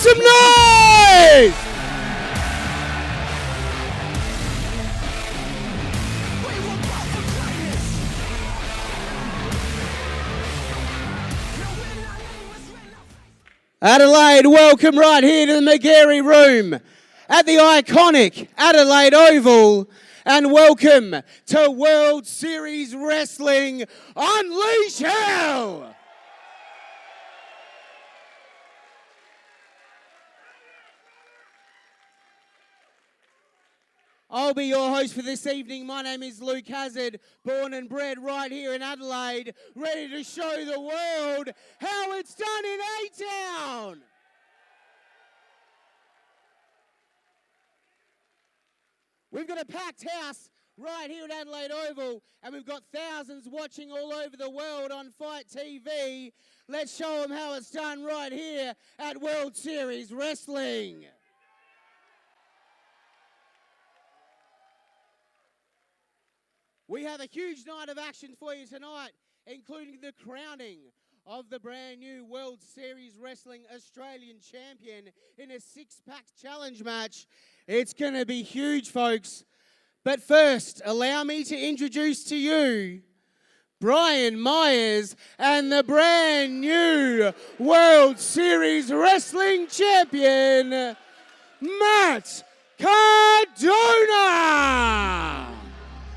some noise! Adelaide, welcome right here to the McGarry Room at the iconic Adelaide Oval, and welcome to World Series Wrestling Unleash Hell! I'll be your host for this evening. My name is Luke Hazard, born and bred right here in Adelaide, ready to show the world how it's done in A-Town. We've got a packed house right here at Adelaide Oval, and we've got thousands watching all over the world on Fight TV. Let's show them how it's done right here at World Series Wrestling. We have a huge night of action for you tonight, including the crowning of the brand new World Series Wrestling Australian Champion in a six-pack challenge match. It's going to be huge, folks. But first, allow me to introduce to you Brian Myers and the brand new World Series Wrestling Champion, Matt Cardona!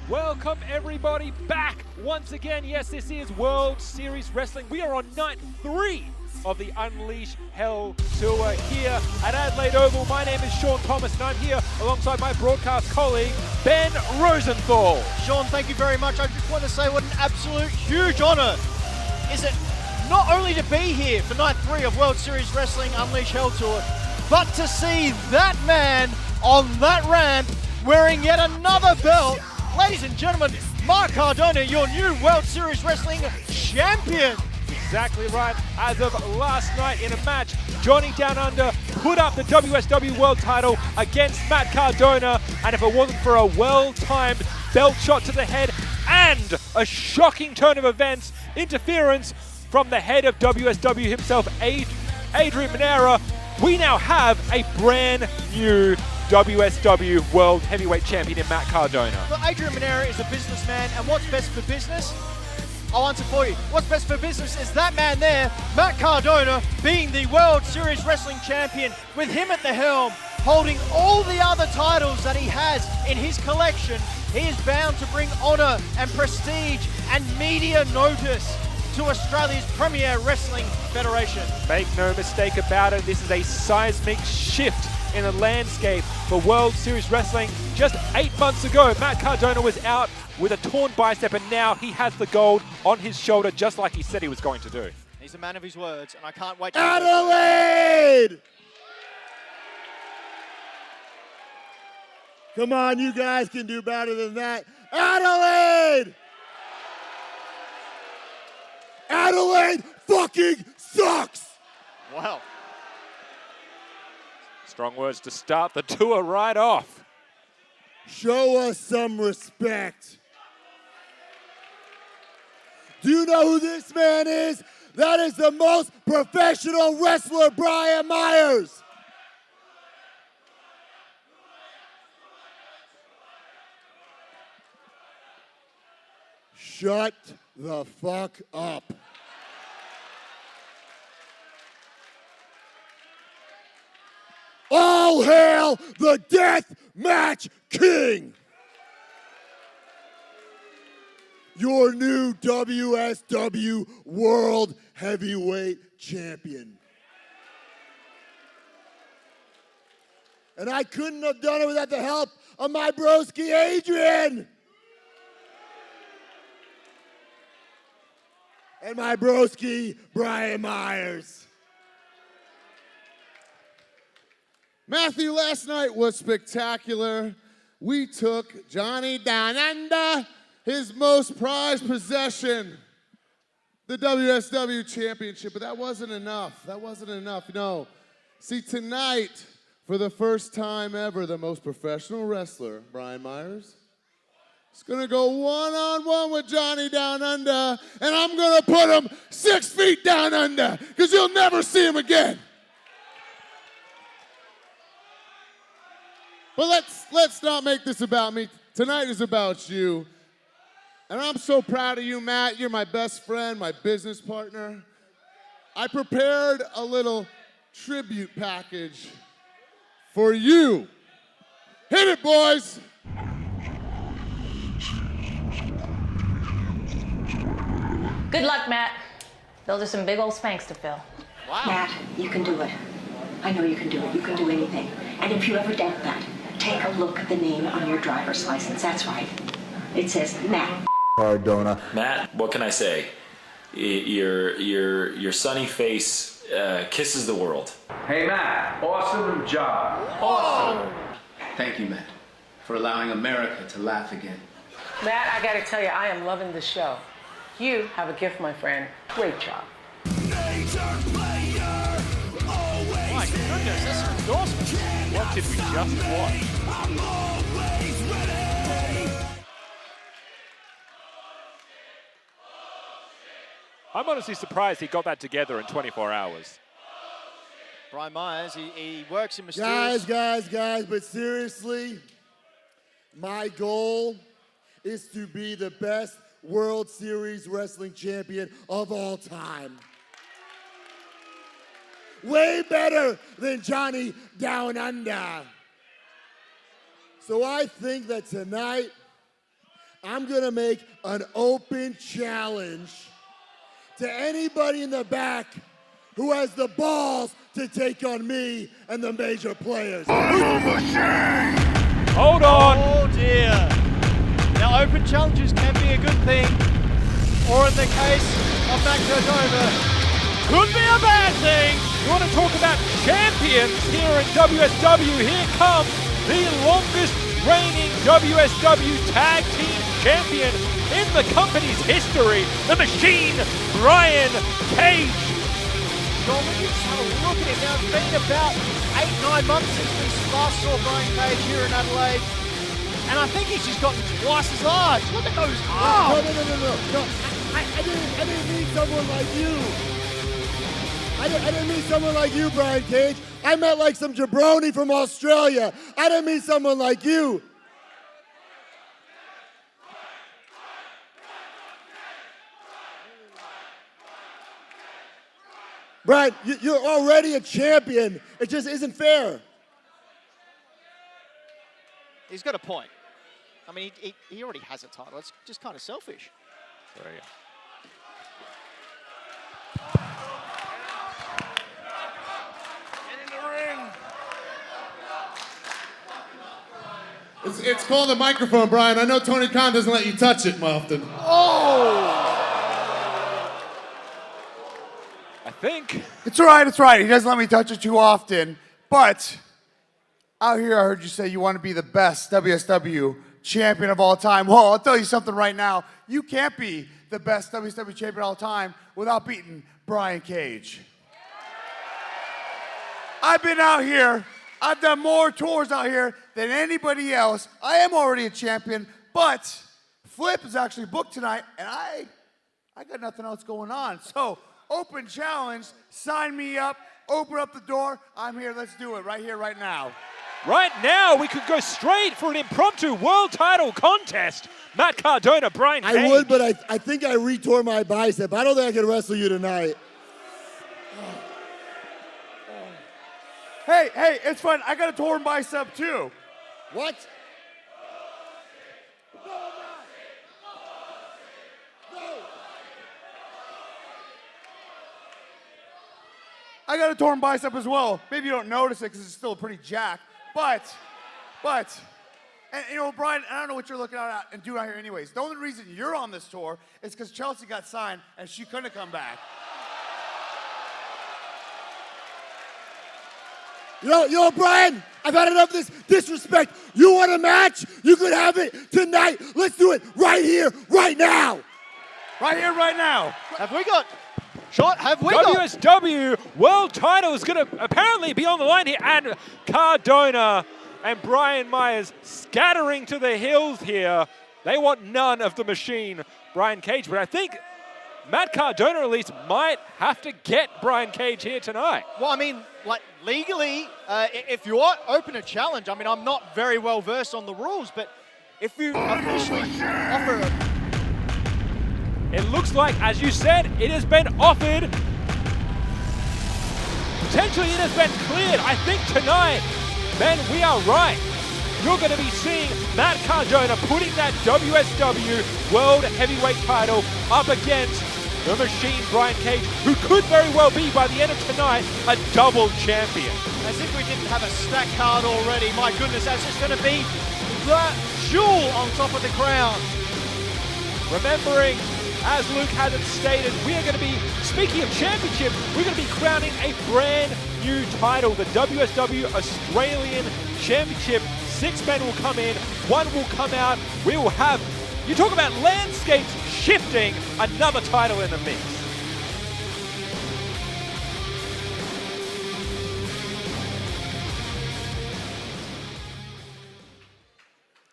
Welcome everybody back once again. Yes, this is World Series Wrestling. We are on night 3 of the Unleash Hell Tour here at Adelaide Oval. My name is Sean Thomas and I'm here alongside my broadcast colleague, Ben Rosenthal. Sean, thank you very much. I just want to say what an absolute huge honour is it not only to be here for night 3 of World Series Wrestling Unleash Hell Tour, but to see that man on that ramp wearing yet another belt. Ladies and gentlemen, Mark Cardona, your new World Series Wrestling Champion. Exactly right. As of last night in a match, Johnny Downunder put up the WSW World title against Matt Cardona, and if it wasn't for a well-timed belt shot to the head and a shocking turn of events, interference from the head of WSW himself, Adrian Perea, we now have a brand new WSW World Heavyweight Champion in Matt Cardona. Well, Adrian Perea is a businessman, and what's best for business? I'll answer for you. What's best for business is that man there, Matt Cardona, being the World Series Wrestling Champion, with him at the helm, holding all the other titles that he has in his collection. He is bound to bring honour and prestige and media notice to Australia's premier wrestling federation. Make no mistake about it, this is a seismic shift in the landscape for World Series Wrestling. Just 8 months ago, Matt Cardona was out with a torn bicep, and now he has the gold on his shoulder, just like he said he was going to do. He's a man of his words, and I can't wait to... Adelaide! Come on, you guys can do better than that. Adelaide! Adelaide fucking sucks! Wow. Strong words to start the tour right off. Show us some respect. Do you know who this man is? That is the most professional wrestler, Brian Myers. Shut the fuck up. All hail the Death Match King! Your new WSW World Heavyweight Champion. And I couldn't have done it without the help of my broski Adrian. And my broski Brian Myers. Matthew, last night was spectacular. We took Johnny Downunder, his most prized possession, the WSW Championship, but that wasn't enough. That wasn't enough, no. See, tonight, for the first time ever, the most professional wrestler, Brian Myers, is gonna go one-on-one with Johnny Downunder, and I'm gonna put him 6 feet down under, because you'll never see him again. But let's not make this about me. Tonight is about you. And I'm so proud of you, Matt. You're my best friend, my business partner. I prepared a little tribute package for you. Hit it, boys. Good luck, Matt. Those are some big old spanks to fill. Wow. Matt, you can do it. I know you can do it. You can do anything. And if you ever doubt that, take a look at the name on your driver's license. That's right. It says Matt Cardona. Matt, what can I say? Your sunny face kisses the world. Hey Matt, awesome job. Awesome. Thank you, Matt, for allowing America to laugh again. Matt, I gotta tell you, I am loving the show. You have a gift, my friend. Great job. My goodness, that's an endorsement. What did we just watch? I'm honestly surprised he got that together in 24 hours. Brian Myers, he works in mysterious... Guys, but seriously, my goal is to be the best World Series Wrestling Champion of all time. Way better than Johnny Downunder. So I think that tonight, I'm gonna make an open challenge to anybody in the back who has the balls to take on me and the major players. Hold on! Oh dear. Now open challenges can be a good thing, or in the case of Matt Cardona, could be a bad thing. You want to talk about champions here in WSW? Here comes the longest reigning WSW Tag Team Champion in the company's history, the Machine, Brian Cage. John, when you just have a look at him now, it's been about 8-9 months since we last saw Brian Cage here in Adelaide. And I think he's just gotten twice as large. Look at those arms. No. I didn't mean someone like you. I didn't mean someone like you, Brian Cage. I meant like some jabroni from Australia. I didn't mean someone like you. Brian, you're already a champion. It just isn't fair. He's got a point. I mean, he already has a title. It's just kind of selfish. There you go. It's called a microphone, Brian. I know Tony Khan doesn't let you touch it often. Oh! I think. It's all right. He doesn't let me touch it too often. But out here, I heard you say you want to be the best WSW champion of all time. Well, I'll tell you something right now. You can't be the best WSW champion of all time without beating Brian Cage. I've been out here. I've done more tours out here than anybody else. I am already a champion, but Flip is actually booked tonight, and I got nothing else going on. So, open challenge, sign me up, open up the door. I'm here, let's do it right here, right now. Right now, we could go straight for an impromptu world title contest. Matt Cardona, Brian Cage. I would, but I think I retore my bicep. I don't think I can wrestle you tonight. Hey, it's fun. I got a torn bicep too. What? No. I got a torn bicep as well. Maybe you don't notice it because it's still pretty jacked. But, and you know, Brian, I don't know what you're looking at and doing out here anyways. The only reason you're on this tour is because Chelsea got signed and she couldn't come back. Yo, Brian, I've had enough of this disrespect. You want a match? You could have it tonight. Let's do it right here, right now. Right here, right now. Have we got WSW world title is going to apparently be on the line here, and Cardona and Brian Myers scattering to the hills here. They want none of the Machine, Brian Cage, but I think Matt Cardona at least might have to get Brian Cage here tonight. Well, I mean, like legally, if you are open a challenge, I mean, I'm not very well versed on the rules, but if you officially offer a... It looks like, as you said, it has been offered. Potentially it has been cleared. I think tonight, Ben, we are right. You're going to be seeing Matt Cardona putting that WSW World Heavyweight title up against the Machine Brian Cage, who could very well be, by the end of tonight, a double champion. As if we didn't have a stack card already. My goodness, that's just going to be the jewel on top of the crown. Remembering, as Luke has it stated, we are going to be, speaking of championships, we're going to be crowning a brand new title, the WSW Australian Championship. 6 men will come in, 1 will come out. We will have, you talk about landscapes shifting, another title in the mix.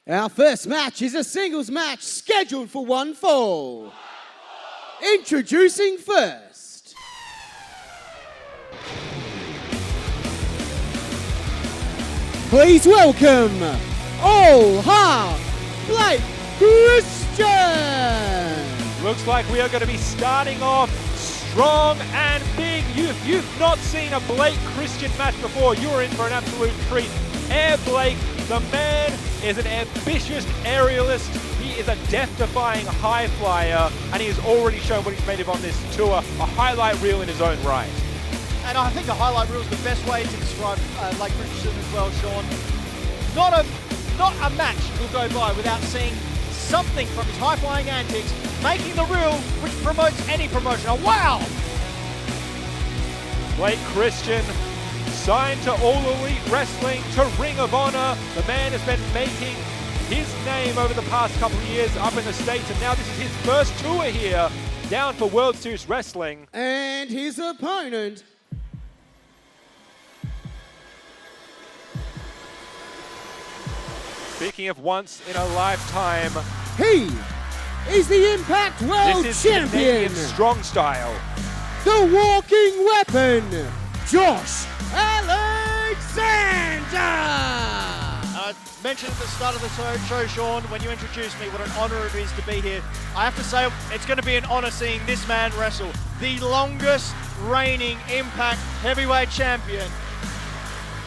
Our first match is a singles match scheduled for 1 fall. Introducing first. Please welcome, All Half Blake Christian. Looks like we are going to be starting off strong and big. You've not seen a Blake Christian match before. You're in for an absolute treat. Air Blake, the man is an ambitious aerialist. He is a death-defying high flyer, and he has already shown what he's made of on this tour. A highlight reel in his own right. And I think a highlight reel is the best way to describe Blake Christian as well, Sean. Not a match will go by without seeing something from his high-flying antics, making the reel which promotes any promotion. Oh, wow! Blake Christian, signed to All Elite Wrestling, to Ring of Honor. The man has been making his name over the past couple of years up in the States, and now this is his first tour here, down for World Series Wrestling. And his opponent, speaking of once in a lifetime, he is the Impact World this is Champion, Canadian strong style, the walking weapon, Josh Alexander. I mentioned at the start of the show, Sean, when you introduced me, what an honor it is to be here. I have to say, it's going to be an honor seeing this man wrestle. The longest reigning Impact Heavyweight Champion.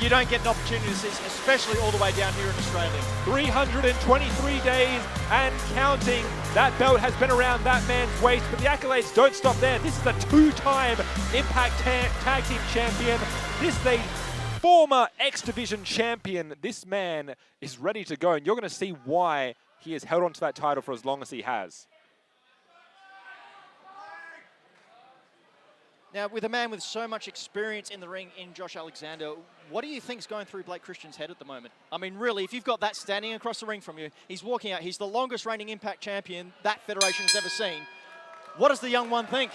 You don't get an opportunity to see, especially all the way down here in Australia. 323 days and counting. That belt has been around that man's waist, but the accolades don't stop there. This is a 2-time Impact Tag Team Champion. This is a former X Division champion. This man is ready to go, and you're going to see why he has held on to that title for as long as he has. Now, with a man with so much experience in the ring in Josh Alexander, what do you think's going through Blake Christian's head at the moment? I mean, really, if you've got that standing across the ring from you, he's walking out, he's the longest reigning Impact champion that federation has ever seen. What does the young one think?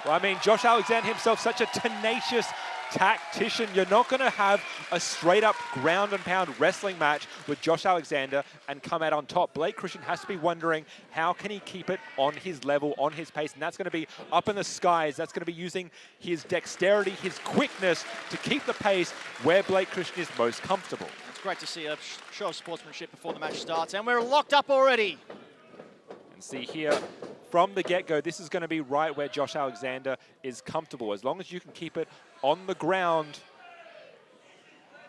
Well, I mean, Josh Alexander himself, such a tenacious tactician. You're not going to have a straight-up ground-and-pound wrestling match with Josh Alexander and come out on top. Blake Christian has to be wondering, how can he keep it on his level, on his pace? And that's going to be up in the skies. That's going to be using his dexterity, his quickness to keep the pace where Blake Christian is most comfortable. It's great to see a show of sportsmanship before the match starts, and we're locked up already. And see here, from the get-go, this is going to be right where Josh Alexander is comfortable. As long as you can keep it on the ground,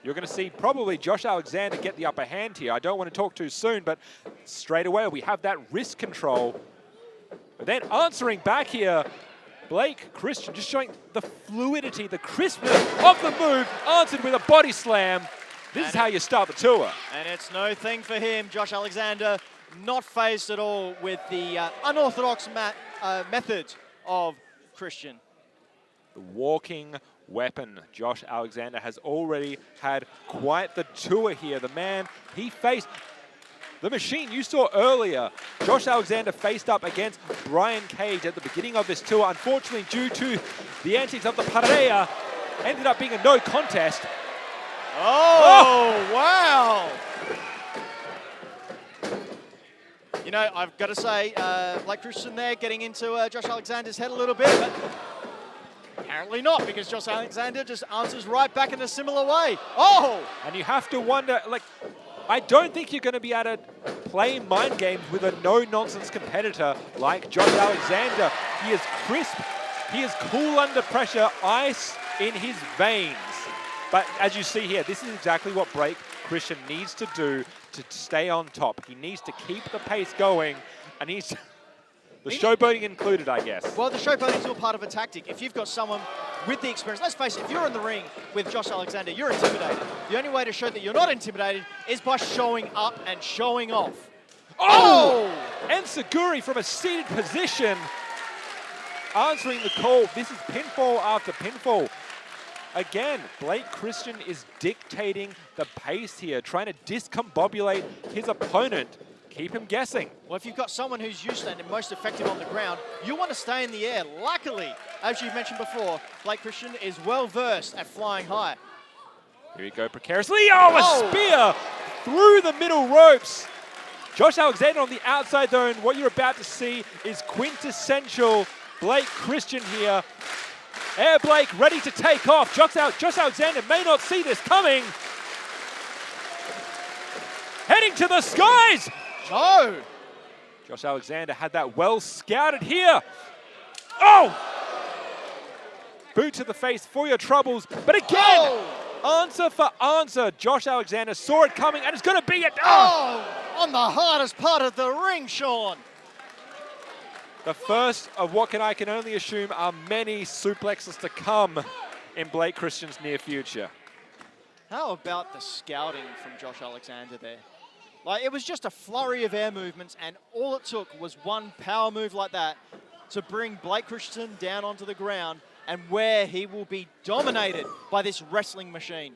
you're going to see probably Josh Alexander get the upper hand here. I don't want to talk too soon, but straight away we have that wrist control. But then answering back here, Blake Christian just showing the fluidity, the crispness of the move, answered with a body slam. This is how you start the tour. And it's no thing for him. Josh Alexander not phased at all with the unorthodox method of Christian. The walking weapon. Josh Alexander has already had quite the tour here. The man, he faced the Machine you saw earlier. Josh Alexander faced up against Brian Cage at the beginning of this tour. Unfortunately, due to the antics of the Perea, ended up being a no contest. Oh, wow. You know, I've got to say, Blake Christian there getting into Josh Alexander's head a little bit, but apparently not, because Josh Alexander just answers right back in a similar way. Oh! And you have to wonder, like, I don't think you're going to be able to play mind games with a no-nonsense competitor like Josh Alexander. He is crisp, he is cool under pressure, ice in his veins. But as you see here, this is exactly what Blake Christian needs to do to stay on top. He needs to keep the pace going, and he's the showboating included, I guess. Well, the showboating is all part of a tactic. If you've got someone with the experience, let's face it, if you're in the ring with Josh Alexander, you're intimidated. The only way to show that you're not intimidated is by showing up and showing off. Oh! And Seguri from a seated position answering the call. This is pinfall after pinfall. Again, Blake Christian is dictating the pace here, trying to discombobulate his opponent, keep him guessing. Well, if you've got someone who's used to and most effective on the ground, you want to stay in the air. Luckily, as you mentioned before, Blake Christian is well-versed at flying high. Here we go precariously. Oh, a spear through the middle ropes. Josh Alexander on the outside, though, and what you're about to see is quintessential Blake Christian here. Air Blake ready to take off. Josh Alexander may not see this coming. Heading to the skies. Oh! Josh Alexander had that well scouted here. Oh! Boot to the face for your troubles. But again, answer for answer. Josh Alexander saw it coming and it's going to be it. Oh! On the hardest part of the ring, Sean. The first of what I can only assume are many suplexes to come in Blake Christian's near future. How about the scouting from Josh Alexander there? Like, it was just a flurry of air movements, and all it took was one power move like that to bring Blake Christian down onto the ground, and where he will be dominated by this wrestling machine.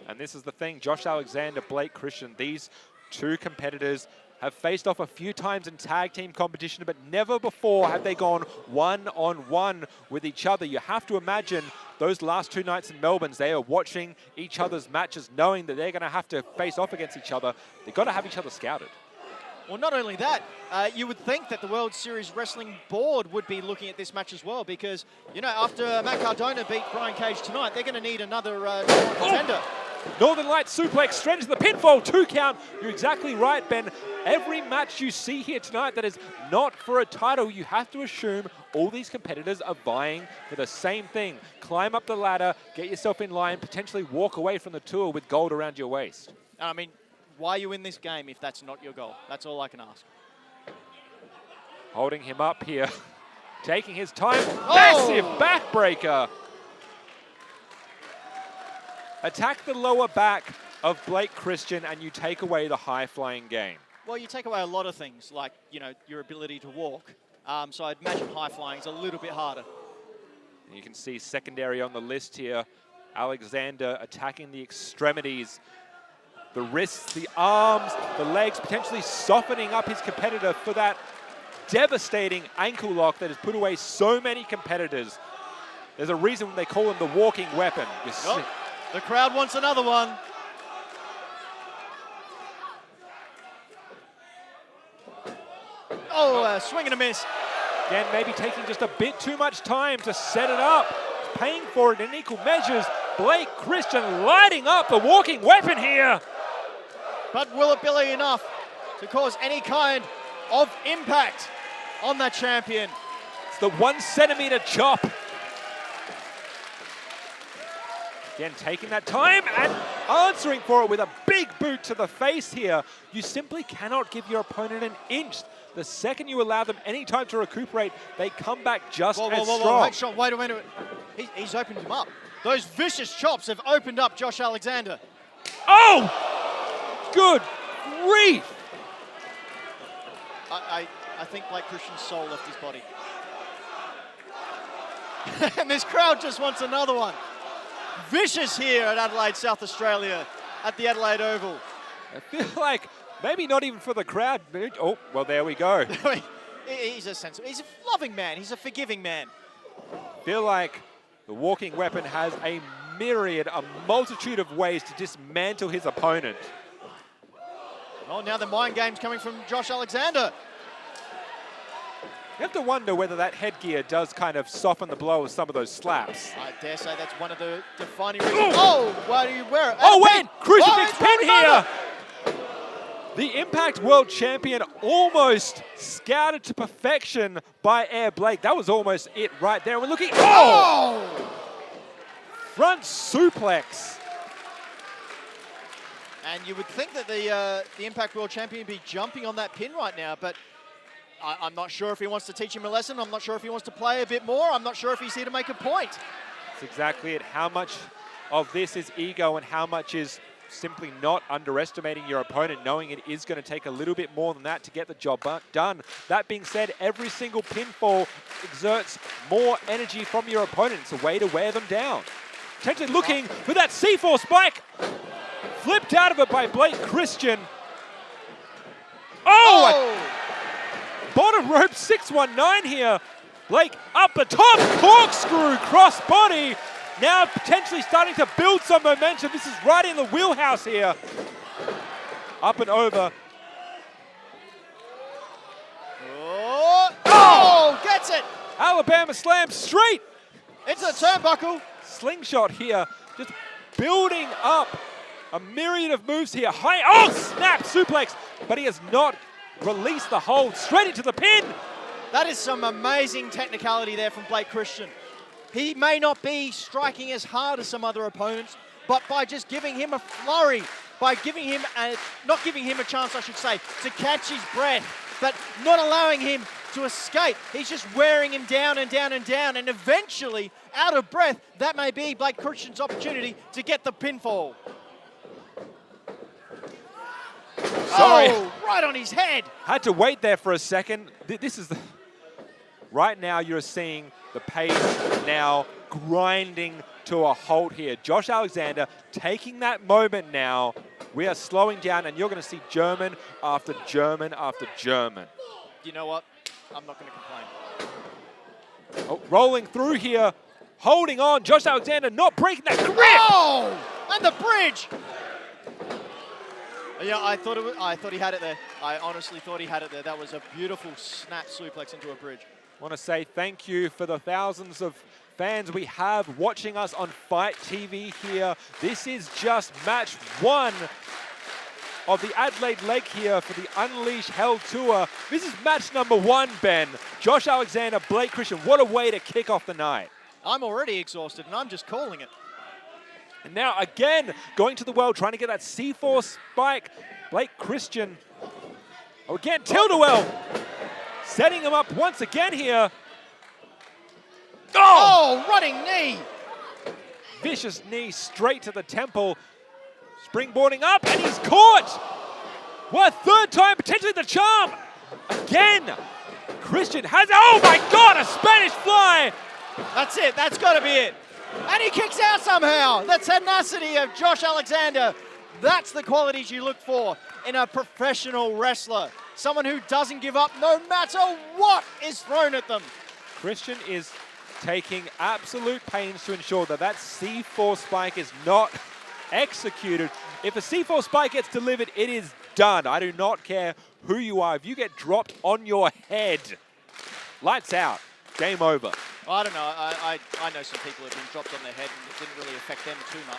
And this is the thing, Josh Alexander, Blake Christian, these two competitors have faced off a few times in tag team competition, but never before have they gone one-on-one with each other. You have to imagine those last two nights in Melbourne, they are watching each other's matches, knowing that they're going to have to face off against each other. They've got to have each other scouted. Well, not only that, you would think that the World Series Wrestling Board would be looking at this match as well, because, you know, after Matt Cardona beat Brian Cage tonight, they're going to need another contender. Northern Lights suplex, straight into the pinfall, 2 count. You're exactly right, Ben. Every match you see here tonight that is not for a title, you have to assume all these competitors are vying for the same thing. Climb up the ladder, get yourself in line, potentially walk away from the tour with gold around your waist. I mean, why are you in this game if that's not your goal? That's all I can ask. Holding him up here, taking his time. Massive backbreaker. Attack the lower back of Blake Christian and you take away the high-flying game. Well, you take away a lot of things, like, you know, your ability to walk. So I'd imagine high-flying is a little bit harder. And you can see secondary on the list here. Alexander attacking the extremities, the wrists, the arms, the legs, potentially softening up his competitor for that devastating ankle lock that has put away so many competitors. There's a reason they call him the walking weapon. The crowd wants another one. Oh, swing and a miss. Again, maybe taking just a bit too much time to set it up. Paying for it in equal measures. Blake Christian lighting up the walking weapon here. But will it be enough to cause any kind of impact on that champion? It's the 1 centimeter chop. Again, taking that time and answering for it with a big boot to the face here. You simply cannot give your opponent an inch. The second you allow them any time to recuperate, they come back just as strong. Wait a minute. He's opened him up. Those vicious chops have opened up Josh Alexander. Oh! Good grief! I think Blake Christian's soul left his body. And this crowd just wants another one. Vicious here at Adelaide, South Australia, at the Adelaide Oval. I feel like maybe not even for the crowd. Oh, well, there we go. He's a loving man. He's a forgiving man. I feel like the walking weapon has a multitude of ways to dismantle his opponent. Oh, now the mind game's coming from Josh Alexander. You have to wonder whether that headgear does kind of soften the blow of some of those slaps. I dare say that's one of the defining reasons. Oh, why do you wear it? Oh, wait! Crucifix it's pin rolling here! The Impact World Champion almost scouted to perfection by Air Blake. That was almost it right there. We're looking... Oh! Front suplex. And you would think that the Impact World Champion would be jumping on that pin right now, but I'm not sure if he wants to teach him a lesson. I'm not sure if he wants to play a bit more. I'm not sure if he's here to make a point. That's exactly it. How much of this is ego and how much is simply not underestimating your opponent, knowing it is going to take a little bit more than that to get the job done. That being said, every single pinfall exerts more energy from your opponent. It's a way to wear them down. Potentially looking for that C4 spike. Flipped out of it by Blake Christian. Oh! Bottom rope 619 here. Blake up the top, corkscrew, cross body. Now potentially starting to build some momentum. This is right in the wheelhouse here. Up and over. Oh, gets it. Alabama slam straight. It's a turnbuckle. Slingshot here, just building up a myriad of moves here. High, oh, snap, suplex, but he has not released the hold. Straight into the pin. That is some amazing technicality there from Blake Christian. He may not be striking as hard as some other opponents, but by just giving him a flurry, by giving him not giving him a chance, I should say, to catch his breath, but not allowing him to escape. He's just wearing him down and down and down, and eventually, out of breath, that may be Blake Christian's opportunity to get the pinfall. Sorry. Oh, right on his head. Had to wait there for a second. This is the... Right now, you're seeing the pace now grinding to a halt here. Josh Alexander taking that moment now. We are slowing down, and you're going to see German after German after German. You know what? I'm not going to complain. Oh, rolling through here, holding on. Josh Alexander not breaking that grip. Oh, and the bridge. Yeah, I thought he had it there. I honestly thought he had it there. That was a beautiful snap suplex into a bridge. I want to say thank you for the thousands of fans we have watching us on Fight TV here. This is just match one of the Adelaide leg here for the Unleash Hell Tour. This is match number one, Ben. Josh Alexander, Blake Christian. What a way to kick off the night. I'm already exhausted, and I'm just calling it. And now again, going to the well, trying to get that C4 spike. Blake Christian. Oh, again, Tilt-a-well. Setting him up once again here. Oh, running knee. Vicious knee straight to the temple. Springboarding up, and he's caught. What, third time, potentially the charm. Again, Christian has, oh my God, a Spanish fly. That's it, that's got to be it. And he kicks out somehow. The tenacity of Josh Alexander. That's the qualities you look for in a professional wrestler. Someone who doesn't give up no matter what is thrown at them. Christian is taking absolute pains to ensure that that C4 spike is not executed. If a C4 spike gets delivered, it is done. I do not care who you are. If you get dropped on your head, lights out, game over. Well, I don't know. I know some people have been dropped on their head and it didn't really affect them too much.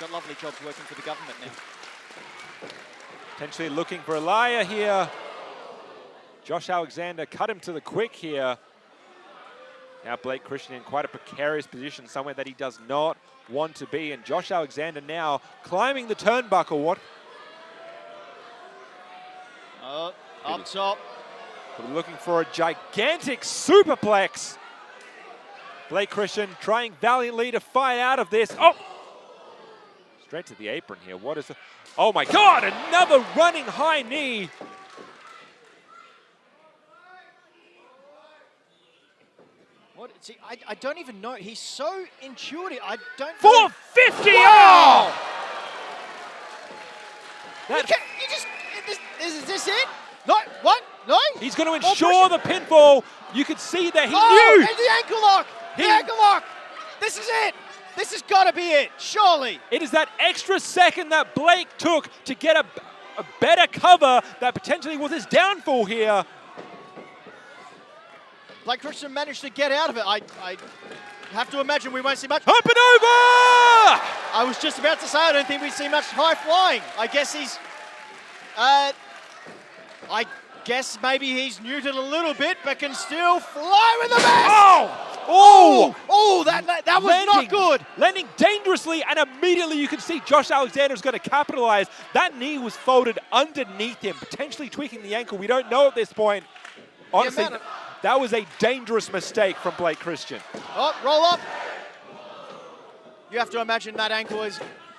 Got lovely jobs working for the government now. Potentially looking for a liar here. Josh Alexander cut him to the quick here. Now Blake Christian in quite a precarious position, somewhere that he does not want to be. And Josh Alexander now climbing the turnbuckle. What? Oh, up top. We're looking for a gigantic superplex. Blake Christian trying valiantly to fight out of this. Oh! Straight to the apron here. What is it? Oh my God, another running high knee. What? See, I don't even know. He's so intuitive. I don't. 450! Wow! Oh! Is this it? No, what? No? He's going to ensure the pinfall. You could see that he knew. And the ankle lock! The ankle lock! This is it! This has got to be it, surely. It is that extra second that Blake took to get a better cover that potentially was his downfall here. Blake Christian managed to get out of it. I have to imagine we won't see much. Up and over! I was just about to say I don't think we see much high flying. I guess he's... I guess maybe he's neutered a little bit, but can still fly with the best! Oh, that was not good. Landing dangerously, and immediately you can see Josh Alexander's going to capitalize. That knee was folded underneath him, potentially tweaking the ankle. We don't know at this point. Honestly, that was a dangerous mistake from Blake Christian. Oh, roll up. You have to imagine that ankle is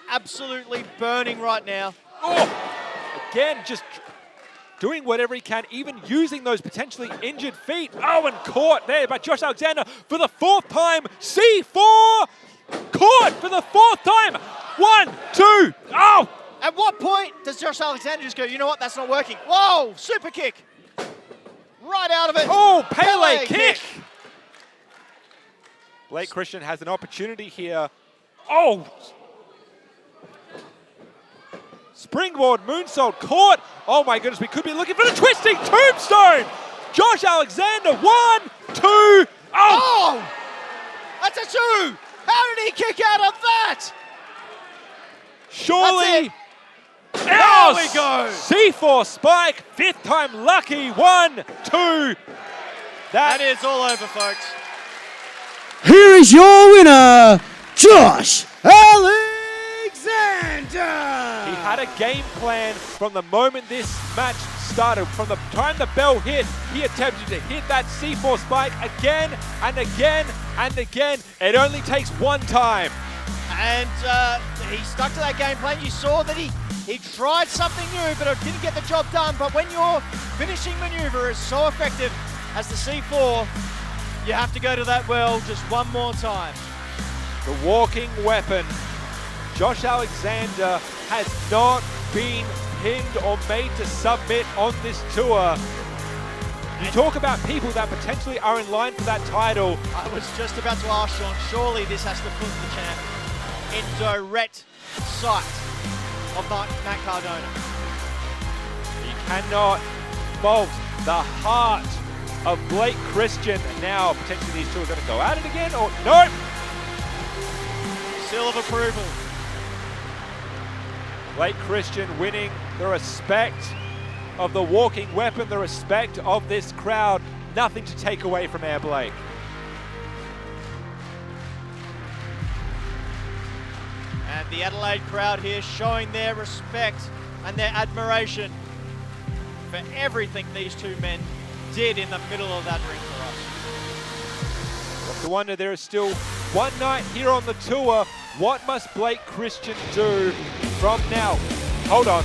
absolutely burning right now. Oh, again, just doing whatever he can, even using those potentially injured feet. Oh, and caught there by Josh Alexander for the 4th time. C4 caught for the 4th time. 1, 2, oh! At what point does Josh Alexander just go, you know what, that's not working? Whoa, super kick. Right out of it. Oh, Pele kick. Blake Christian has an opportunity here. Oh! Springboard moonsault caught. Oh my goodness, we could be looking for the twisting tombstone. Josh Alexander, 1, 2, oh! That's a 2. How did he kick out of that? Surely. There we go. C4 spike, 5th time lucky. 1, 2. That is all over, folks. Here is your winner, Josh Alexander. He had a game plan from the moment this match started. From the time the bell hit, he attempted to hit that C4 spike again and again and again. It only takes one time. And he stuck to that game plan. You saw that he tried something new, but it didn't get the job done. But when your finishing maneuver is so effective as the C4, you have to go to that well just one more time. The walking weapon. Josh Alexander has not been pinned or made to submit on this tour. You talk about people that potentially are in line for that title. I was just about to ask Sean, surely this has to put the champ in direct sight of Matt Cardona. You cannot fault the heart of Blake Christian. Now, potentially these two are going to go at it again, or no? Seal of approval. Blake Christian winning the respect of the walking weapon, the respect of this crowd. Nothing to take away from Air Blake. And the Adelaide crowd here showing their respect and their admiration for everything these two men did in the middle of that ring for us. No wonder there is still one night here on the tour. What must Blake Christian do from now? Hold on.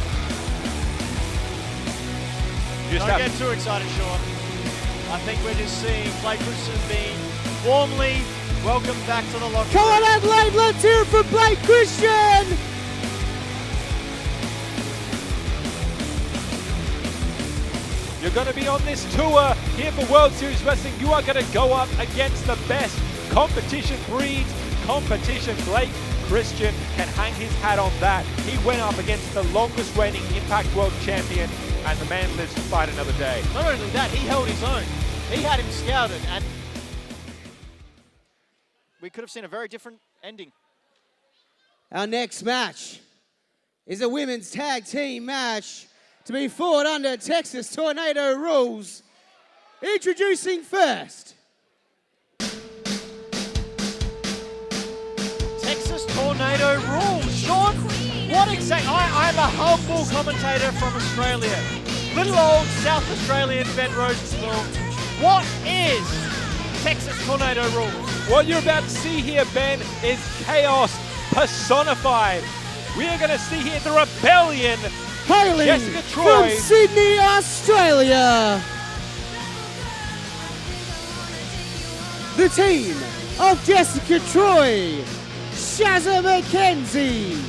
Don't get too excited, Sean. I think we're just seeing Blake Christian being warmly welcomed back to the locker room. Come on, Adelaide, let's hear it for Blake Christian! You're going to be on this tour here for World Series Wrestling. You are going to go up against the best. Competition breeds competition. Blake Christian can hang his hat on that. He went up against the longest reigning Impact World Champion, and the man lives to fight another day. Not only that, he held his own. He had him scouted, and we could have seen a very different ending. Our next match is a women's tag team match to be fought under Texas Tornado rules. Introducing first, Texas Tornado rules. Sean, what exactly? I'm a humble commentator from Australia. Little old South Australian Ben Rosenthal. What is Texas Tornado rules? What you're about to see here, Ben, is chaos personified. We are going to see here the rebellion. hailing Jessica Troy from Sydney, Australia. The team of Jessica Troy, Shazza McKenzie,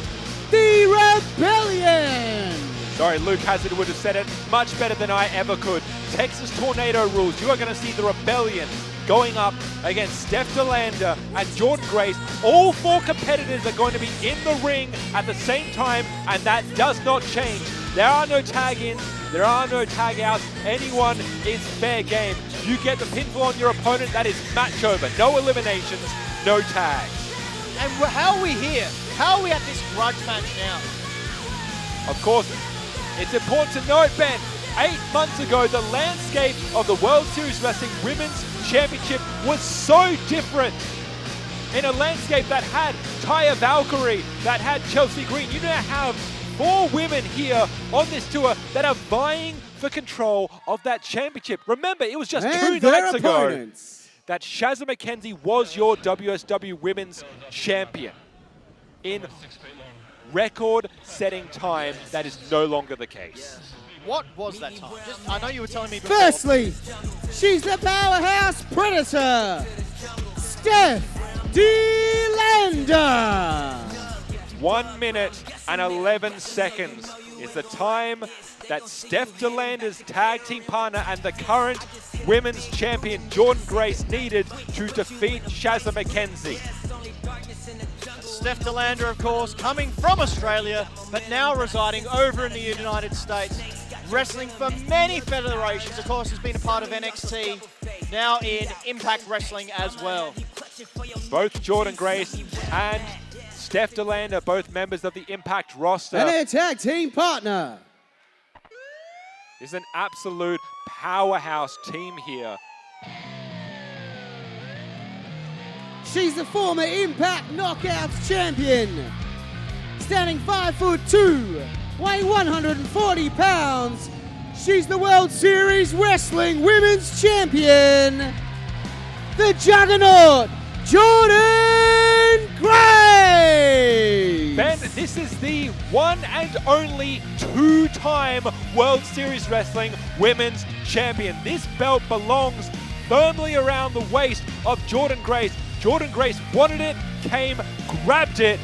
the Rebellion. Sorry, Luke Hazard would have said it much better than I ever could. Texas Tornado rules. You are going to see the Rebellion going up against Steph DeLander and Jordynne Grace. All four competitors are going to be in the ring at the same time, and that does not change. There are no tag-ins. There are no tag outs. Anyone is fair game. You get the pinfall on your opponent, that is match over. No eliminations, no tags. And how are we here? How are we at this grudge match now? Of course, it's important to note, Ben, 8 months ago, the landscape of the World Series Wrestling Women's Championship was so different. In a landscape that had Taya Valkyrie, that had Chelsea Green. You now have 4 women here on this tour that are vying for control of that championship. Remember, it was just 2 nights ago that Shazza McKenzie was your WSW Women's Champion. In record-setting time, that is no longer the case. What was that time? I know you were telling me before. Firstly, she's the powerhouse predator, Steph Downunder. 1 minute and 11 seconds is the time that Steph Delander's tag team partner and the current women's champion Jordynne Grace needed to defeat Shazza McKenzie. Steph Delander, of course, coming from Australia, but now residing over in the United States, wrestling for many federations. Of course, has been a part of NXT, now in Impact Wrestling as well. Both Jordynne Grace and Steph Delander, both members of the Impact roster. And their tag team partner. Is an absolute powerhouse team here. She's the former Impact Knockouts champion. Standing 5'2", weighing 140 pounds. She's the World Series Wrestling Women's Champion. The Juggernaut, Jordynne Grace! Ben, this is the one and only 2-time World Series Wrestling Women's Champion. This belt belongs firmly around the waist of Jordynne Grace. Jordynne Grace wanted it, came, grabbed it.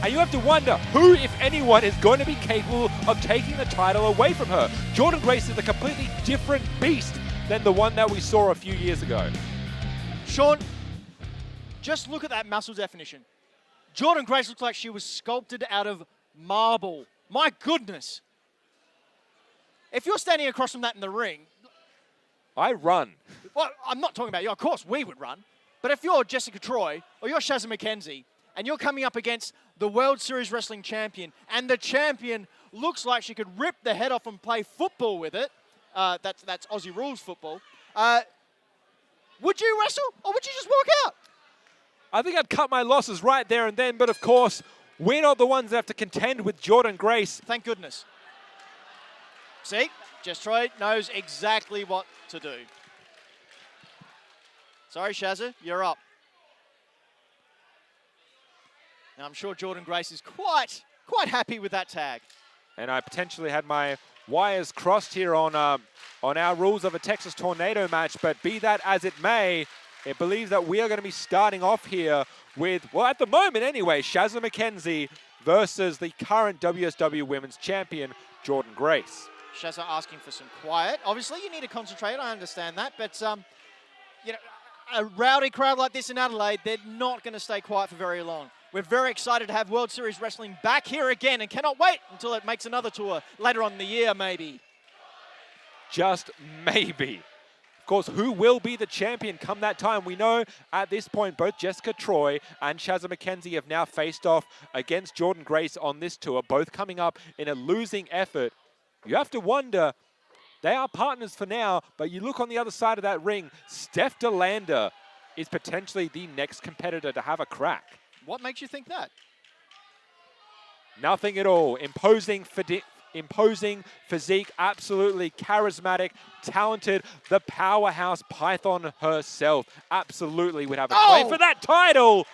And you have to wonder who, if anyone, is going to be capable of taking the title away from her. Jordynne Grace is a completely different beast than the one that we saw a few years ago. Sean, just look at that muscle definition. Jordynne Grace looks like she was sculpted out of marble. My goodness. If you're standing across from that in the ring... I run. Well, I'm not talking about you. Of course, we would run. But if you're Jessica Troy or you're Shazza McKenzie and you're coming up against the World Series Wrestling Champion and the champion looks like she could rip the head off and play football with it, that's Aussie rules football, would you wrestle or would you just walk out? I think I'd cut my losses right there and then, but of course, we're not the ones that have to contend with Jordynne Grace. Thank goodness. See, Jess Troy knows exactly what to do. Sorry, Shazza, you're up. Now, I'm sure Jordynne Grace is quite happy with that tag. And I potentially had my wires crossed here on our rules of a Texas Tornado match, but be that as it may, it believes that we are going to be starting off here with, well, at the moment anyway, Shazza McKenzie versus the current WSW Women's Champion, Jordynne Grace. Shazza asking for some quiet. Obviously, you need to concentrate. I understand that, but you know, a rowdy crowd like this in Adelaide, they're not going to stay quiet for very long. We're very excited to have World Series Wrestling back here again and cannot wait until it makes another tour later on in the year, maybe. Just maybe. Of course, who will be the champion come that time? We know at this point both Jessica Troy and Shazza McKenzie have now faced off against Jordynne Grace on this tour, both coming up in a losing effort. You have to wonder, they are partners for now, but you look on the other side of that ring, Steph Delander is potentially the next competitor to have a crack. What makes you think that? Nothing at all. Imposing physique, absolutely charismatic, talented, the powerhouse Python herself. Absolutely would have a claim for that title.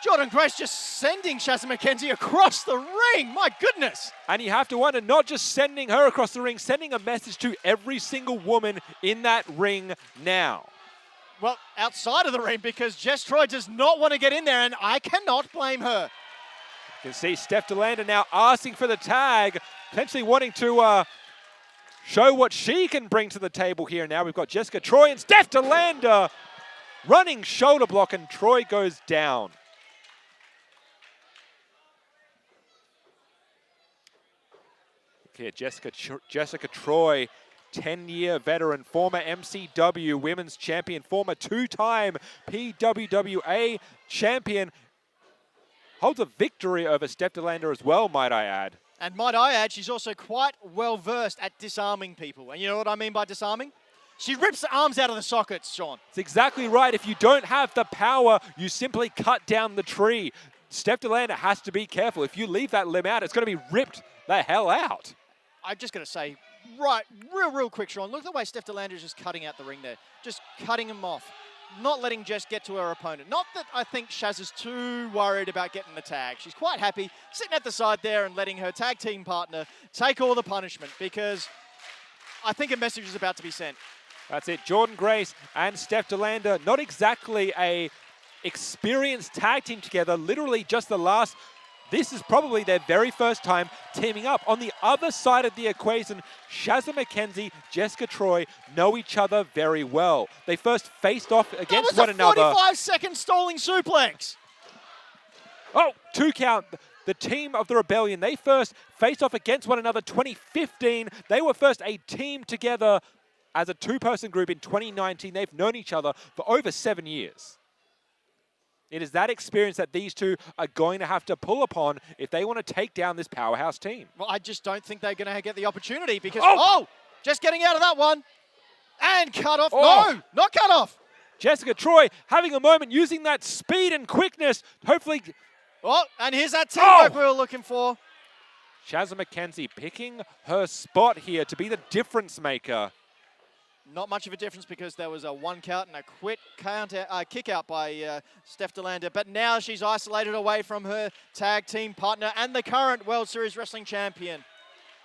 Jordynne Grace just sending Shazza McKenzie across the ring. My goodness. And you have to wonder, not just sending her across the ring, sending a message to every single woman in that ring now. Well, outside of the ring, because Jess Troy does not want to get in there, and I cannot blame her. You can see Steph Delander now asking for the tag, potentially wanting to show what she can bring to the table here. Now we've got Jessica Troy and Steph Delander running shoulder block, and Troy goes down. Look here, Jessica Troy, 10-year veteran, former MCW Women's Champion, former 2-time PWWA Champion. Holds a victory over Steph Delander as well, might I add. And might I add, she's also quite well-versed at disarming people. And you know what I mean by disarming? She rips the arms out of the sockets, Sean. It's exactly right. If you don't have the power, you simply cut down the tree. Steph Delander has to be careful. If you leave that limb out, it's going to be ripped the hell out. I'm just going to say, right, real quick, Sean. Look at the way Steph Delander is just cutting out the ring there. Just cutting him off. Not letting Jess get to her opponent. Not that I think Shaz is too worried about getting the tag. She's quite happy sitting at the side there and letting her tag team partner take all the punishment, because I think a message is about to be sent. That's it. Jordynne Grace and Steph Delander, not exactly a experienced tag team together, literally just this is probably their very first time teaming up. On the other side of the equation, Shazza McKenzie, Jessica Troy know each other very well. They first faced off against one another. That was a 45-second stalling suplex. Oh, 2 count. The team of the Rebellion, they first faced off against one another 2015. They were first a team together as a 2-person group in 2019. They've known each other for over 7 years. It is that experience that these two are going to have to pull upon if they want to take down this powerhouse team. Well, I just don't think they're going to get the opportunity because, oh, just getting out of that one. And cut off. Oh. No, not cut off. Jessica Troy having a moment, using that speed and quickness. Hopefully. Oh, and here's that teamwork we were looking for. Shazza McKenzie picking her spot here to be the difference maker. Not much of a difference because there was a 1 count and a quick kick out by Steph Delander. But now she's isolated away from her tag team partner and the current World Series Wrestling Champion.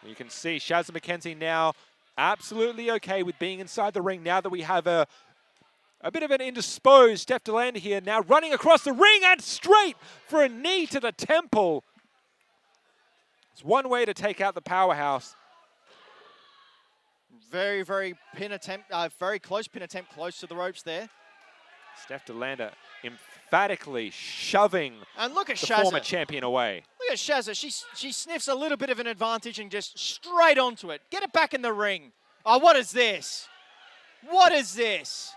You can see Shazza McKenzie now absolutely okay with being inside the ring now that we have a bit of an indisposed Steph Delander here, now running across the ring and straight for a knee to the temple. It's one way to take out the powerhouse. Very pin attempt, very close pin attempt, close to the ropes there. Steph Delander emphatically shoving and look at the Shazza. Former champion away. Look at Shazza. She sniffs a little bit of an advantage and just straight onto it. Get it back in the ring. Oh, what is this? What is this?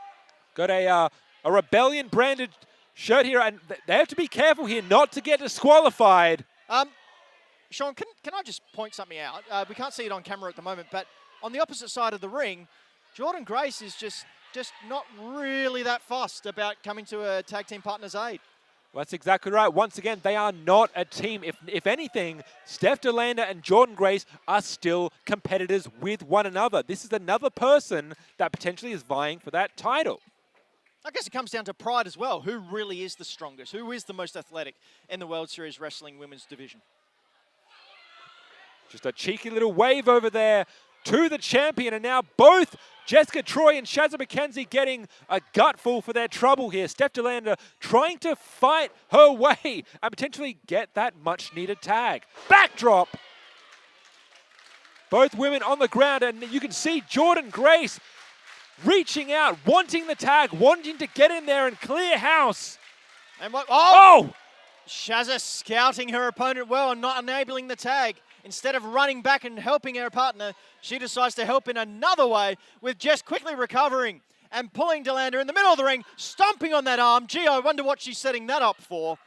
Got a Rebellion branded shirt here, and they have to be careful here not to get disqualified. Sean, can I just point something out? We can't see it on camera at the moment, but on the opposite side of the ring, Jordynne Grace is just not really that fussed about coming to a tag team partner's aid. Well, that's exactly right. Once again, they are not a team. If anything, Steph Delander and Jordynne Grace are still competitors with one another. This is another person that potentially is vying for that title. I guess it comes down to pride as well. Who really is the strongest? Who is the most athletic in the World Series Wrestling Women's Division? Just a cheeky little wave over there to the champion, and now both Jessica Troy and Shazza McKenzie getting a gutful for their trouble here. Steph Delander trying to fight her way and potentially get that much-needed tag. Backdrop! Both women on the ground, and you can see Jordynne Grace reaching out, wanting the tag, wanting to get in there and clear house. And what? Oh! Shazza scouting her opponent well and not enabling the tag. Instead of running back and helping her partner, she decides to help in another way, with Jess quickly recovering and pulling Delander in the middle of the ring, stomping on that arm. Gee, I wonder what she's setting that up for.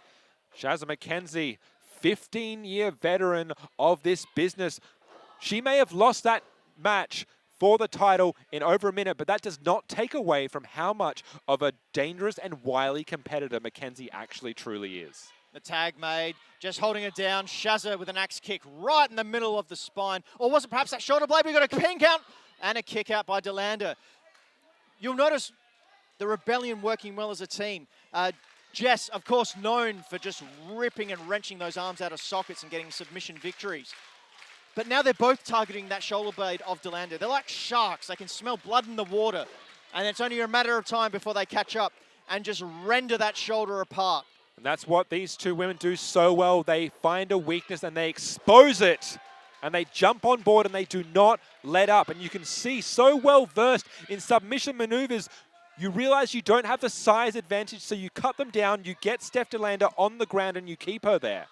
Shazza McKenzie, 15-year veteran of this business. She may have lost that match for the title in over a minute, but that does not take away from how much of a dangerous and wily competitor McKenzie actually truly is. The tag made, just holding it down. Shazza with an axe kick right in the middle of the spine. Or was it perhaps that shoulder blade? We got a pin count and a kick out by Delander. You'll notice the Rebellion working well as a team. Jess, of course, known for just ripping and wrenching those arms out of sockets and getting submission victories. But now they're both targeting that shoulder blade of Delander. They're like sharks. They can smell blood in the water. And it's only a matter of time before they catch up and just render that shoulder apart. And that's what these two women do so well. They find a weakness and they expose it. And they jump on board and they do not let up. And you can see, so well versed in submission maneuvers, you realize you don't have the size advantage, so you cut them down, you get Steph Delander on the ground and you keep her there.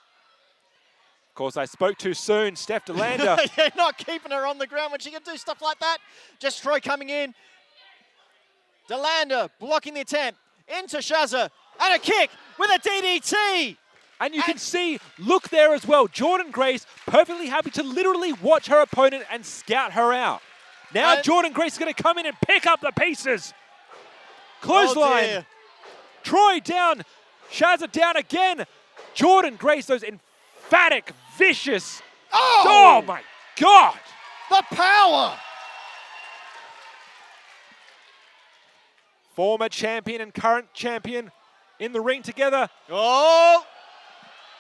Of course, I spoke too soon. Steph Downunder. Yeah, not keeping her on the ground when she can do stuff like that. Just Troy coming in. Downunder blocking the attempt. Into Shazza. And a kick with a DDT. And you can see, look there as well. Jordynne Grace perfectly happy to literally watch her opponent and scout her out. Now Jordynne Grace is going to come in and pick up the pieces. Clothesline. Oh, Troy down. Shazza down again. Jordynne Grace, those emphatic, vicious. Oh my God. The power. Former champion and current champion in the ring together. Oh.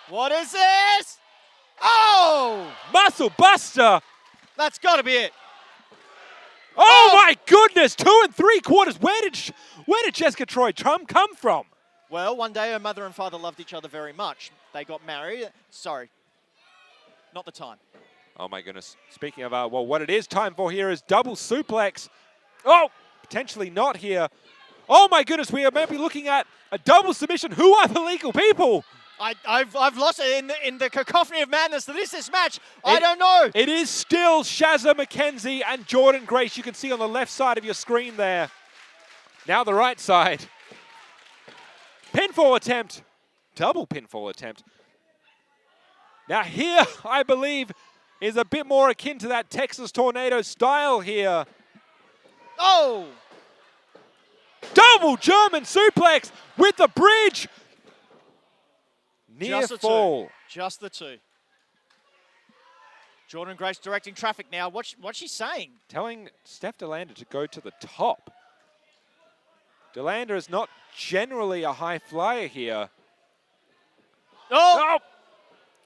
What is this? Oh! Muscle buster. That's got to be it. Oh my goodness, 2 3/4. Where did Jessica Troy Trump come from? Well, one day her mother and father loved each other very much. They got married. Sorry, not the time. Oh my goodness. Speaking of, well, what it is time for here is double suplex. Oh, potentially not here. Oh my goodness, we are maybe looking at a double submission. Who are the legal people? I've lost it in the cacophony of madness that is this match. I don't know. It is still Shazza McKenzie and Jordynne Grace. You can see on the left side of your screen there. Now the right side. Pinfall attempt. Double pinfall attempt. Now here, I believe, is a bit more akin to that Texas Tornado style here. Oh! Double German suplex with the bridge. Near Just the fall. two. Just the two. Jordynne Grace directing traffic now. What's she saying? Telling Steph Downunder to go to the top. Downunder is not generally a high flyer here. Oh!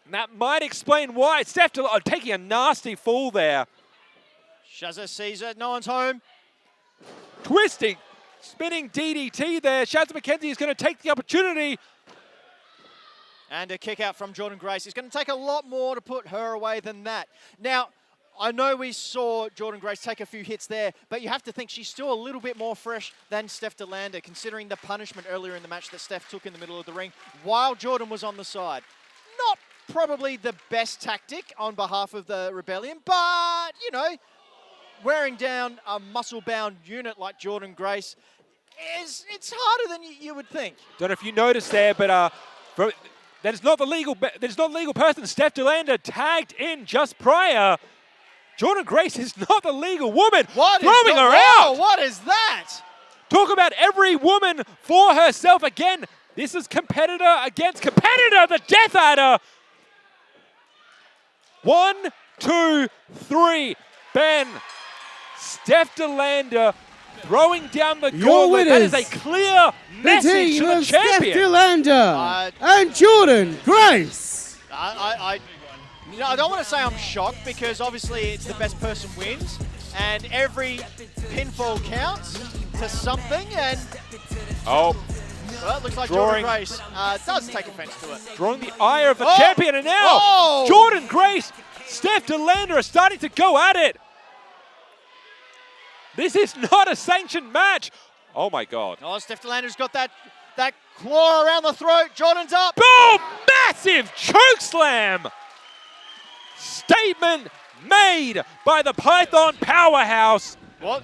And that might explain why. Steph Downunder taking a nasty fall there. Shazza sees it. No one's home. Twisting, spinning DDT there. Shazza McKenzie is going to take the opportunity. And a kick out from Jordynne Grace. It's going to take a lot more to put her away than that. Now, I know we saw Jordynne Grace take a few hits there, but you have to think she's still a little bit more fresh than Steph Downunder, considering the punishment earlier in the match that Steph took in the middle of the ring while Jordynne was on the side. Not probably the best tactic on behalf of the Rebellion, but, you know, wearing down a muscle-bound unit like Jordynne Grace it's harder than you would think. Don't know if you noticed there, but that is not the legal person. Steph Downunder tagged in just prior. Jordynne Grace is not the legal woman. Throwing her out. What is that? Talk about every woman for herself again. This is competitor against competitor. The Death Adder. 1, 2, 3. Ben. Steph Downunder throwing down the gauntlet. That is a clear message to the champion. Steph Downunder and Jordynne Grace. I don't want to say I'm shocked because obviously it's the best person wins and every pinfall counts to something. And well, it looks like Jordynne Grace does take offense to it. Drawing the ire of the champion, and now Jordynne Grace, Steph Downunder are starting to go at it. This is not a sanctioned match. Oh my God. Oh, Steph Dowunder's got that claw around the throat. Jordynne's up. Boom! Massive chokeslam. Statement made by the Python Powerhouse. What?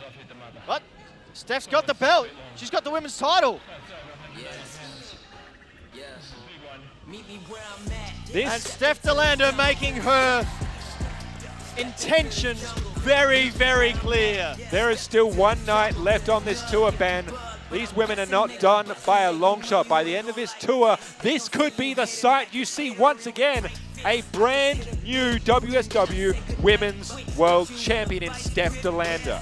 Steph's got the belt. She's got the women's title. And Steph Downunder making her intentions very, very clear. There is still one night left on this tour, Ben. These women are not done by a long shot. By the end of this tour, this could be the sight you see once again. A brand new WSW Women's World Champion in Steph Downunder.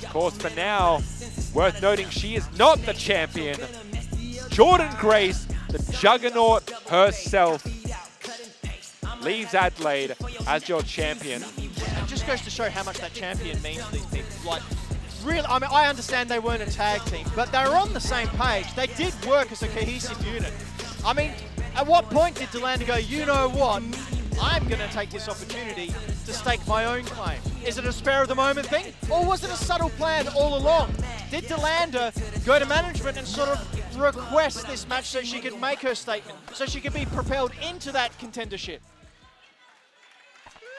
Of course, for now, worth noting she is not the champion. Jordynne Grace, the juggernaut herself, leaves Adelaide as your champion. It just goes to show how much that champion means to these people. Like, really, I mean, I understand they weren't a tag team, but they were on the same page. They did work as a cohesive unit. I mean, at what point did Downunder go, you know what, I'm going to take this opportunity to stake my own claim? Is it a spur of the moment thing, or was it a subtle plan all along? Did Downunder go to management and sort of request this match so she could make her statement, so she could be propelled into that contendership.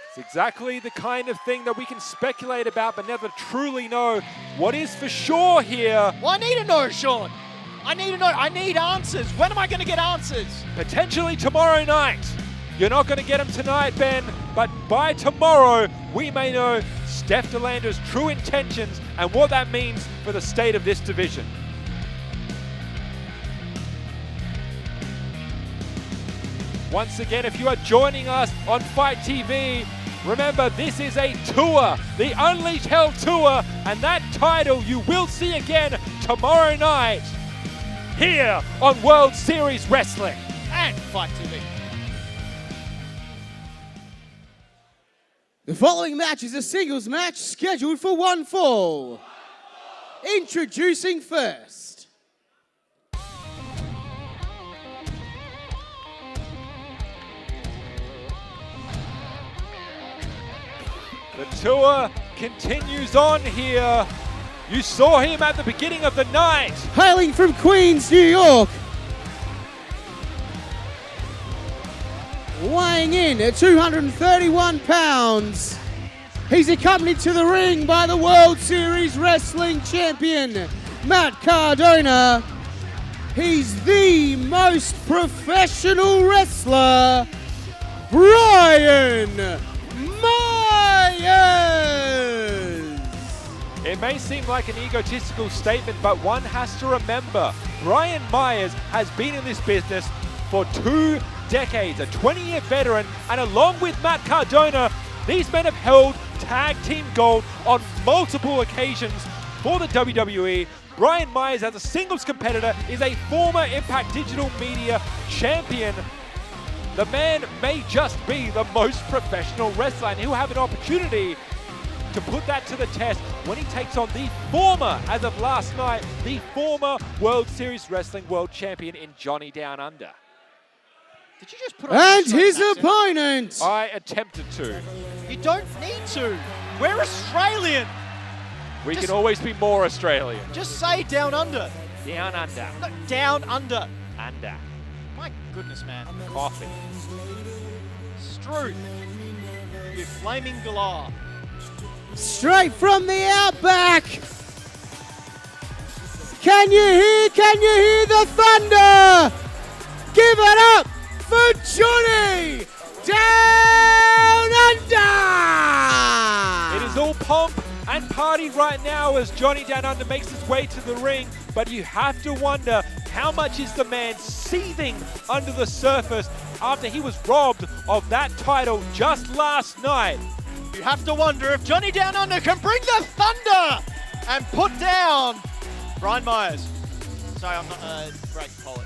It's exactly the kind of thing that we can speculate about but never truly know. What is for sure here? Well, I need to know, Sean. I need to know. I need answers. When am I going to get answers? Potentially tomorrow night. You're not going to get them tonight, Ben, but by tomorrow, we may know Steph DeLander's true intentions and what that means for the state of this division. Once again, if you are joining us on Fight TV, remember this is a tour, the Unleash Hell Tour, and that title you will see again tomorrow night here on World Series Wrestling and Fight TV. The following match is a singles match scheduled for one fall. Introducing first. The tour continues on here. You saw him at the beginning of the night. Hailing from Queens, New York. Weighing in at 231 pounds. He's accompanied to the ring by the World Series Wrestling Champion, Matt Cardona. He's the most professional wrestler, Brian Myers. It may seem like an egotistical statement, but one has to remember, Brian Myers has been in this business for 2 decades, a 20-year veteran, and along with Matt Cardona, these men have held tag team gold on multiple occasions for the WWE. Brian Myers, as a singles competitor, is a former Impact Digital Media champion. The man may just be the most professional wrestler, and he'll have an opportunity to put that to the test when he takes on the former, as of last night, the former World Series Wrestling World Champion in Johnny Downunder. Did you just put on And his opponent. I attempted to. You don't need to. We're Australian. We can always be more Australian. Just say Down Under. Down Under. No, Down Under. Under. My goodness, man. Coffee. Struth. You flaming galah. Straight from the outback. Can you hear the thunder? Give it up for Johnny Down Under! It is all pomp and party right now as Johnny Down Under makes his way to the ring, but you have to wonder how much is the man seething under the surface after he was robbed of that title just last night. You have to wonder if Johnny Down Under can bring the thunder and put down Brian Myers. Sorry, I'm not a great poet.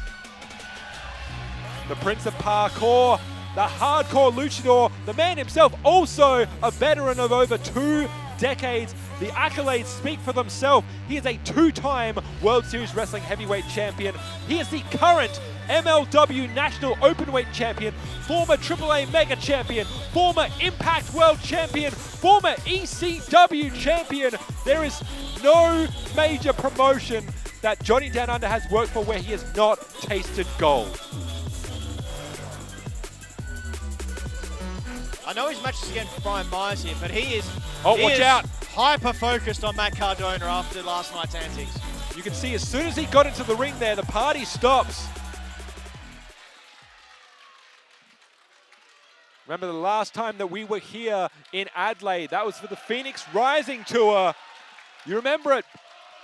The Prince of Parkour, the hardcore luchador, the man himself also a veteran of over 2 decades. The accolades speak for themselves. He is a 2-time World Series Wrestling Heavyweight Champion. He is the current MLW National Openweight Champion, former AAA Mega Champion, former Impact World Champion, former ECW Champion. There is no major promotion that Johnny Down Under has worked for where he has not tasted gold. I know his match is against Brian Myers here, but he is watch out. Hyper-focused on Matt Cardona after last night's antics. You can see as soon as he got into the ring there, the party stops. Remember the last time that we were here in Adelaide, that was for the Phoenix Rising Tour. You remember it?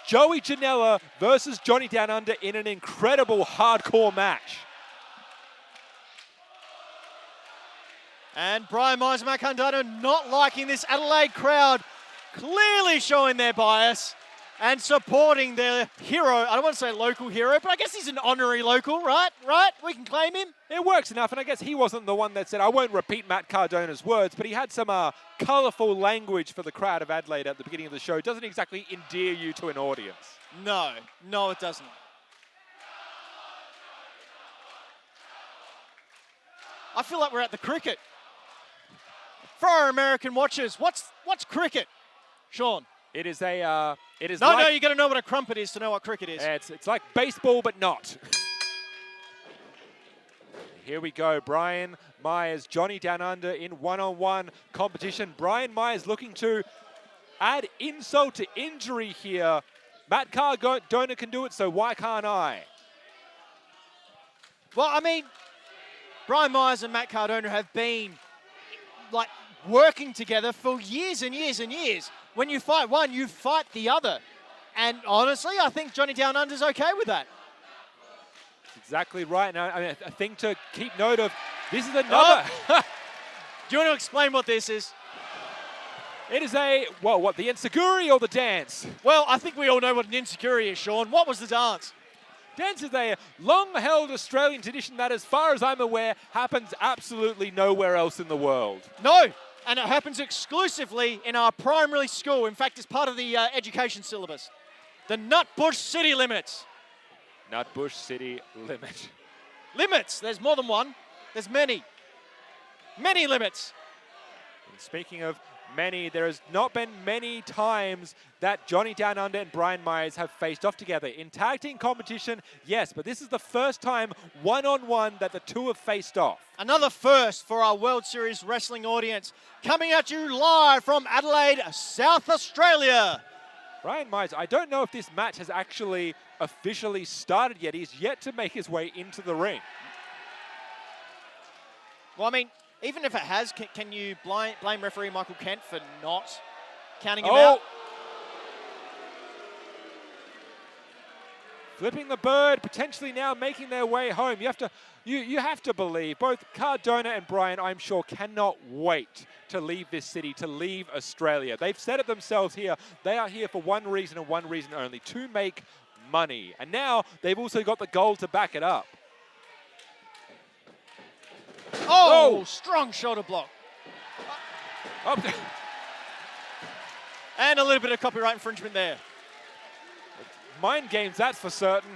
Joey Janela versus Johnny Down Under in an incredible hardcore match. And Brian Myers and Matt Cardona not liking this Adelaide crowd, clearly showing their bias and supporting their hero. I don't want to say local hero, but I guess he's an honorary local, right? Right? We can claim him. It works enough, and I guess he wasn't the one that said, I won't repeat Matt Cardona's words, but he had some colourful language for the crowd of Adelaide at the beginning of the show. It doesn't exactly endear you to an audience. No, it doesn't. I feel like we're at the cricket. For our American watchers, what's cricket, Sean? It is a, it is No, like, you got to know what a crumpet is to know what cricket is. It's like baseball, but not. Here we go, Brian Myers, Johnny Downunder in one-on-one competition. Brian Myers looking to add insult to injury here. Matt Cardona can do it, so why can't I? Well, I mean, Brian Myers and Matt Cardona have been like working together for years and years and years. When you fight one, you fight the other. And honestly, I think Johnny Downunder's okay with that. Exactly right. Now, I mean, a thing to keep note of, this is another... Oh. Do you want to explain what this is? It is a, well, what, the enziguri or the dance? Well, I think we all know what an enziguri is, Sean. What was the dance? Dance is a long-held Australian tradition that, as far as I'm aware, happens absolutely nowhere else in the world. No, and it happens exclusively in our primary school. In fact, it's part of the education syllabus. The Nutbush City Limits. Nutbush City Limit. Limits, there's more than one. There's many. Many limits. And speaking of many, there has not been many times that Johnny Downunder and Brian Myers have faced off together. In tag team competition, yes, but this is the first time one-on-one that the two have faced off. Another first for our World Series Wrestling audience. Coming at you live from Adelaide, South Australia. Brian Myers, I don't know if this match has actually officially started yet. He's yet to make his way into the ring. Well, I mean, even if it has, can you blame referee Michael Kent for not counting him out? Flipping the bird, potentially now making their way home. You have to believe both Cardona and Brian, I'm sure, cannot wait to leave this city, to leave Australia. They've said it themselves here. They are here for one reason and one reason only, to make money. And now they've also got the goal to back it up. Oh, strong shoulder block. And a little bit of copyright infringement there. Mind games, that's for certain.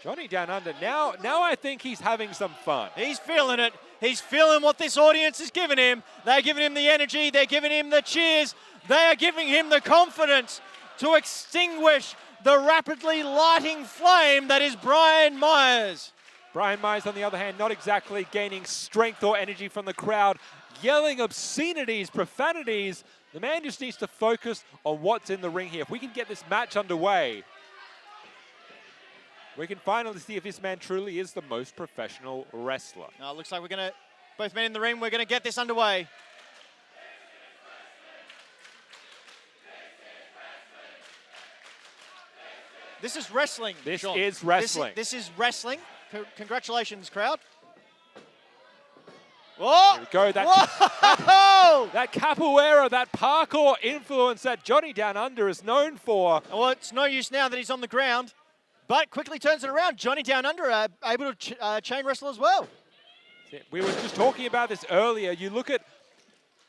Johnny Downunder, now I think he's having some fun. He's feeling it. He's feeling what this audience is giving him. They're giving him the energy. They're giving him the cheers. They are giving him the confidence to extinguish the rapidly lighting flame that is Brian Myers. Brian Myers, on the other hand, not exactly gaining strength or energy from the crowd, yelling obscenities, profanities. The man just needs to focus on what's in the ring here. If we can get this match underway, we can finally see if this man truly is the most professional wrestler. Now it looks like both men in the ring, we're going to get this underway. This is wrestling, This John. is wrestling. This is wrestling. Congratulations, crowd. Whoa! Here we go. Whoa! That capoeira, that parkour influence that Johnny Downunder is known for. Well, it's no use now that he's on the ground, but quickly turns it around. Johnny Downunder able to chain wrestle as well. We were just talking about this earlier. You look at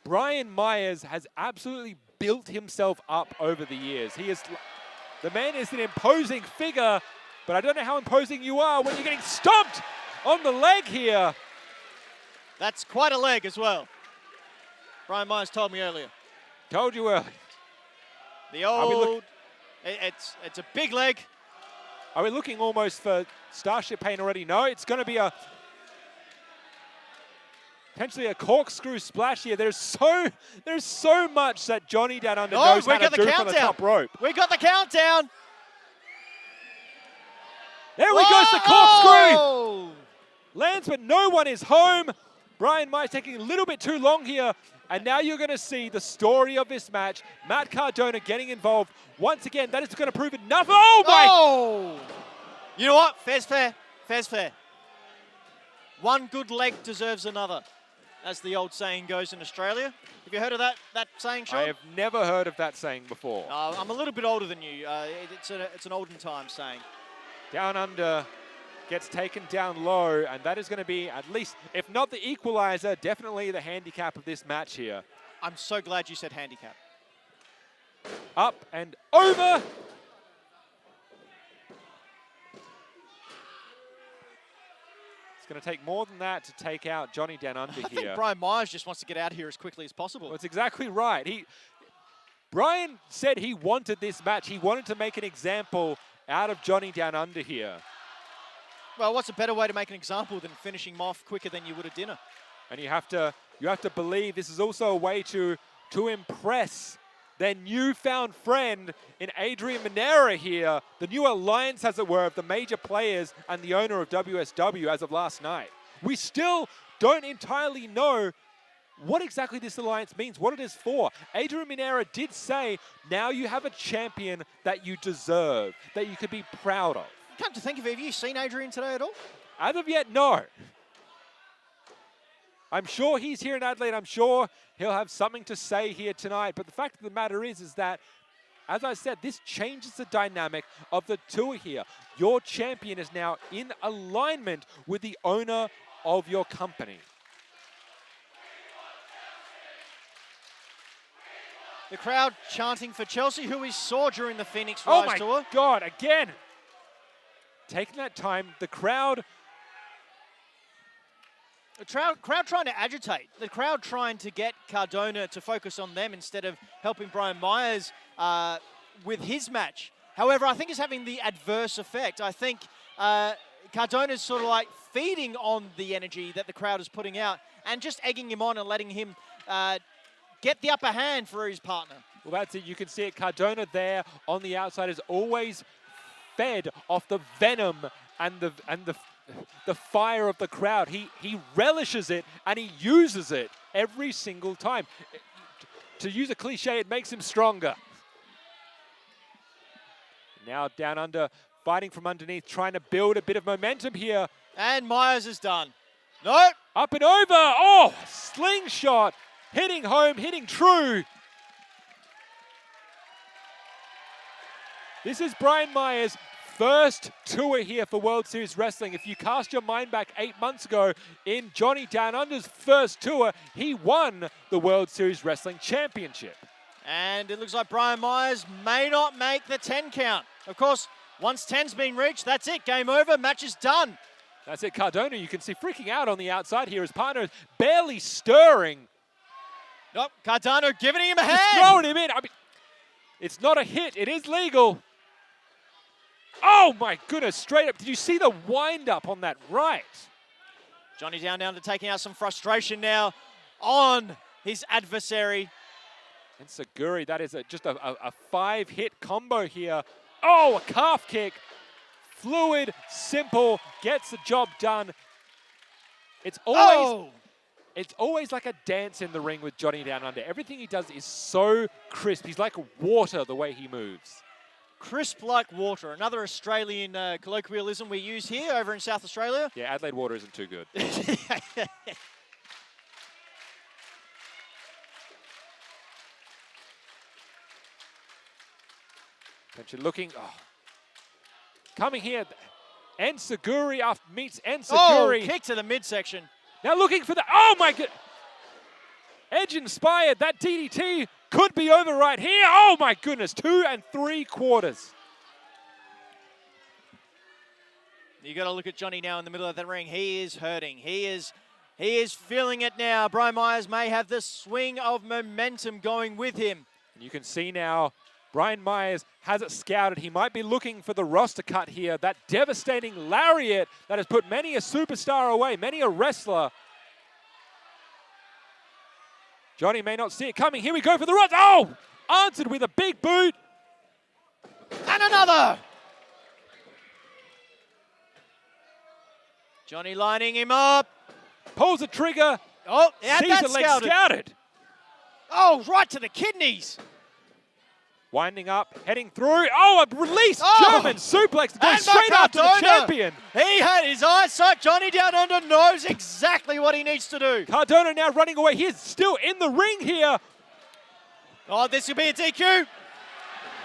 Brian Myers has absolutely built himself up over the years. The man is an imposing figure, but I don't know how imposing you are when you're getting stomped on the leg here. That's quite a leg as well. Brian Myers told me earlier. Told you earlier. The old, it's a big leg. Are we looking almost for Starship Pain already? No, it's going to be potentially a corkscrew splash here. There's so much that Johnny Downunder knows how to do from the top rope. We got the countdown. There we goes the corkscrew. Lands, but no one is home. Brian Myers taking a little bit too long here. And now you're going to see the story of this match. Matt Cardona getting involved. Once again, that is going to prove enough. Oh, my! Oh! You know what? Fair's fair. Fair's fair. One good leg deserves another, as the old saying goes in Australia. Have you heard of that saying, Sean? I have never heard of that saying before. I'm a little bit older than you. It's an olden time saying. Downunder gets taken down low, and that is going to be at least, if not the equalizer, definitely the handicap of this match here. I'm so glad you said handicap. Up and over. It's going to take more than that to take out Johnny Downunder here. I think Brian Myers just wants to get out of here as quickly as possible. Well, that's exactly right. Brian said he wanted this match. He wanted to make an example out of Johnny Downunder here. Well, what's a better way to make an example than finishing him off quicker than you would at dinner? And you have to believe this is also a way to impress their newfound friend in Adrian Manera here, the new alliance, as it were, of the major players and the owner of WSW as of last night. We still don't entirely know what exactly this alliance means, what it is for. Adrian Manera did say, now you have a champion that you deserve, that you could be proud of. Come to think of it, have you seen Adrian today at all? As of yet, no. I'm sure he's here in Adelaide. I'm sure he'll have something to say here tonight. But the fact of the matter is that, as I said, this changes the dynamic of the tour here. Your champion is now in alignment with the owner of your company. The crowd chanting for Chelsea, who we saw during the Phoenix Rise tour. Oh my God, again. Taking that time, the crowd trying to agitate. The crowd trying to get Cardona to focus on them instead of helping Brian Myers with his match. However, I think it's having the adverse effect. I think Cardona's sort of like feeding on the energy that the crowd is putting out and just egging him on and letting him get the upper hand for his partner. Well, that's it. You can see it. Cardona there on the outside is always fed off the venom and the fire of the crowd. He relishes it and he uses it every single time. To use a cliche, it makes him stronger. Now Downunder fighting from underneath, trying to build a bit of momentum here. And Myers is done. Nope. Up and over. Oh, slingshot. Hitting home, hitting true. This is Brian Myers' first tour here for World Series Wrestling. If you cast your mind back 8 months ago, in Johnny Downunder's first tour, he won the World Series Wrestling Championship. And it looks like Brian Myers may not make the 10 count. Of course, once 10's been reached, that's it. Game over. Match is done. That's it. Cardona, you can see freaking out on the outside here. His partner is barely stirring. Nope. Cardona giving him a hand. He's throwing him in. I mean, it's not a hit. It is legal. Oh, my goodness. Straight up. Did you see the wind-up on that right? Johnny Downunder taking out some frustration now on his adversary. And Seguri, that is just a 5-hit combo here. Oh, a calf kick. Fluid, simple, gets the job done. It's always like a dance in the ring with Johnny Downunder. Everything he does is so crisp. He's like water the way he moves. Crisp like water. Another Australian colloquialism we use here over in South Australia. Yeah, Adelaide water isn't too good. Attention looking. Oh. Coming here. Ensaguri meets Ensaguri. Oh, kick to the midsection. Now looking for the, oh my God. Edge inspired, that DDT could be over right here. Oh my goodness, 2 3/4. You got to look at Johnny now in the middle of that ring. He is hurting. He is feeling it now. Brian Myers may have the swing of momentum going with him. And you can see now, Brian Myers has it scouted. He might be looking for the roster cut here. That devastating lariat that has put many a superstar away, many a wrestler. Johnny may not see it coming. Here we go for the run. Oh! Answered with a big boot. And another! Johnny lining him up. Pulls the trigger. Oh, yeah, sees that's the leg scouted. Oh, right to the kidneys. Winding up, heading through. Oh, a release German suplex to go straight after the champion. He had his eyes set. Johnny Downunder knows exactly what he needs to do. Cardona now running away. He's still in the ring here. Oh, this could be a DQ.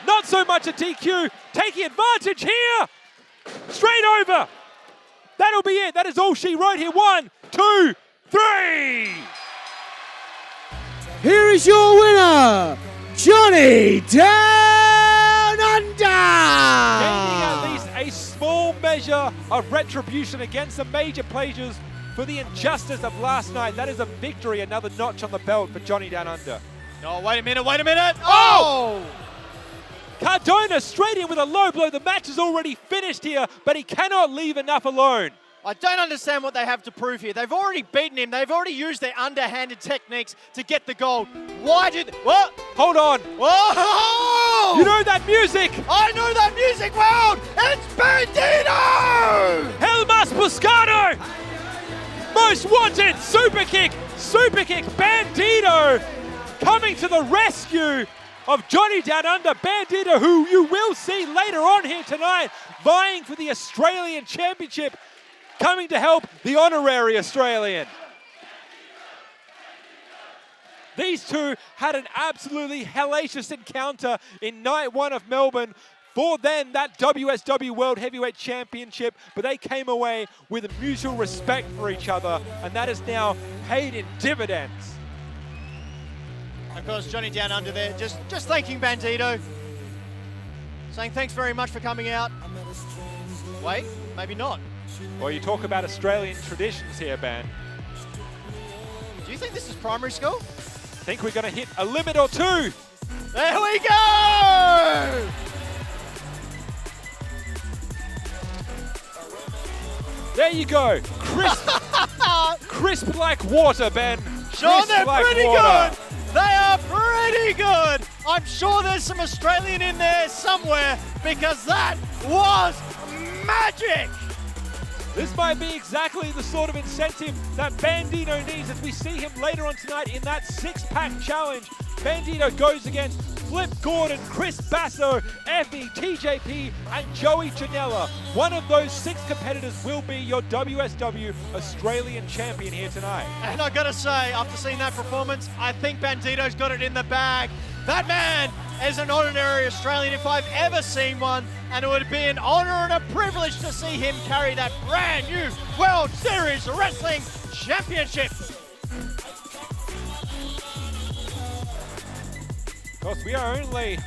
Not so much a DQ. Taking advantage here. Straight over. That'll be it. That is all she wrote here. 1, 2, 3. Here is your winner, Johnny Downunder! Gaining at least a small measure measure of retribution against the major pleasures for the injustice of last night. That is a victory, another notch on the belt for Johnny Downunder. Oh, wait a minute. Oh! Cardona straight in with a low blow. The match is already finished here, but he cannot leave enough alone. I don't understand what they have to prove here. They've already beaten him. They've already used their underhanded techniques to get the gold. Why did... What? Hold on. Whoa! You know that music? I know that music, World! It's Bandido! Helmas Buscado! Most wanted! Super kick! Bandido coming to the rescue of Johnny Downunder. Bandido, who you will see later on here tonight, vying for the Australian Championship, coming to help the honorary Australian. These two had an absolutely hellacious encounter in night one of Melbourne for then that WSW World Heavyweight Championship, but they came away with a mutual respect for each other, and that is now paid in dividends. Of course, Johnny Downunder there, just thanking Bandido, saying thanks very much for coming out. Wait, maybe not. Well, you talk about Australian traditions here, Ben. Do you think this is primary school? Think we're going to hit a limit or two. There we go! There you go. Crisp like water, Ben. Sean, they're like pretty water. good. They are pretty good. I'm sure there's some Australian in there somewhere because that was magic. This might be exactly the sort of incentive that Bandido needs as we see him later on tonight in that six-pack challenge. Bandido goes against Flip Gordon, Chris Basso, Effy, TJP, and Joey Janela. One of those 6 competitors will be your WSW Australian champion here tonight. And I gotta say, after seeing that performance, I think Bandido's got it in the bag. That man is an honorary Australian if I've ever seen one, and it would be an honor and a privilege to see him carry that brand new World Series Wrestling Championship. Of course, we are only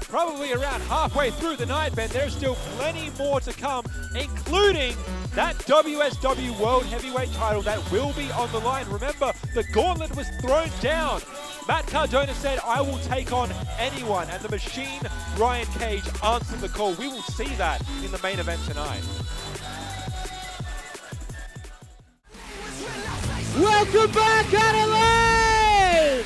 probably around halfway through the night, Ben. There's still plenty more to come, including that WSW World Heavyweight title that will be on the line. Remember, the gauntlet was thrown down. Matt Cardona said, I will take on anyone, and the machine, Ryan Cage, answered the call. We will see that in the main event tonight. Welcome back, Adelaide!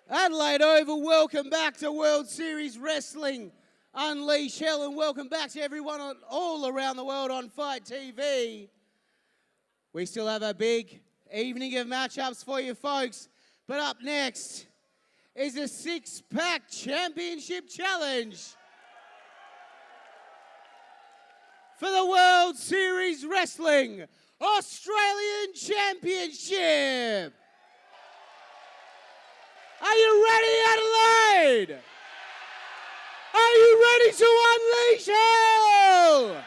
Adelaide Oval, welcome back to World Series Wrestling Unleash Hell, and welcome back to everyone all around the world on Fight TV. We still have a big evening of matchups for you folks, but up next is a six-pack championship challenge for the World Series Wrestling Australian Championship. Are you ready, Adelaide? Are you ready to unleash hell?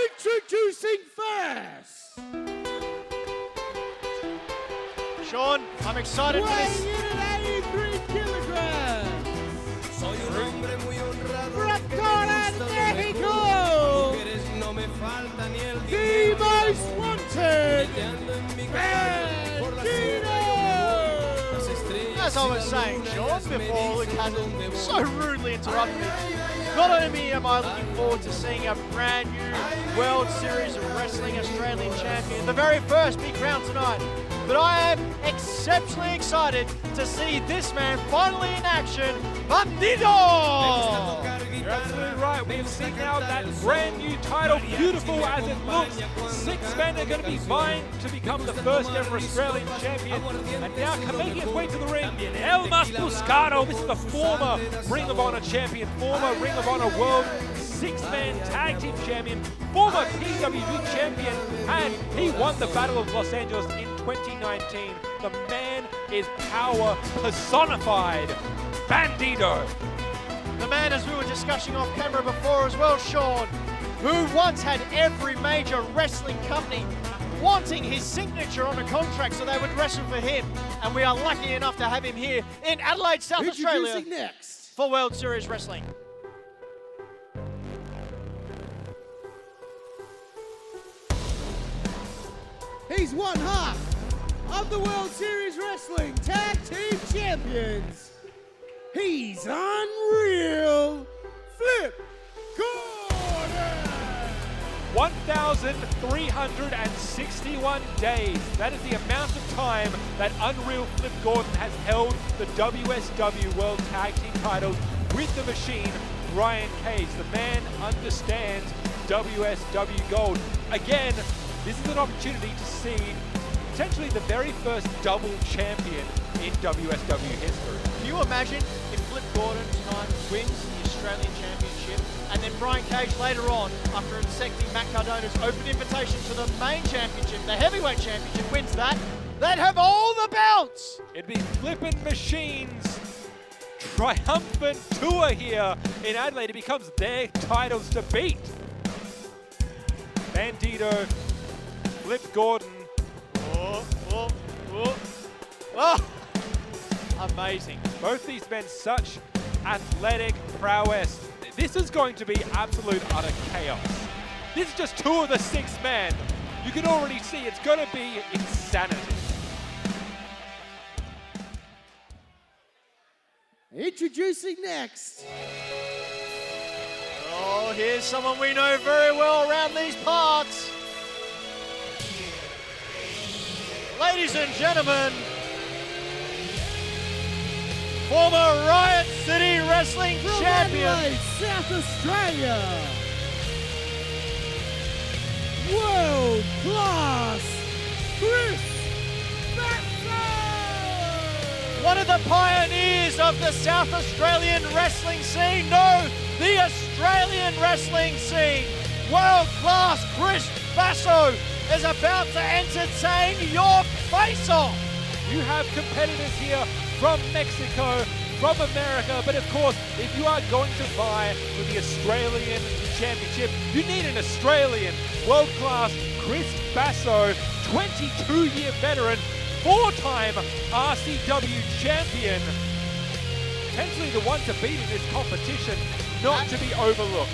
Introducing first, Sean, I'm excited for this. weighing in at 83 kilograms, from Cardona, Mexico, the most wanted, Bandido! As I was saying, Sean, before Luke Hazel so rudely interrupted me, not only am I looking forward to seeing a brand new World Series of Wrestling Australian champion, the very first be crowned tonight, but I am exceptionally excited to see this man finally in action, Bandido! You're absolutely right. We have seen now that brand new title, beautiful as it looks. 6 men are going to be vying to become the first ever Australian champion. And now making his way to the ring, Helmas Buscado. This is the former Ring of Honor champion, former Ring of Honor World 6-man tag team champion, former PWG champion, and he won the Battle of Los Angeles in 2019. The man is power personified. Bandido. The man, as we were discussing off camera before as well, Sean, who once had every major wrestling company wanting his signature on a contract so they would wrestle for him. And we are lucky enough to have him here in Adelaide, South Australia Introducing next, for World Series Wrestling. He's one half of the World Series Wrestling Tag Team Champions. He's unreal. Flip Gordon! 1,361 days. That is the amount of time that Unreal Flip Gordon has held the WSW World Tag Team titles with the machine, Brian Cage. The man understands WSW Gold. Again, this is an opportunity to see potentially the very first double champion in WSW history. Can you imagine if Flip Gordon tonight wins the Australian Championship and then Brian Cage later on, after accepting Matt Cardona's open invitation to the main championship, the heavyweight championship, wins that, they'd have all the belts! It'd be Flippin' Machine's triumphant tour here in Adelaide. It becomes their titles to beat. Bandido, Flip Gordon. Oh, amazing. Both these men, such athletic prowess. This is going to be absolute utter chaos. This is just two of the 6 men. You can already see it's going to be insanity. Introducing next. Oh, here's someone we know very well around these parts. Ladies and gentlemen, former Riot City Wrestling From champion, Adelaide, South Australia, world class Chris Baxter! one of the pioneers of the South Australian wrestling scene, no, the Australian wrestling scene, world class Chris Basso is about to entertain your face-off. You have competitors here from Mexico, from America, but of course, if you are going to vie for the Australian Championship, you need an Australian world-class Chris Basso, 22-year veteran, 4-time RCW champion. Potentially the one to beat in this competition, not to be overlooked.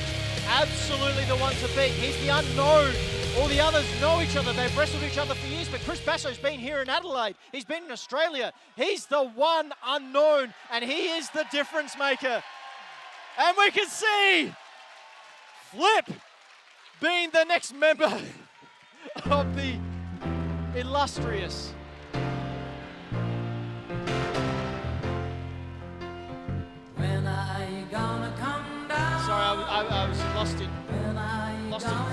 Absolutely the one to beat. He's the unknown. All the others know each other. They've wrestled each other for years, but Chris Basso's been here in Adelaide. He's been in Australia. He's the one unknown, and he is the difference maker. And we can see Flip being the next member of the illustrious Sorry, I was lost in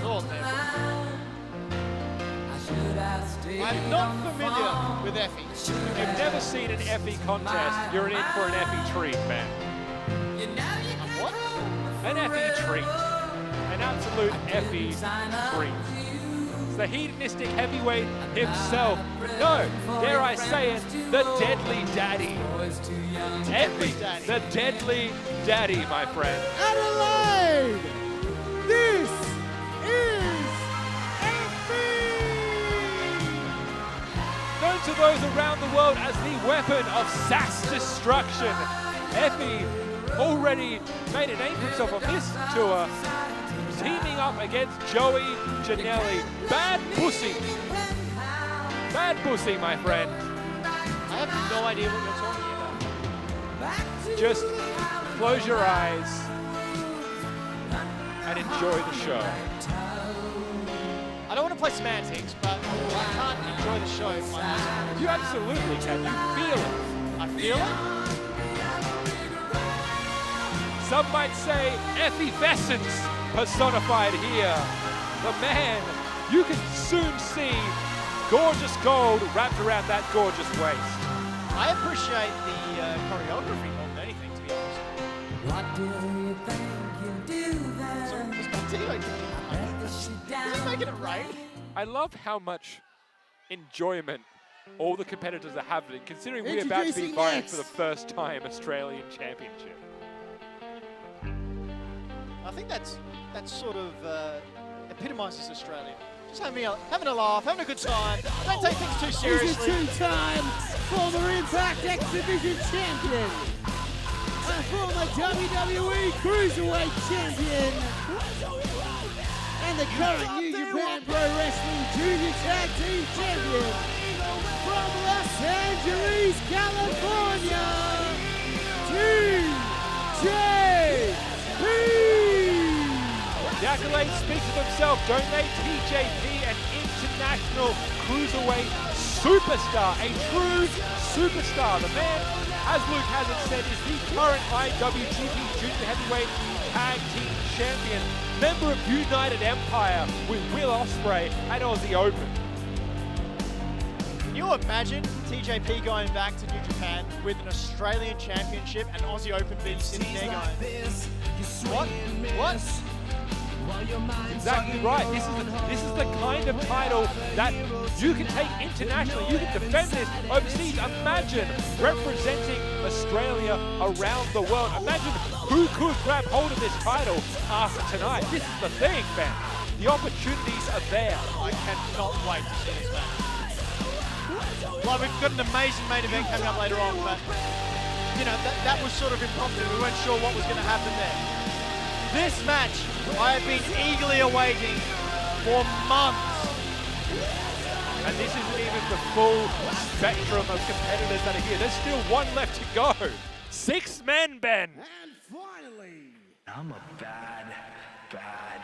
thought there. I'm not familiar with Effy. If you've never seen an Effy contest, you're in for an Effy treat, man. What? An Effy treat. An absolute Effy treat. It's the hedonistic heavyweight himself. No, dare I say it, the Deadly Daddy. Effy, the Deadly Daddy, my friend. Adelaide! This is Effy! Known to those around the world as the weapon of sass destruction, Effy already made a name for himself on this tour, teaming up against Joey Janela. Bad pussy. Bad pussy, my friend. I have no idea what you're talking about. Just close your eyes and enjoy the show. I don't want to play semantics, but I can't enjoy the show if my eyes. You absolutely can. You feel it. I feel it? Some might say effervescence personified here. The man, you can soon see gorgeous gold wrapped around that gorgeous waist. I appreciate the choreography more than anything, to be honest. What do you think you do then? So, is Bandido is he making it rain? I love how much enjoyment all the competitors are having, considering we're about to be vying for the first time Australian Championship. I think that's sort of epitomises Australia. Just having a laugh, having a good time. Don't take things too seriously. He's a 2-time former Impact X Division champion, a former WWE Cruiserweight champion, and the current New Japan Pro Wrestling Junior Tag Team Champion from Los Angeles, California, TJP. The accolades speak for themselves, don't they? TJP, an international cruiserweight superstar, a true superstar. The man, as Luke Hazard said, is the current IWGP Junior Heavyweight Tag Team Champion, member of United Empire with Will Ospreay at Aussie Open. Can you imagine TJP going back to New Japan with an Australian Championship and Aussie Open being sitting there going, what? What? Exactly right. This is the kind of title that you can take internationally. You can defend this overseas. Imagine representing Australia around the world. Imagine who could grab hold of this title after tonight. This is the thing, man. The opportunities are there. I cannot wait to see this match. Well, we've got an amazing main event coming up later on, but you know, that was sort of impromptu. We weren't sure what was going to happen there. This match, I have been eagerly awaiting for months. And this isn't even the full spectrum of competitors that are here. There's still one left to go. 6 men, Ben. And finally, I'm a bad, bad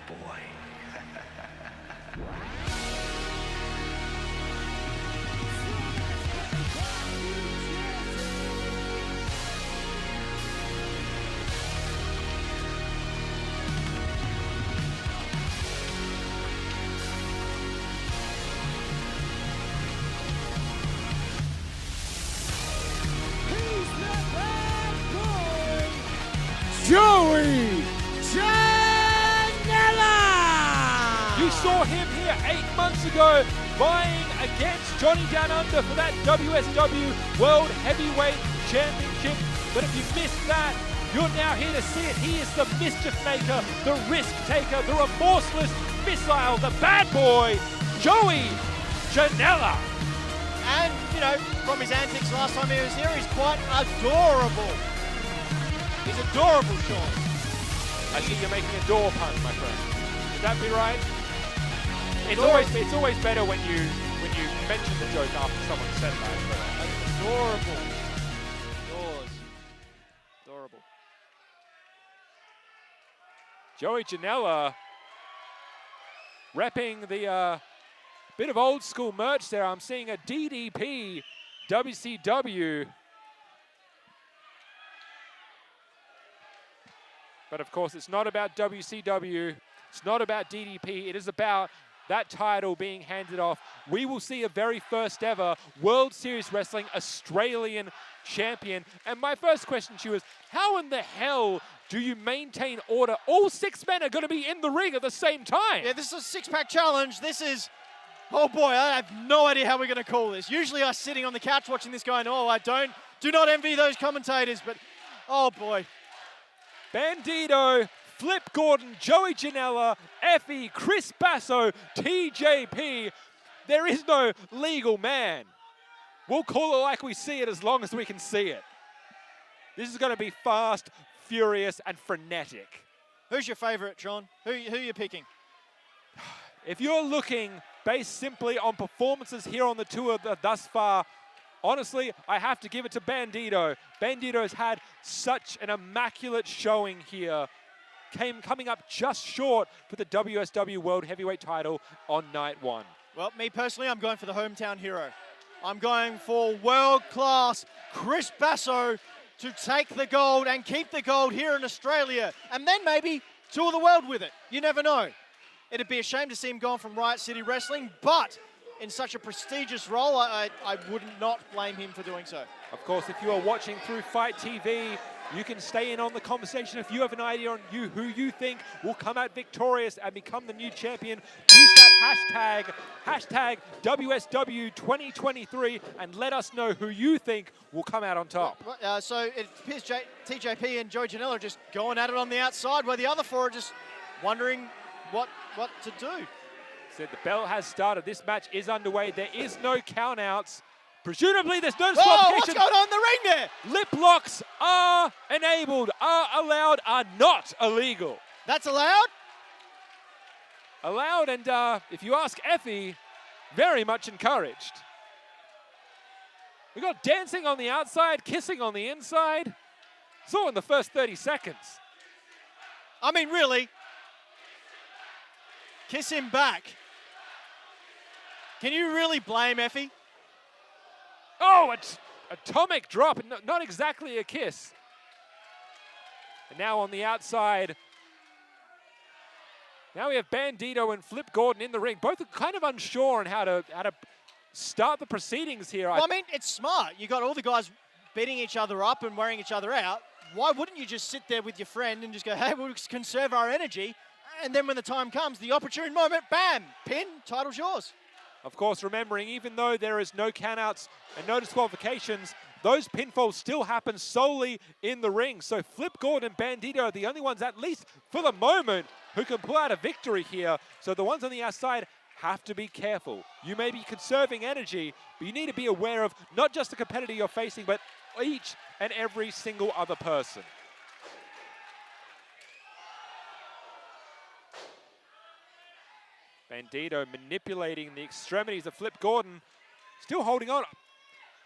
boy. Joey Janela! You saw him here 8 months ago vying against Johnny Downunder for that WSW World Heavyweight Championship. But if you missed that, you're now here to see it. He is the mischief maker, the risk taker, the remorseless missile, the bad boy, Joey Janela. And, you know, from his antics last time he was here, he's quite adorable. He's adorable, Sean. I see you're making a door pun, my friend. Would that be right? It's always better when you mention the joke after someone said that. Adorable. Yours. Adorable. Joey Janela repping the bit of old school merch there. I'm seeing a DDP WCW. But of course, it's not about WCW. It's not about DDP. It is about that title being handed off. We will see a very first ever World Series Wrestling Australian champion. And my first question to you is, how in the hell do you maintain order? All 6 men are going to be in the ring at the same time. Yeah, this is a 6-pack challenge. This is, oh boy, I have no idea how we're going to call this. Usually us sitting on the couch watching this going, oh, do not envy those commentators, but oh boy. Bandido, Flip Gordon, Joey Janela, Effy, Chris Basso, TJP. There is no legal man. We'll call it like we see it as long as we can see it. This is going to be fast, furious, and frenetic. Who's your favorite, John? Who are you picking? If you're looking based simply on performances here on the tour thus far, honestly, I have to give it to Bandido. Bandido has had such an immaculate showing here. Coming up just short for the WSW World Heavyweight title on night 1. Well, me personally, I'm going for the hometown hero. I'm going for world-class Chris Basso to take the gold and keep the gold here in Australia, and then maybe tour the world with it. You never know. It'd be a shame to see him gone from Riot City Wrestling, but in such a prestigious role, I would not blame him for doing so. Of course, if you are watching through Fight TV, you can stay in on the conversation. If you have an idea on who you think will come out victorious and become the new champion, use that hashtag WSW 2023, and let us know who you think will come out on top. So it appears TJP and Joey Janela are just going at it on the outside, while the other 4 are just wondering what to do. Said the bell has started. This match is underway. There is no countouts. Presumably, there's no disqualification. What's going on in the ring there? Lip locks are enabled, are allowed, are not illegal. That's allowed? allowed, and if you ask Effy, very much encouraged. We got dancing on the outside, kissing on the inside. It's all in the first 30 seconds. I mean, really, kiss him back. Can you really blame Effy? Oh, it's atomic drop, not exactly a kiss. And now on the outside, now we have Bandido and Flip Gordon in the ring. Both are kind of unsure on how to start the proceedings here. Well, I mean, it's smart. You got all the guys beating each other up and wearing each other out. Why wouldn't you just sit there with your friend and just go, hey, we'll conserve our energy, and then when the time comes, the opportune moment, bam, pin, title's yours. Of course, remembering, even though there is no countouts and no disqualifications, those pinfalls still happen solely in the ring. So Flip Gordon and Bandido are the only ones, at least for the moment, who can pull out a victory here. So the ones on the outside have to be careful. You may be conserving energy, but you need to be aware of not just the competitor you're facing, but each and every single other person. Bandido manipulating the extremities of Flip Gordon, still holding on.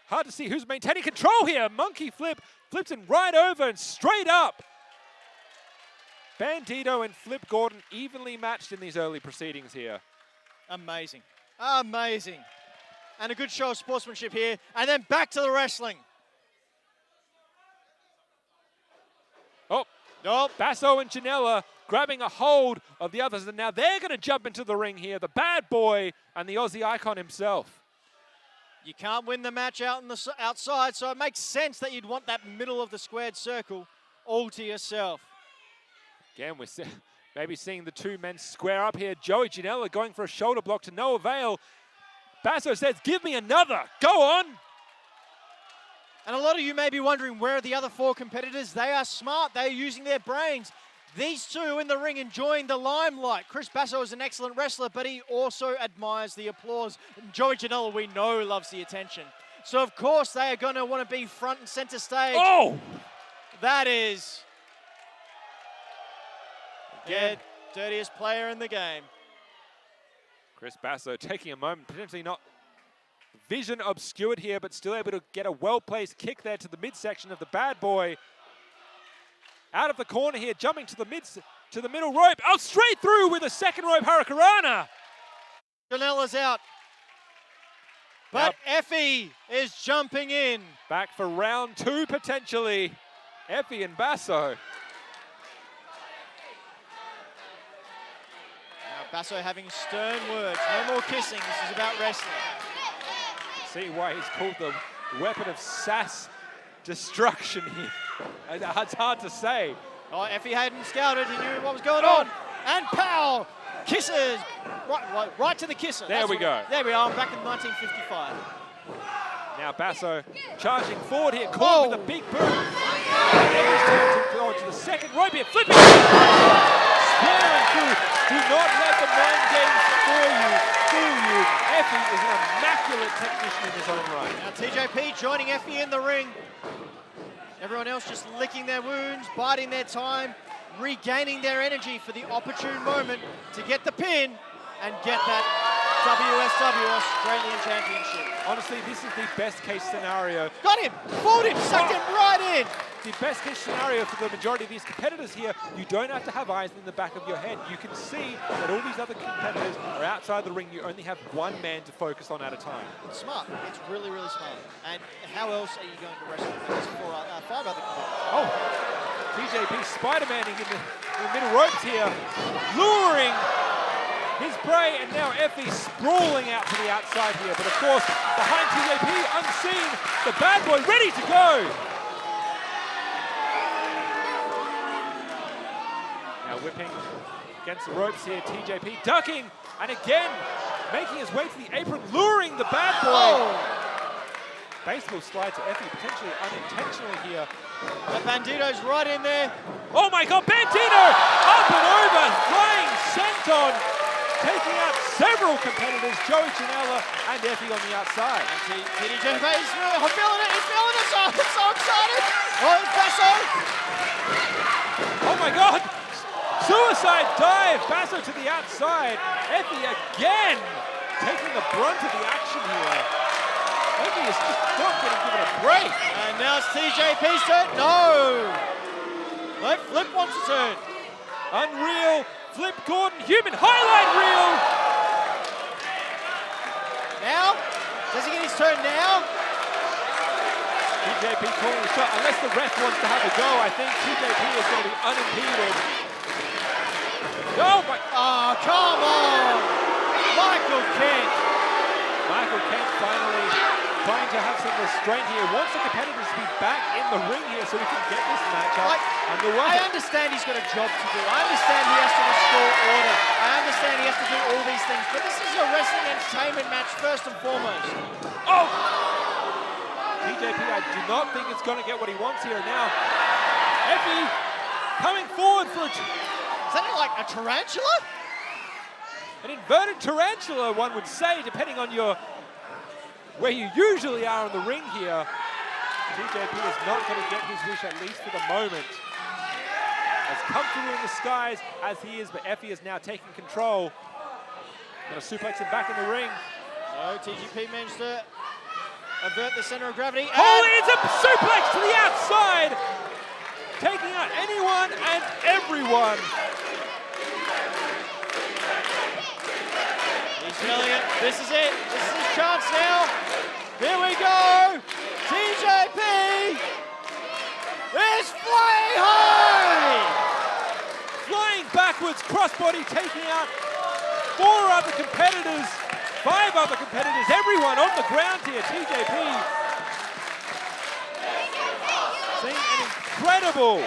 Hard to see who's maintaining control here. Monkey flip, flips him right over and straight up. Bandido and Flip Gordon evenly matched in these early proceedings here. Amazing, amazing. And a good show of sportsmanship here. And then back to the wrestling. Oh, no, Basso and Janela grabbing a hold of the others, and now they're going to jump into the ring here. The bad boy and the Aussie icon himself. You can't win the match out on the outside, so it makes sense that you'd want that middle of the squared circle all to yourself. Again, we're maybe seeing the two men square up here. Joey Janela going for a shoulder block to no avail. Basso says, give me another. Go on. And a lot of you may be wondering, where are the other four competitors? They are smart. They are using their brains. These two in the ring enjoying the limelight. Chris Basso is an excellent wrestler, but he also admires the applause. And Joey Janela, we know, loves the attention. So, of course, they are going to want to be front and center stage. Oh! That is... Again, dirtiest player in the game. Chris Basso taking a moment, potentially not vision obscured here, but still able to get a well-placed kick there to the midsection of the bad boy. Out of the corner here, jumping to the middle rope. Oh, straight through with a second rope hurricanrana. Janela's out. But Effy is jumping in. Back for round two, potentially. Effy and Basso. Now Basso having stern words. No more kissing. This is about wrestling. See why he's called the weapon of sass destruction here. It's hard to say. Oh, Effy hadn't scouted. He knew what was going on. And pow! Kisses. Right to the kisser. There we go. There we are. Back in 1955. Now Basso charging forward here. Caught with a big boot. Effy's to go to the second rope here. Flipping. Swearing through. Do not let the man games fool you. Effy is an immaculate technician in his own right. Now TJP joining Effy in the ring. Everyone else just licking their wounds, biding their time, regaining their energy for the opportune moment to get the pin and get that WSW Australian Championship. Honestly, this is the best case scenario. Got him! Pulled him! Sucked him right in! The best case scenario for the majority of these competitors here, you don't have to have eyes in the back of your head. You can see that all these other competitors are outside the ring. You only have one man to focus on at a time. It's smart. It's really, really smart. And how else are you going to wrestle with five other competitors? Oh, TJP Spider-Maning in the middle ropes here, luring his prey, and now Effy sprawling out to the outside here. But of course, behind TJP, unseen, the bad boy ready to go. Now whipping against the ropes here, TJP ducking, and again, making his way to the apron, luring the bad boy. Oh. Baseball slide to Effy, potentially unintentionally here. But Bandido's right in there. Oh my God, Bandido! Up and over, flying senton, taking out several competitors, Joey Janela and Effy on the outside. TJP, I'm feeling it, he's feeling it, I'm so excited. Oh, it's Basso. Oh my God! Suicide dive. Basso to the outside. Effy again taking the brunt of the action here. Effy is just not going to give it a break. And now it's TJP's turn. No! Left Flip wants to turn. Unreal. Flip Gordon. Human highlight reel. Now? Does he get his turn now? TJP calling the shot. Unless the ref wants to have a go, I think TJP is going to be unimpeded. Oh, my. Oh, come on! Michael Kent. Michael Kent finally trying to have some restraint here. Wants the competitors to be back in the ring here so we can get this matchup underway. I understand he's got a job to do. I understand he has to restore order. I understand he has to do all these things. But this is a wrestling entertainment match first and foremost. Oh! TJP, I do not think it's going to get what he wants here now. Effy coming forward for a... Is that like a tarantula? An inverted tarantula, one would say, depending on your where you usually are in the ring here. TJP is not going to get his wish, at least for the moment. As comfortable in the skies as he is, but Effy is now taking control. Going to suplex him back in the ring. No, TJP managed to avert the center of gravity. Oh, it's a suplex to the outside! Taking out anyone and everyone. He's feeling it. This is it. This is his chance now. Here we go. TJP is flying high. Flying backwards, crossbody, taking out 4 other competitors, 5 other competitors, everyone on the ground here. TJP seeing an incredible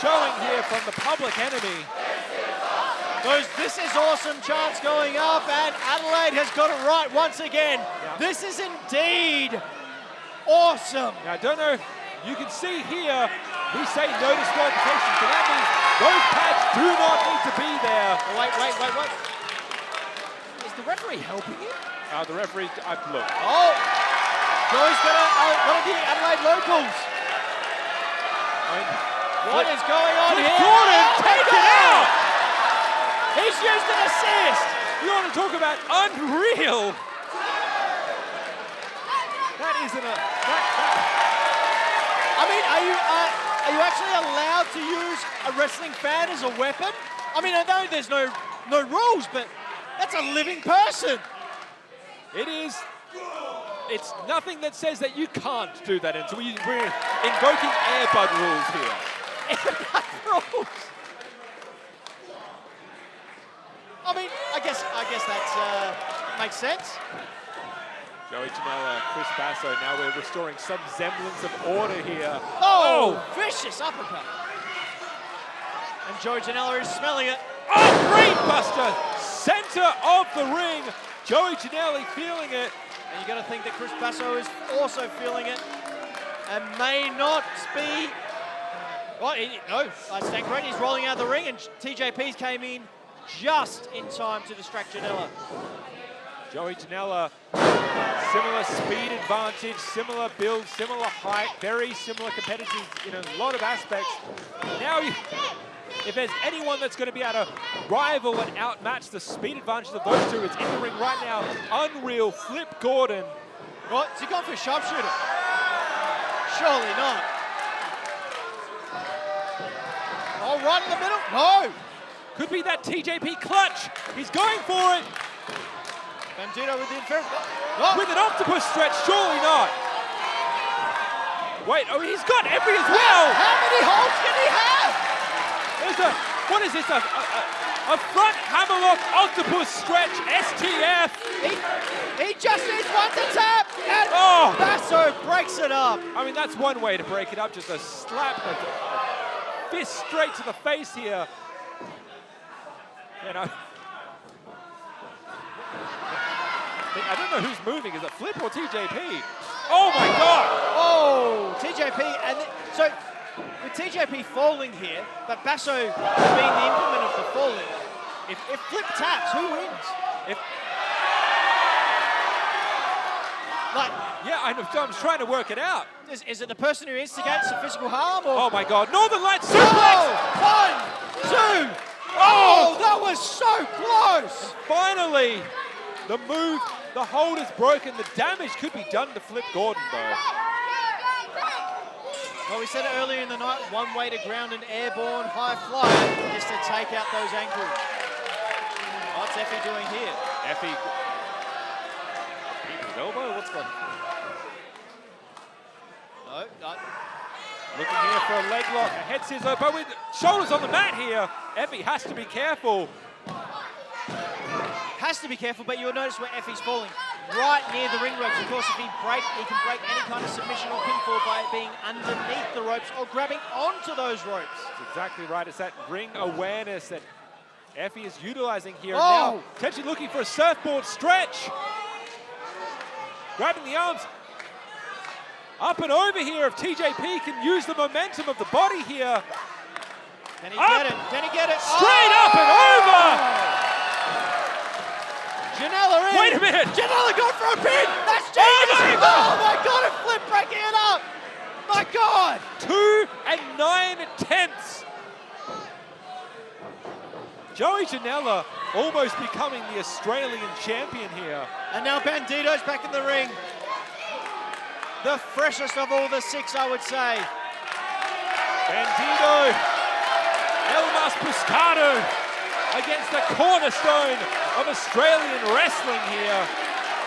showing here from the public enemy. This is awesome chance going up, and Adelaide has got it right once again. Yeah. This is indeed awesome. Now, I don't know, you can see here, we say no disqualification, so that means those pads do not need to be there. Oh, wait. Is the referee helping him? The referee, look. Oh, Joey's got one of the Adelaide locals. What is going on here? Jordan, take it out! He's used an assist. You want to talk about unreal? That isn't a... I mean, are you actually allowed to use a wrestling fan as a weapon? I mean, I know there's no rules, but that's a living person. It is. It's nothing that says that you can't do that. And so we're invoking Airbud rules here. Airbud rules. I mean, I guess that makes sense. Joey Janela, Chris Basso, now we're restoring some semblance of order here. Oh, vicious uppercut. And Joey Janela is smelling it. Oh, great buster! Center of the ring. Joey Janela feeling it. And you're going to think that Chris Basso is also feeling it. And may not be... Well, no, I stand correct. He's rolling out of the ring, and TJP's came in just in time to distract Janela. Joey Janela, similar speed advantage, similar build, similar height, very similar competitors in a lot of aspects. Now, if there's anyone that's going to be able to rival and outmatch the speed advantage of those two, it's in the ring right now. Unreal Flip Gordon. Right, has he gone for a sharpshooter? Surely not. Oh, right in the middle? No. Could be that TJP clutch. He's going for it. Bandido with the inference. With an octopus stretch, surely not. Wait, oh, he's got Effy as well. How many holds can he have? There's what is this, a front hammerlock octopus stretch, STF. He just needs one to tap, and Basso breaks it up. I mean, that's one way to break it up, just a slap, a fist straight to the face here. You know, I don't know who's moving. Is it Flip or TJP? Oh my God! Oh, TJP, and so with TJP falling here, but Basso being the implement of the falling, if Flip taps, who wins? I'm trying to work it out. Is it the person who instigates the physical harm? Or? Oh my God! Northern Lights suplex! Oh, 1, 2, Oh, that was so close! And finally, the move, the hold is broken. The damage could be done to Flip Gordon, though. Well, we said it earlier in the night, one way to ground an airborne high flyer is to take out those ankles. What's Effy doing here? Effy, his elbow, what's going on? No. Looking here for a leg lock, a head scissor, but with shoulders on the mat here, Effy has to be careful. Has to be careful, but you'll notice where Effy's falling. Right near the ring ropes. Of course, if he can break any kind of submission or pinfall by being underneath the ropes or grabbing onto those ropes. That's exactly right. It's that ring awareness that Effy is utilizing here. Oh. Now, potentially looking for a surfboard stretch. Grabbing the arms. Up and over here if TJP can use the momentum of the body here. Can he get it? Can he get it? Straight up and over! Janela in. Wait a minute. Janela going for a pin. That's genius. Oh my God, a flip breaking it up. My God. 2 9/10. Joey Janela almost becoming the Australian champion here. And now Bandido's back in the ring. The freshest of all the 6, I would say. Bandido, El Mas Pescado against the cornerstone of Australian wrestling here.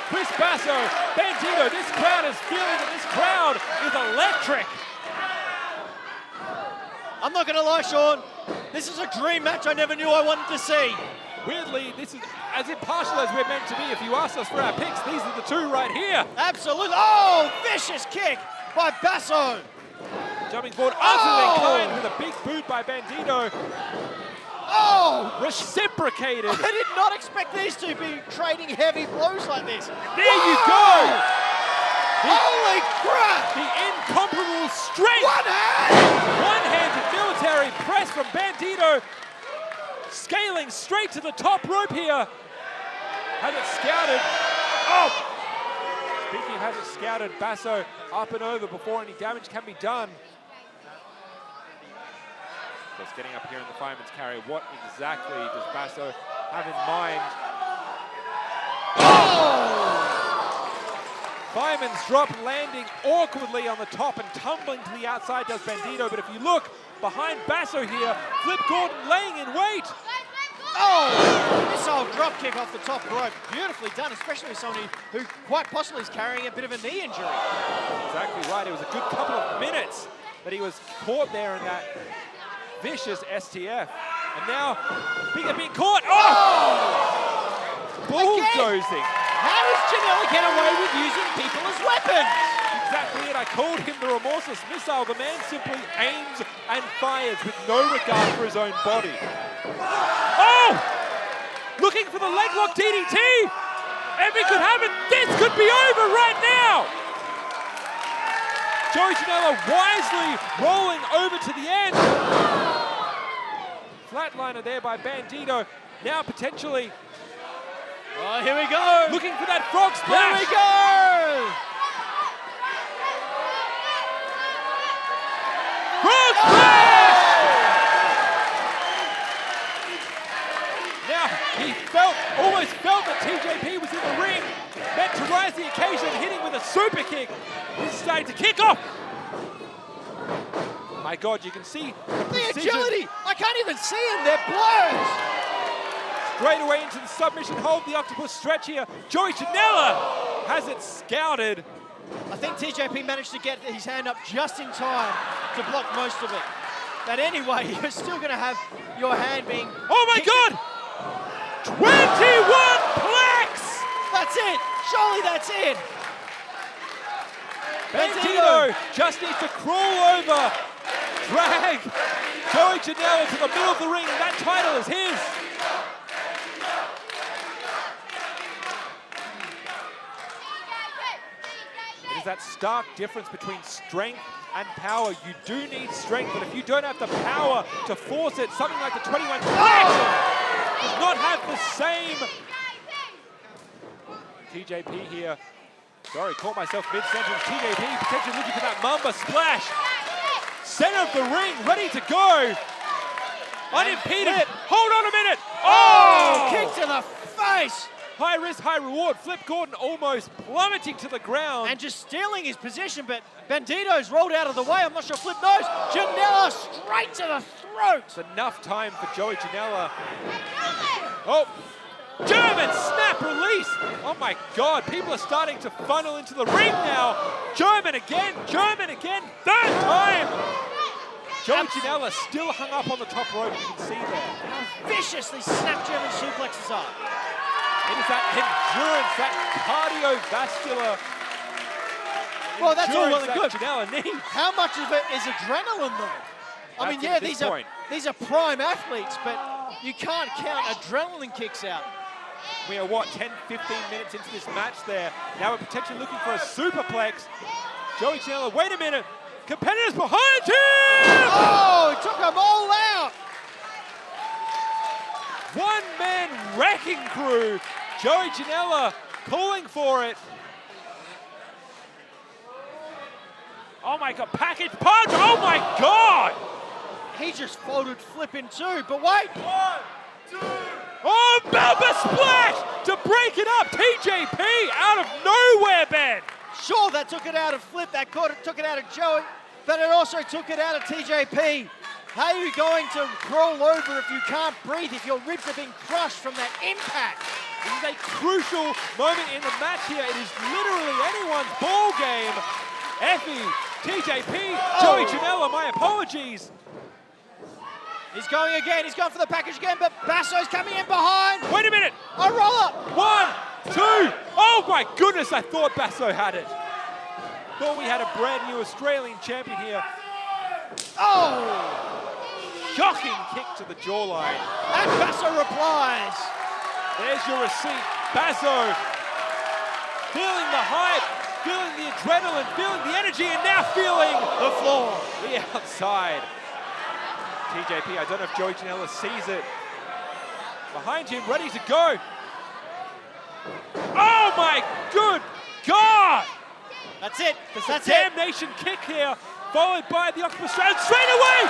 Chris Basso, Bandido, this crowd is feeling that this crowd is electric. I'm not going to lie, Sean. This is a dream match I never knew I wanted to see. Weirdly, this is as impartial as we're meant to be. If you ask us for our picks, these are the two right here. Absolutely. Oh, vicious kick by Basso. Jumping forward, utterly kind with a big boot by Bandido. Oh! Reciprocated. I did not expect these two to be trading heavy blows like this. There you go! Holy crap! The incomparable strength! One-handed military press from Bandido. Scaling straight to the top rope here. Has it scouted. Oh! Speaking of has it scouted, Basso up and over before any damage can be done. Just getting up here in the fireman's carry. What exactly does Basso have in mind? Oh! Fireman's drop landing awkwardly on the top and tumbling to the outside does Bandido. But if you look behind Basso here, Flip Gordon laying in wait. Oh! Missile drop kick off the top rope. Beautifully done, especially with somebody who quite possibly is carrying a bit of a knee injury. Exactly right. It was a good couple of minutes that he was caught there in that vicious STF. And now, being caught. Oh! Bulldozing. How does Janela get away with using people as weapons? Exactly it. I called him the remorseless missile. The man simply aims and fires with no regard for his own body. Oh! Looking for the leg lock DDT. Effy could have it. This could be over right now. Joey Janela wisely rolling over to the end. Flatliner there by Bandido. Now potentially. Oh, here we go. Looking for that frog splash. Here we go. Frog splash! Now, he almost felt that TJP was in the ring. Meant to rise the occasion, hitting with a super kick. This is starting to kick off. My God, you can see the precision. Agility. I can't even see him. They're blurs. Straight away into the submission hold, the octopus stretch here. Joey Janela has it scouted. I think TJP managed to get his hand up just in time to block most of it. But anyway, you're still going to have your hand being... Oh my God! 21 plex! That's it! Surely that's it! Bandido just needs to crawl over, drag Joey Janela to the middle of the ring, and that title is his. It is that stark difference between strength and power. You do need strength, but if you don't have the power to force it, something like the 21 plex does not have the same. TJP here. Sorry, caught myself mid-sentence. TJP potentially looking for that Mamba splash. Center of the ring, ready to go. Unimpeded. Hold on a minute. Oh! Kick to the face. High risk, high reward. Flip Gordon almost plummeting to the ground. And just stealing his position, but Bandido's rolled out of the way. I'm not sure Flip knows. Janela straight to the throat. It's enough time for Joey Janela. Oh, German snap release. Oh my God, people are starting to funnel into the ring now. German again, third time. Joey Janela still hung up on the top rope, you can see there. How vicious these snap German suplexes are. It is that endurance, that cardiovascular. Well, that's all well and good. Janela needs. How much of it is adrenaline, though? I mean, yeah, these are prime athletes, but you can't count adrenaline kicks out. We are, what, 10, 15 minutes into this match there. Now we're potentially looking for a superplex. Joey Janela, wait a minute. Competitors behind him! Oh, he took them all out. One-man wrecking crew. Joey Janela calling for it. Oh my God, package punch! Oh my God! He just folded Flip in two, but wait. 1, 2. Oh, Melba splash to break it up. TJP out of nowhere, Ben. Sure, that took it out of Flip, took it out of Joey, but it also took it out of TJP. How are you going to crawl over if you can't breathe, if your ribs have been crushed from that impact? This is a crucial moment in the match here. It is literally anyone's ball game. Effy, TJP, Joey Janela, my apologies. He's going again, he's going for the package again, but Basso's coming in behind. Wait a minute. A roll-up. 1, 2. Oh my goodness, I thought Basso had it. Thought we had a brand new Australian champion here. Oh! Shocking kick to the jawline. And Basso replies. There's your receipt. Basso feeling the hype, feeling the adrenaline, feeling the energy, and now feeling the floor. The outside. TJP, I don't know if Joey Janela sees it. Behind him, ready to go. Oh my good God! That's it. That's a damnation kick here, followed by the octopus straight away.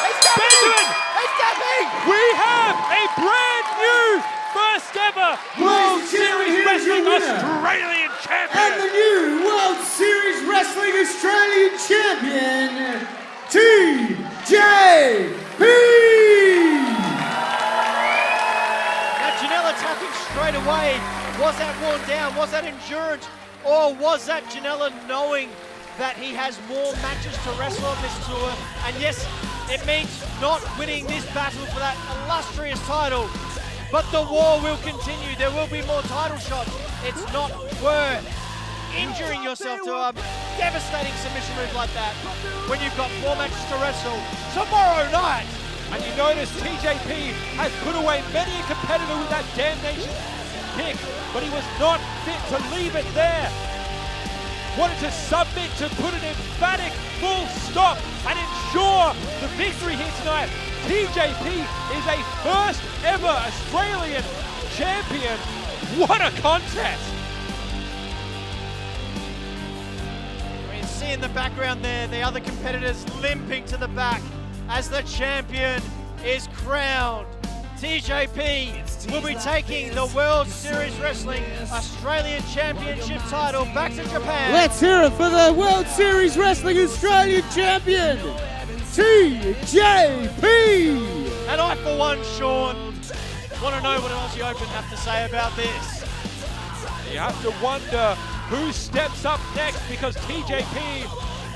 He's tapping! He's tapping! We have a brand new first ever World Series Wrestling Australian champion. And the new World Series Wrestling Australian champion, TJP! Now Janela tapping straight away. Was that worn down? Was that endurance? Or was that Janela knowing that he has more matches to wrestle on this tour? And yes, it means not winning this battle for that illustrious title. But the war will continue. There will be more title shots. It's not worth injuring yourself to a devastating submission move like that when you've got more matches to wrestle tomorrow night. And you notice TJP has put away many a competitor with that damnation kick, but he was not fit to leave it there. Wanted to submit to put an emphatic full stop and ensure the victory here tonight. TJP is a first ever Australian champion. What a contest! We see in the background there the other competitors limping to the back as the champion is crowned. TJP will be taking the World Series Wrestling Australian Championship title back to Japan. Let's hear it for the World Series Wrestling Australian champion, TJP! And I, for one, Sean, want to know what Aussie Open have to say about this. You have to wonder who steps up next, because TJP,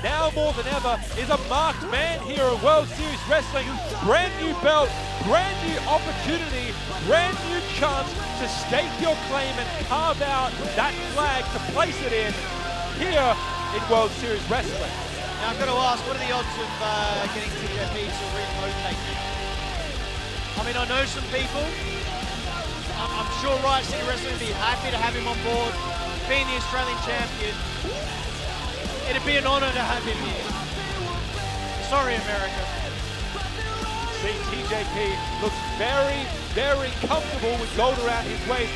now more than ever, is a marked man here at World Series Wrestling. Brand new belt, brand new opportunity, brand new chance to stake your claim and carve out that flag to place it in here in World Series Wrestling. Now I've got to ask, what are the odds of getting TJP to relocate? I mean, I know some people. I'm sure Riot City Wrestling would be happy to have him on board, being the Australian champion. It'd be an honor to have him here. Sorry, America. See, TJP looks very, very comfortable with gold around his waist.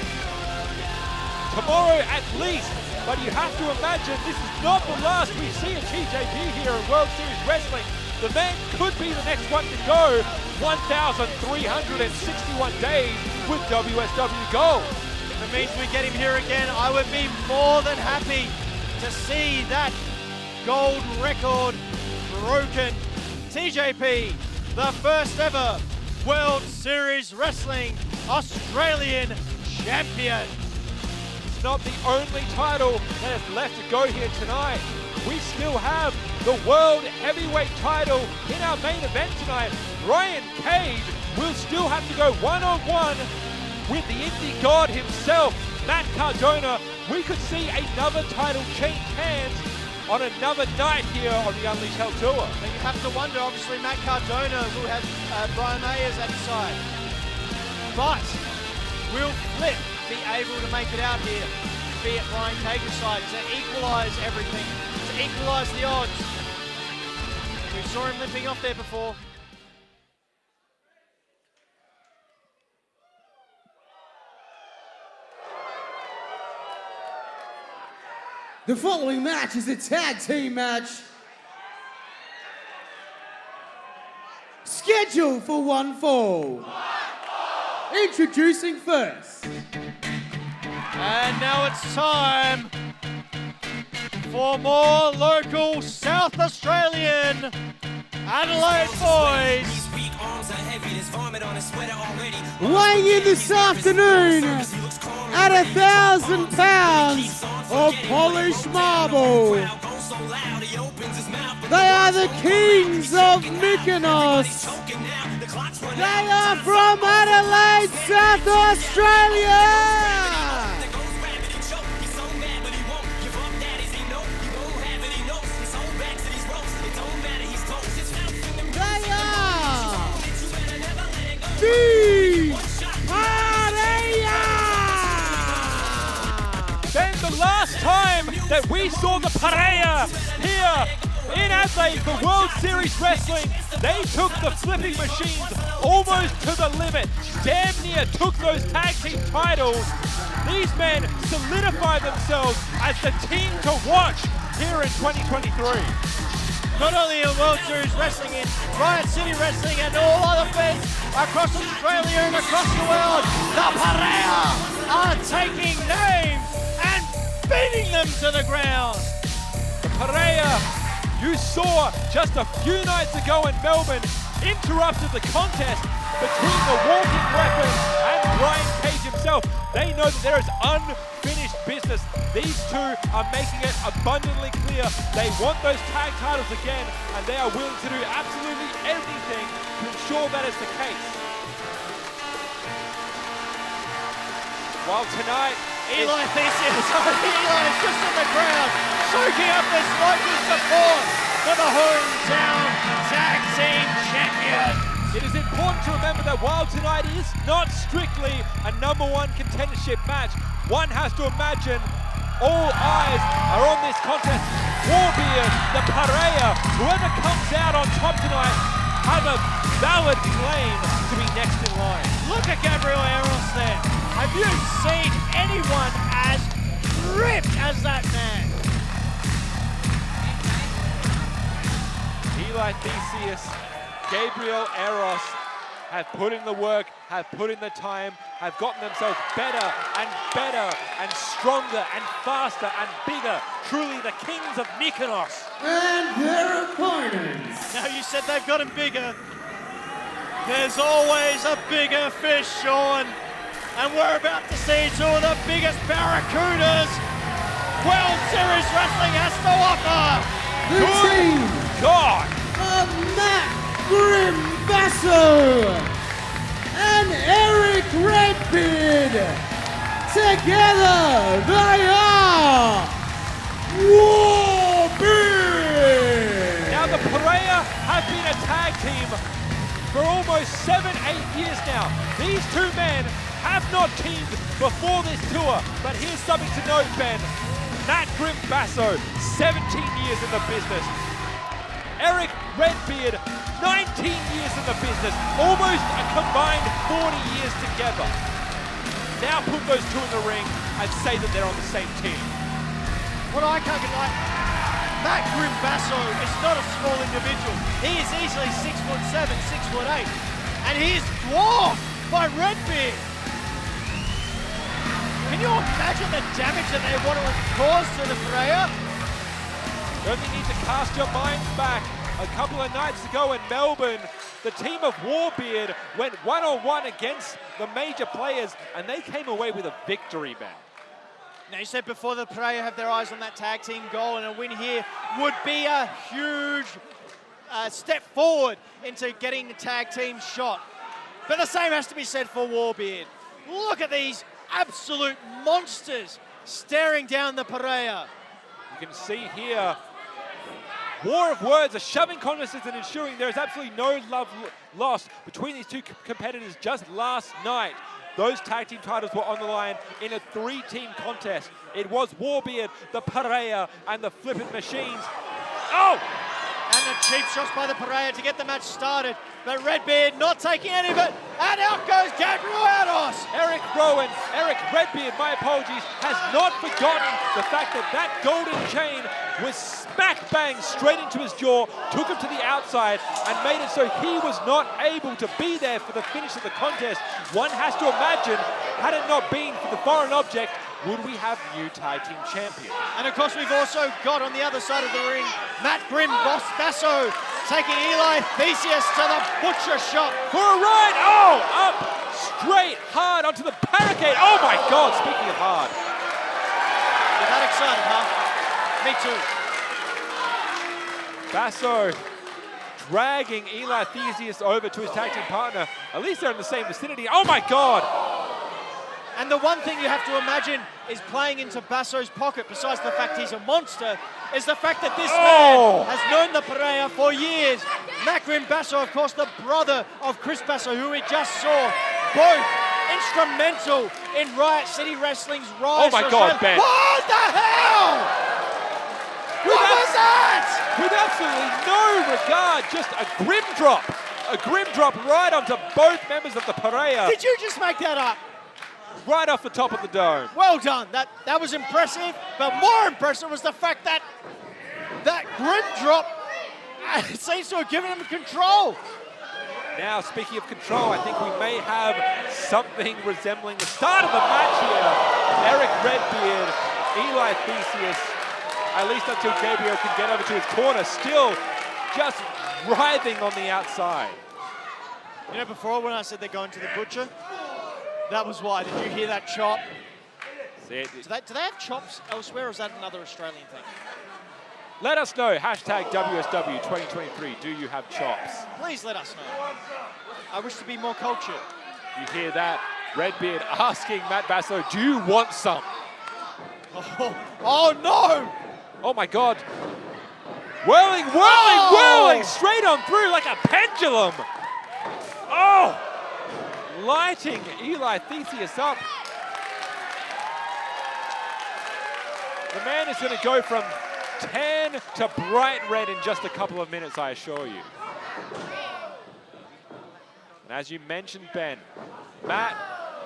Tomorrow at least, but you have to imagine this is not the last we see of TJP here at World Series Wrestling. The man could be the next one to go 1,361 days with WSW Gold. If it means we get him here again, I would be more than happy to see that gold record broken. TJP, the first ever World Series Wrestling Australian champion. It's not the only title that is left to go here tonight. We still have the World Heavyweight title in our main event tonight. Brian Cage will still have to go one-on-one with the indie god himself, Matt Cardona. We could see another title change hands on another night here on the Unleash Hell Tour. Now you have to wonder, obviously Matt Cardona will have Brian Ayers at his side. But will Flip be able to make it out here, be at Brian Cage's side, to equalise everything, to equalise the odds? We saw him limping off there before. The following match is a tag team match scheduled for one fall. Introducing first. And now it's time for more local South Australian Adelaide boys. Weighing in this afternoon at 1,000 pounds of polished marble. They are the kings of Mykonos. They are from Adelaide, South Australia. Then the last time that we saw the Perea here in Adelaide for World Series Wrestling, they took the flipping machines almost to the limit. Damn near took those tag team titles. These men solidify themselves as the team to watch here in 2023. Not only in World Series Wrestling, in Riot City Wrestling and all other fans across Australia and across the world, the Perea are taking names and beating them to the ground. The Perea, you saw just a few nights ago in Melbourne, interrupted the contest between the Walking Weapon and Brian Cage himself. They know that there is unfinished business. These two are making it abundantly clear they want those tag titles again, and they are willing to do absolutely everything to ensure that is the case. While tonight, Eli Theseus, Eli is just in the crowd, soaking up this local support for the hometown tag team champion. It is important to remember that while tonight is not strictly a #1 contendership match, one has to imagine all eyes are on this contest. Warbeard, the Perea, whoever comes out on top tonight, have a valid claim to be next in line. Look at Gabriel Eros there. Have you seen anyone as ripped as that man? Eli Theseus, Gabriel Eros have put in the work, have put in the time, have gotten themselves better and stronger and faster and bigger. Truly the kings of Mykonos. And their opponents. Now you said they've gotten bigger. There's always a bigger fish, Sean. And we're about to see two of the biggest barracudas World Series Wrestling has to offer. The team God of Matt Grimbasso and Erick Redbeard. Together they are Warbeard. Now the Perea have been a tag team for almost 7-8 years now. These two men have not teamed before this tour, but here's something to note, Ben. Matt Grimbasso, 17 years in the business. Erick Redbeard, 19 years in the business, almost a combined 40 years together. Now put those two in the ring and say that they're on the same team. What I can't get like, Matt Grimbasso is not a small individual. He is easily 6'7", 6'8", and he is dwarfed by Redbeard. Can you imagine the damage that they want to cause to the Perea? You only need to cast your minds back. A couple of nights ago in Melbourne, the team of Warbeard went one-on-one against the major players, and they came away with a victory, Ben. Now, you said before the Perea have their eyes on that tag team goal, and a win here would be a huge step forward into getting the tag team shot. But the same has to be said for Warbeard. Look at these absolute monsters staring down the Perea. You can see here, war of words, a shoving contest and ensuring there is absolutely no love lost between these two competitors just last night. Those tag team titles were on the line in a 3-team contest. It was Warbeard, the Perea, and the Flippin' Machines. Oh! And the cheap shots by the Perea to get the match started. But Redbeard not taking any of it. And out goes Gabriel Ados. Erick Redbeard, my apologies, has not forgotten the fact that that golden chain was smack bang straight into his jaw, took him to the outside, and made it so he was not able to be there for the finish of the contest. One has to imagine, had it not been for the foreign object, would we have new tag team champion? And of course we've also got on the other side of the ring, Matt Grimbasso taking Eli Theseus to the butcher shop. For a ride, oh, up, straight, hard onto the barricade. Oh my God, speaking of hard. You're that excited, huh? Me too. Basso dragging Eli Theseus over to his tag team partner. At least they're in the same vicinity. Oh my God. And the one thing you have to imagine is playing into Basso's pocket, besides the fact he's a monster, is the fact that this man has known the Perea for years. Matt Grimbasso, of course, the brother of Chris Basso, who we just saw, both instrumental in Riot City Wrestling's rise. Oh my God, Ben. What the hell? What was that? With absolutely no regard, just a grim drop. A grim drop right onto both members of the Perea. Did you just make that up? Right off the top of the dome. Well done. That was impressive, but more impressive was the fact that that grim drop seems to have given him control. Now, speaking of control, I think we may have something resembling the start of the match here. Erick Redbeard, Eli Theseus, at least until Gabriel can get over to his corner, still just writhing on the outside. You know, before when I said they're going to the butcher, that was why. Did you hear that chop? Do they have chops elsewhere, or is that another Australian thing? Let us know, hashtag WSW 2023, do you have chops? Please let us know. I wish to be more cultured. You hear that? Redbeard asking Matt Basso, do you want some? Oh no! Oh my God. Whirling, straight on through like a pendulum. Oh! Lighting Eli Theseus up. The man is going to go from 10 to bright red in just a couple of minutes, I assure you. And as you mentioned, Ben, Matt,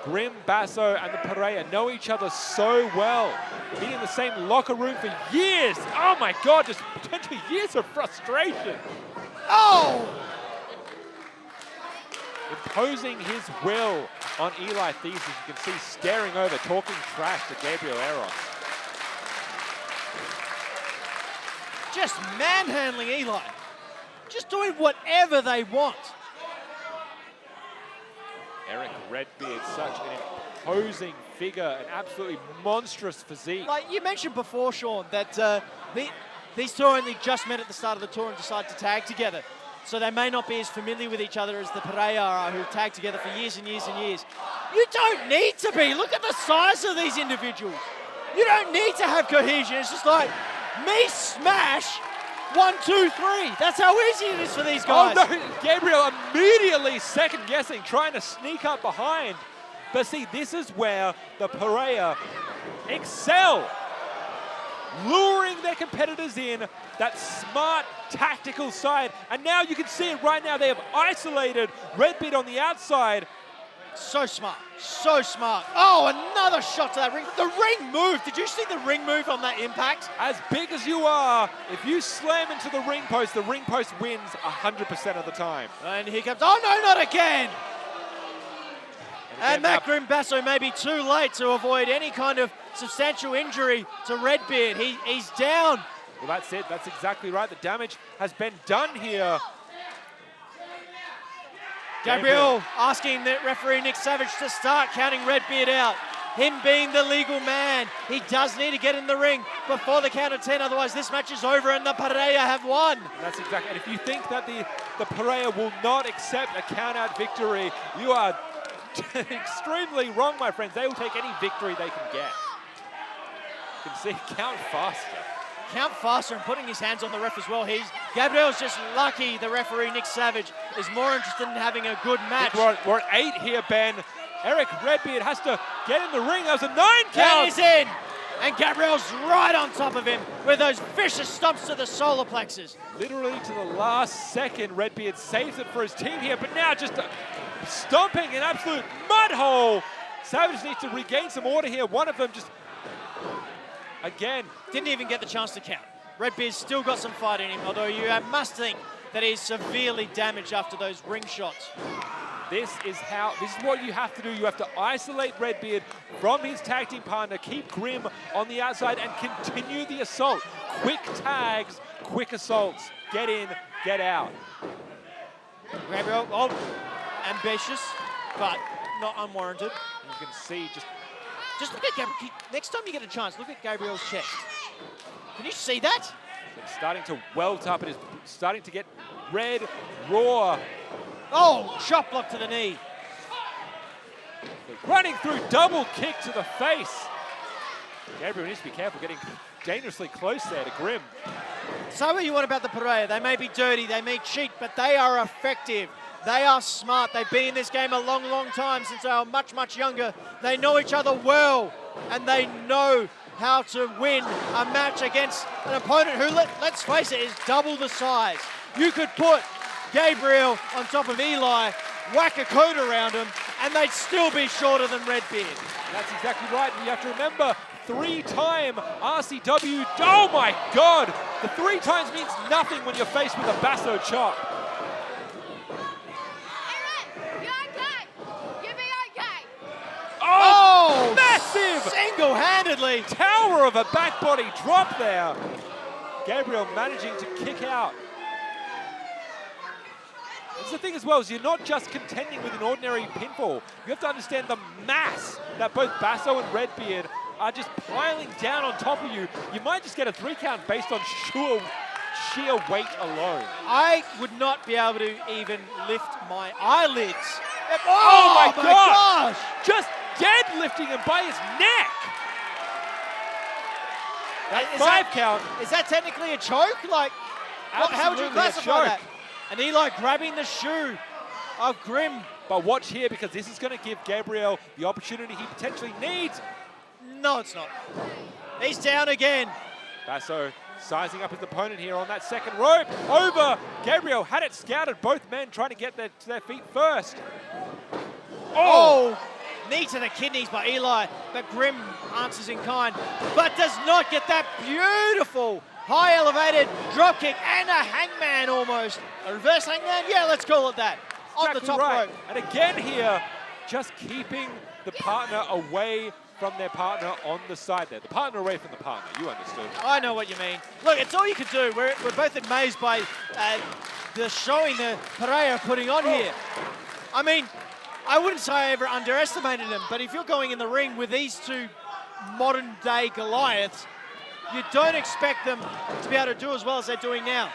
Grimbasso, and the Perea know each other so well. Been in the same locker room for years. Oh my God, just potentially years of frustration. Oh! Imposing his will on Eli Theseus, you can see staring over, talking trash to Gabriel Eros. Just manhandling Eli. Just doing whatever they want. Erick Redbeard, such an imposing figure, an absolutely monstrous physique. Like you mentioned before, Sean, that these two only just met at the start of the tour and decided to tag together. So they may not be as familiar with each other as the Perea are, who've tagged together for years and years and years. You don't need to be. Look at the size of these individuals. You don't need to have cohesion. It's just like, me smash, 1, 2, 3. That's how easy it is for these guys. Oh no, Gabriel immediately second-guessing, trying to sneak up behind. But see, this is where the Perea excel. Luring their competitors in, that smart tactical side. And now you can see it right now. They have isolated Redbeard on the outside. So smart. So smart. Oh, another shot to that ring. The ring moved. Did you see the ring move on that impact? As big as you are, if you slam into the ring post wins 100% of the time. And here comes, oh no, not again! And Matt Grim Basso may be too late to avoid any kind of substantial injury to Redbeard. He's down. Well, that's it. That's exactly right. The damage has been done here. Gabriel asking the referee Nick Savage to start counting Redbeard out. Him being the legal man, he does need to get in the ring before the count of 10, otherwise this match is over and the Perea have won. That's exactly, and if you think that the Perea will not accept a count-out victory, you are extremely wrong, my friends. They will take any victory they can get. You can see, count faster. Count faster and putting his hands on the ref as well. Gabriel's just lucky the referee, Nick Savage, is more interested in having a good match. We're at 8 here, Ben. Erick Redbeard has to get in the ring. That was a 9 count. And he's in. And Gabriel's right on top of him with those vicious stomps to the solar plexus. Literally to the last second, Redbeard saves it for his team here, but now just stomping an absolute mud hole. Savage needs to regain some order here. One of them just, again, didn't even get the chance to count. Redbeard's still got some fight in him, although you must think that he's severely damaged after those ring shots. This is what you have to do. You have to isolate Redbeard from his tag team partner, keep Grim on the outside, and continue the assault. Quick tags, quick assaults. Get in, get out. Gabriel, ambitious, but not unwarranted. You can see just look at Gabriel. Next time you get a chance, look at Gabriel's chest. Can you see that? It's starting to welt up. It is starting to get red, raw. Oh, chop block to the knee. Running through, double kick to the face. Gabriel needs to be careful, getting dangerously close there to Grim. Say what you want about the Perea. They may be dirty, they may cheat, but they are effective. They are smart. They've been in this game a long, long time since they were much, much younger. They know each other well, and they know how to win a match against an opponent who, let's face it, is double the size. You could put Gabriel on top of Eli, whack a coat around him, and they'd still be shorter than Redbeard. That's exactly right. And you have to remember, 3-time RCW. Oh my God! The 3 times means nothing when you're faced with a Basso chop. Oh, massive! Single-handedly. Tower of a back body drop there. Gabriel managing to kick out. It's the thing as well, is you're not just contending with an ordinary pinfall. You have to understand the mass that both Basso and Redbeard are just piling down on top of you. You might just get a 3 count based on sheer weight alone. I would not be able to even lift my eyelids. Oh my gosh! Just deadlifting him by his neck. That 5 count. Is that technically a choke? Like, how would you classify that? And Eli grabbing the shoe of Grim. But watch here, because this is going to give Gabriel the opportunity he potentially needs. No, it's not. He's down again. Basso sizing up his opponent here on that second rope. Over. Gabriel had it scouted. Both men trying to get to their feet first. Oh! Knee to the kidneys by Eli, but Grim answers in kind, but does not get that beautiful high elevated drop kick and a hangman almost. A reverse hangman? Yeah, let's call it that. On the top rope. And again here, just keeping the partner away from their partner on the side there. The partner away from the partner, you understood. I know what you mean. Look, it's all you can do. We're both amazed by the showing the Perea putting on here. I mean, I wouldn't say I ever underestimated them, but if you're going in the ring with these 2 modern day Goliaths, you don't expect them to be able to do as well as they're doing now.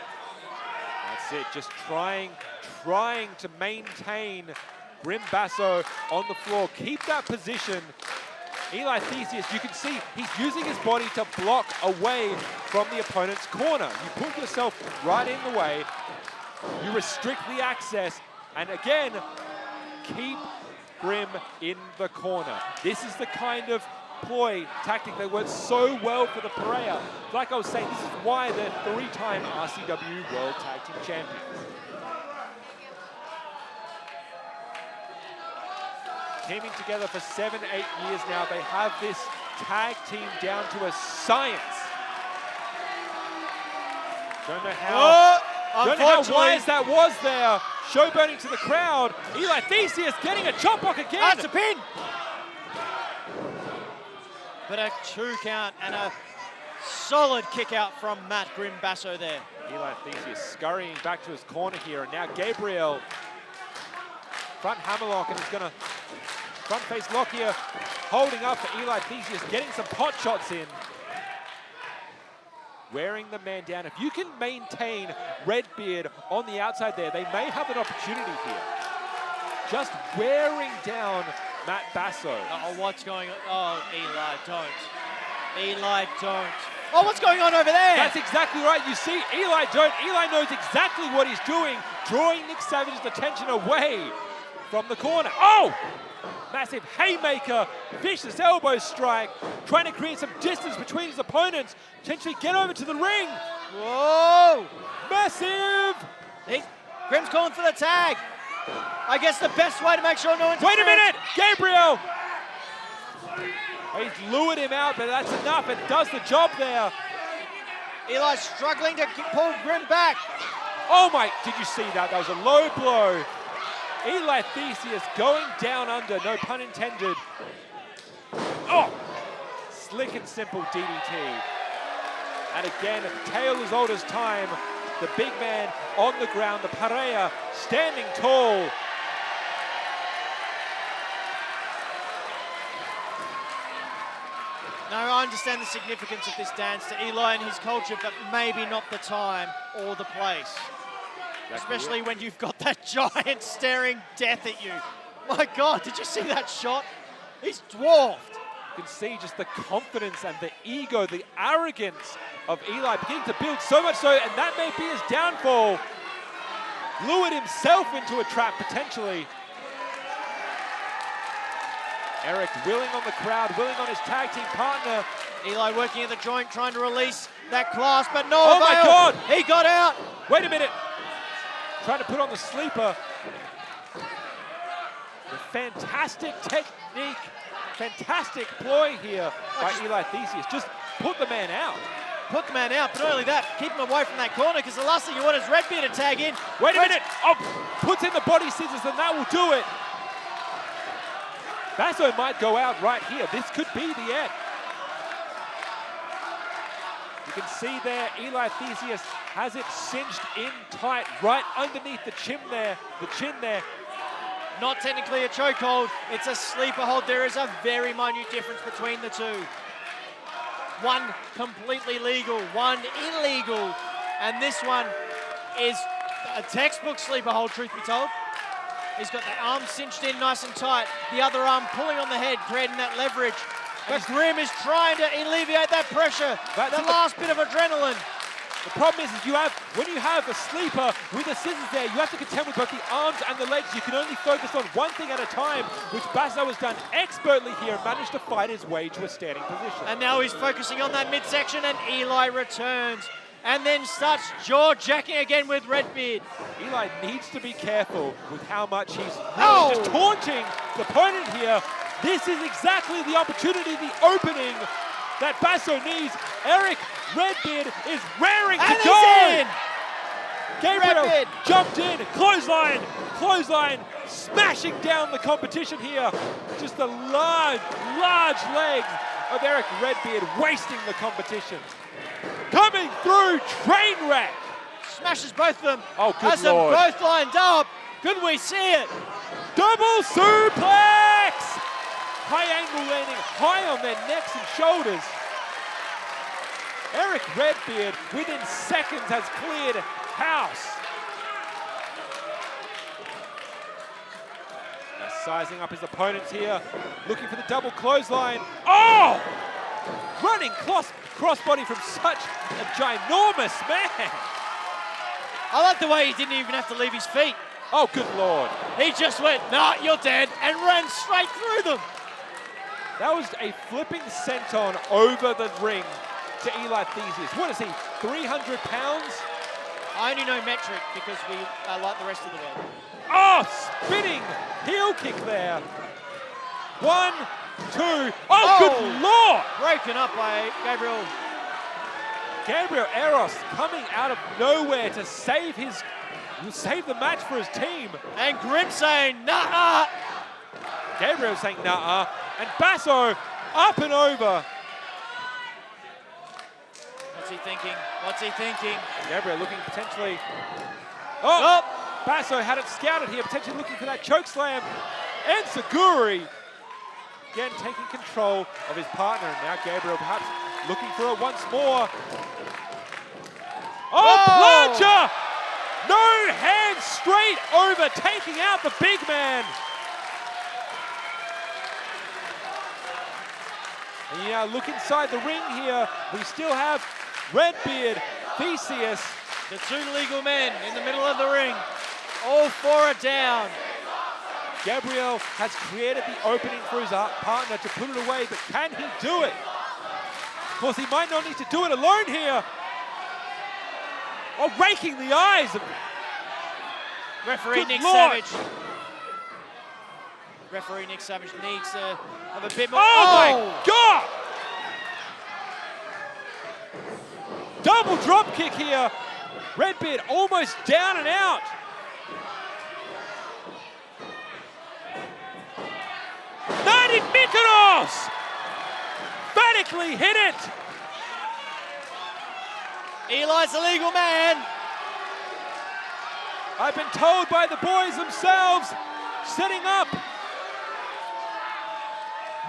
That's it, just trying to maintain Grim Basso on the floor. Keep that position. Eli Theseus, you can see he's using his body to block away from the opponent's corner. You put yourself right in the way, you restrict the access, and again, keep Grim in the corner. This is the kind of ploy tactic that works so well for the Perea. Like I was saying, this is why they're 3-time RCW World Tag Team Champions. Teaming together for 7, 8 years now. They have this tag team down to a science. Don't know how, don't know how wise that was there. Showboating to the crowd. Eli Theseus getting a chop block again. That's a pin. But a 2 count and a solid kick out from Matt Grimbasso there. Eli Theseus scurrying back to his corner here, and now Gabriel front hammerlock, and he's gonna front face lock here, holding up for Eli Theseus, getting some pot shots in. Wearing the man down. If you can maintain Redbeard on the outside there, they may have an opportunity here. Just wearing down Matt Basso. Oh, what's going on? Oh, Eli, don't. Eli, don't. Oh, what's going on over there? That's exactly right. You see, Eli don't. Eli knows exactly what he's doing, drawing Nick Savage's attention away from the corner. Oh! Massive haymaker, vicious elbow strike, trying to create some distance between his opponents, potentially get over to the ring. Whoa! Massive! Grim's calling for the tag. I guess the best way to make sure no one's... Wait a minute! Gabriel! He's lured him out, but that's enough. It does the job there. Eli's struggling to pull Grim back. Oh my, did you see that? That was a low blow. Eli Theseus going down under, no pun intended. Oh! Slick and simple DDT. And again, at the tale as old as time, the big man on the ground, the Perea, standing tall. Now, I understand the significance of this dance to Eli and his culture, but maybe not the time or the place. Especially when you've got that giant staring death at you. My God, did you see that shot? He's dwarfed. You can see just the confidence and the ego, the arrogance of Eli beginning to build so much so, and that may be his downfall. Lured himself into a trap, potentially. Erick willing on the crowd, willing on his tag team partner. Eli working at the joint, trying to release that clasp, but no Oh avail. my God! He got out. Wait a minute. Trying to put on the sleeper. The fantastic technique, fantastic ploy here by Eli Theseus. Just put the man out. Put the man out, but not only that, keep him away from that corner, because the last thing you want is Redbeard to tag in. Wait a minute. Oh, puts in the body scissors, and that will do it. Basso might go out right here. This could be the end. You can see there, Eli Theseus has it cinched in tight, right underneath the chin there. Not technically a chokehold, it's a sleeper hold. There is a very minute difference between the two. One completely legal, one illegal, and this one is a textbook sleeper hold, truth be told. He's got the arm cinched in nice and tight, the other arm pulling on the head, creating that leverage. But Grim is trying to alleviate that pressure, the last bit of adrenaline. The problem is when you have a sleeper with the scissors there, you have to contend with both the arms and the legs. You can only focus on one thing at a time, which Basso has done expertly here and managed to fight his way to a standing position. And now he's focusing on that midsection, and Eli returns. And then starts jaw-jacking again with Redbeard. Eli needs to be careful with how much he's really just taunting the opponent here. This is exactly the opportunity, the opening that Basso needs. Erick Redbeard is raring to go. In. Gabriel Redbeard jumped in, clothesline, smashing down the competition here. Just the large legs of Erick Redbeard wasting the competition. Coming through, train wreck. Smashes both of them. Oh, good Has Lord. them both lined up. Could we see it? Double suplex! High angle landing, high on their necks and shoulders. Erick Redbeard, within seconds, has cleared house. Now sizing up his opponents here, looking for the double clothesline. Oh! Running crossbody from such a ginormous man. I like the way he didn't even have to leave his feet. Oh, good Lord. He just went, nah, you're dead, and ran straight through them. That was a flipping senton over the ring to Eli Theseus. What is he, 300 pounds? I only know metric because we are like the rest of the world. Oh, spinning heel kick there. 1, 2. Oh, good Lord! Broken up by Gabriel. Gabriel Eros coming out of nowhere to save the match for his team. And Grim saying, nah. Gabriel saying, nah. And Basso up and over. What's he thinking? What's he thinking? Gabriel looking potentially. Oh! Basso had it scouted here, potentially looking for that choke slam. And Seguri again taking control of his partner. And now Gabriel perhaps looking for it once more. Oh, plancha! No hands straight over, taking out the big man. And you now look inside the ring here. We still have Redbeard, Theseus. The two legal men in the middle of the ring. All four are down. Gabriel has created the opening for his partner to put it away, but can he do it? Of course, he might not need to do it alone here. Oh, raking the eyes of referee Good Nick Lord. Savage. Referee Nick Savage needs to have a bit more. Oh my God! Double drop kick here. Redbeard almost down and out. Nani Mykonos! Emphatically hit it. Eli's the legal man. I've been told by the boys themselves, setting up.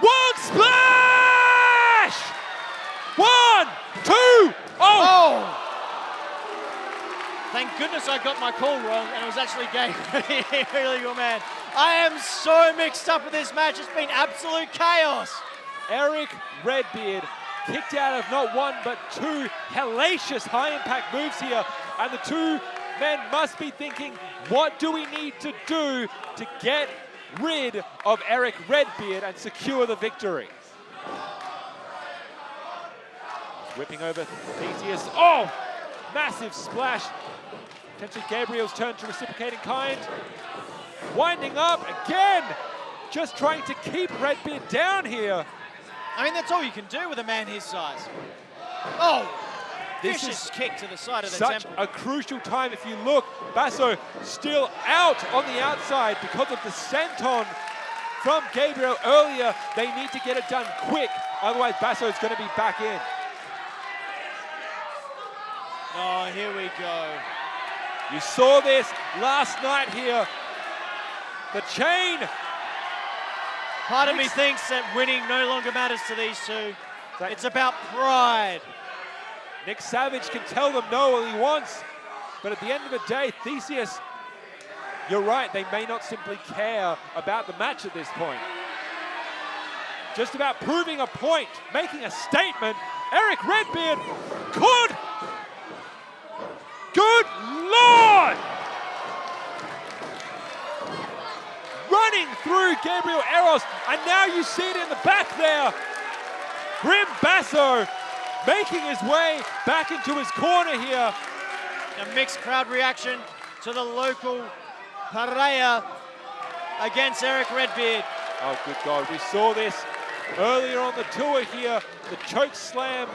World splash! 1, 2, oh! Thank goodness I got my call wrong and it was actually Gabriel, illegal man. I am so mixed up with this match. It's been absolute chaos. Erick Redbeard kicked out of not one but two hellacious high-impact moves here, and the two men must be thinking, what do we need to do to get rid of Erick Redbeard and secure the victory? He's whipping over Theseus. Oh! Massive splash. Potentially Gabriel's turn to reciprocate in kind. Winding up again. Just trying to keep Redbeard down here. I mean, that's all you can do with a man his size. Oh! This vicious is kick to the side of the such temple. a crucial time. If you look, Basso still out on the outside because of the senton from Gabriel earlier. They need to get it done quick, otherwise Basso's going to be back in. Oh, here we go. You saw this last night here. The chain. Part of me thinks that winning no longer matters to these two. It's about pride. Nick Savage can tell them no all he wants, but at the end of the day, Theseus, you're right, they may not simply care about the match at this point. Just about proving a point, making a statement. Erick Redbeard could. Good Lord! Running through Gabriel Eros, and now you see it in the back there. Grim Basso making his way back into his corner here. A mixed crowd reaction to the local Perea against Erick Redbeard. Oh, good God. We saw this earlier on the tour here. The choke slam.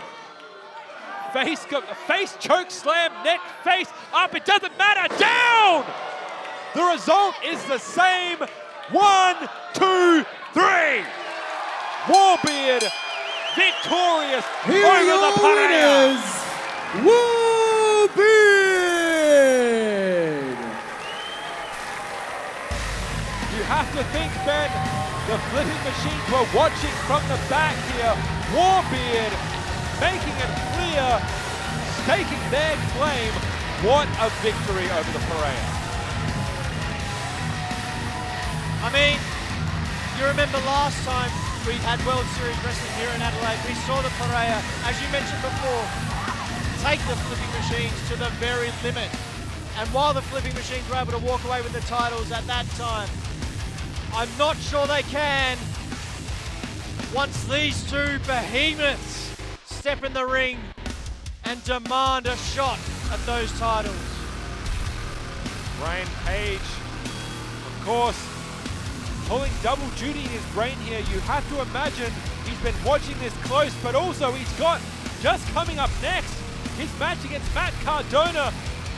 Face choke slam, neck, face, up. It doesn't matter. Down! The result is the same. 1, 2, 3. Warbeard victorious over the Perea. Warbeard! You have to think, Ben, the flipping machines were watching from the back here. Warbeard making it clear, staking their claim. What a victory over the Perea. I mean, you remember last time we had World Series Wrestling here in Adelaide, we saw the Perea, as you mentioned before, take the flipping machines to the very limit. And while the flipping machines were able to walk away with the titles at that time, I'm not sure they can once these two behemoths step in the ring and demand a shot at those titles. Brian Page, of course, pulling double duty in his brain here. You have to imagine he's been watching this close, but also he's got, just coming up next, his match against Matt Cardona.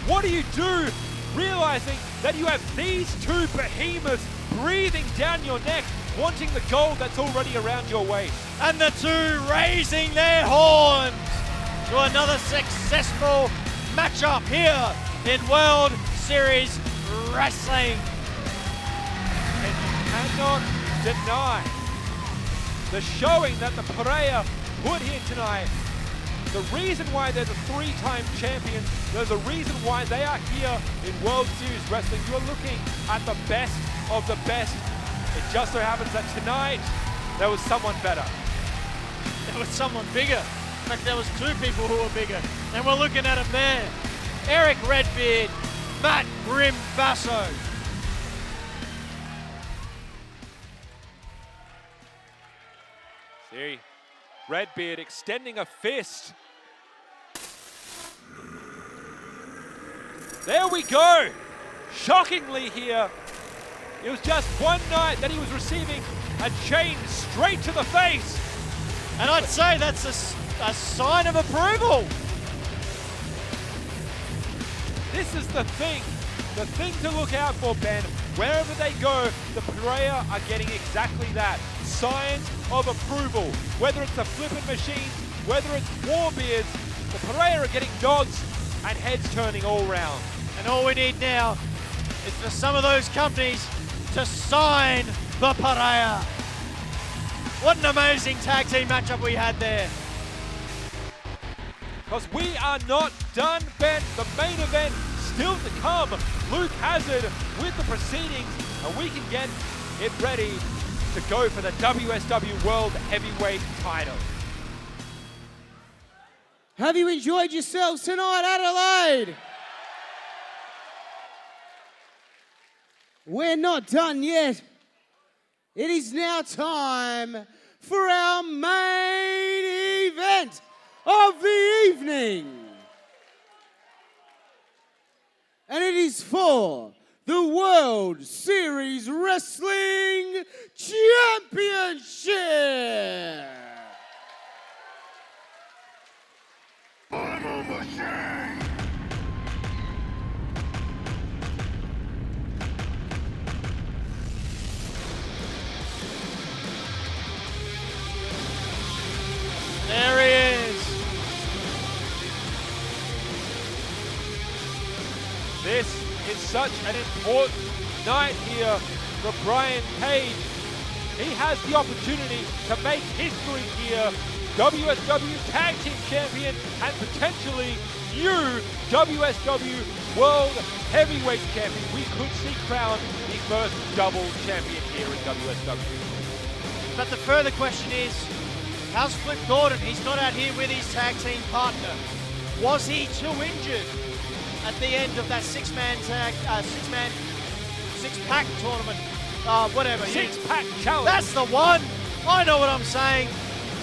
What do you do realizing that you have these two behemoths breathing down your neck, wanting the gold that's already around your waist? And the two raising their horns to another successful matchup here in World Series Wrestling. And you cannot deny the showing that the Perea put here tonight. The reason why they're the three-time champions, there's a reason why they are here in World Series Wrestling. You're looking at the best of the best. It just so happens that tonight, there was someone better. There was someone bigger. In fact, there was two people who were bigger. And we're looking at a man, Erick Redbeard, Matt Grim Basso. See, Redbeard extending a fist. There we go. Shockingly here, it was just one night that he was receiving a chain straight to the face. And I'd say that's a sign of approval. This is the thing to look out for, Ben. Wherever they go, the Perea are getting exactly that. Signs of approval. Whether it's the flipping machines, whether it's Warbeards, the Perea are getting nods and heads turning all round. And all we need now is for some of those companies to sign the Perea. What an amazing tag team matchup we had there. Because we are not done, Ben. The main event still to come. Luke Hazard with the proceedings, and we can get it ready to go for the WSW World Heavyweight title. Have you enjoyed yourselves tonight, Adelaide? We're not done yet. It is now time for our main event of the evening. And it is for the World Series Wrestling Championship. I'm a machine. There he is. This is such an important night here for Brian Cage. He has the opportunity to make history here. WSW Tag Team Champion and potentially new WSW World Heavyweight Champion. We could see crowned the first double champion here in WSW. But the further question is, how's Flip Gordon? He's not out here with his tag team partner. Was he too injured at the end of that six-pack tournament? Whatever. Six-pack challenge. That's the one. I know what I'm saying.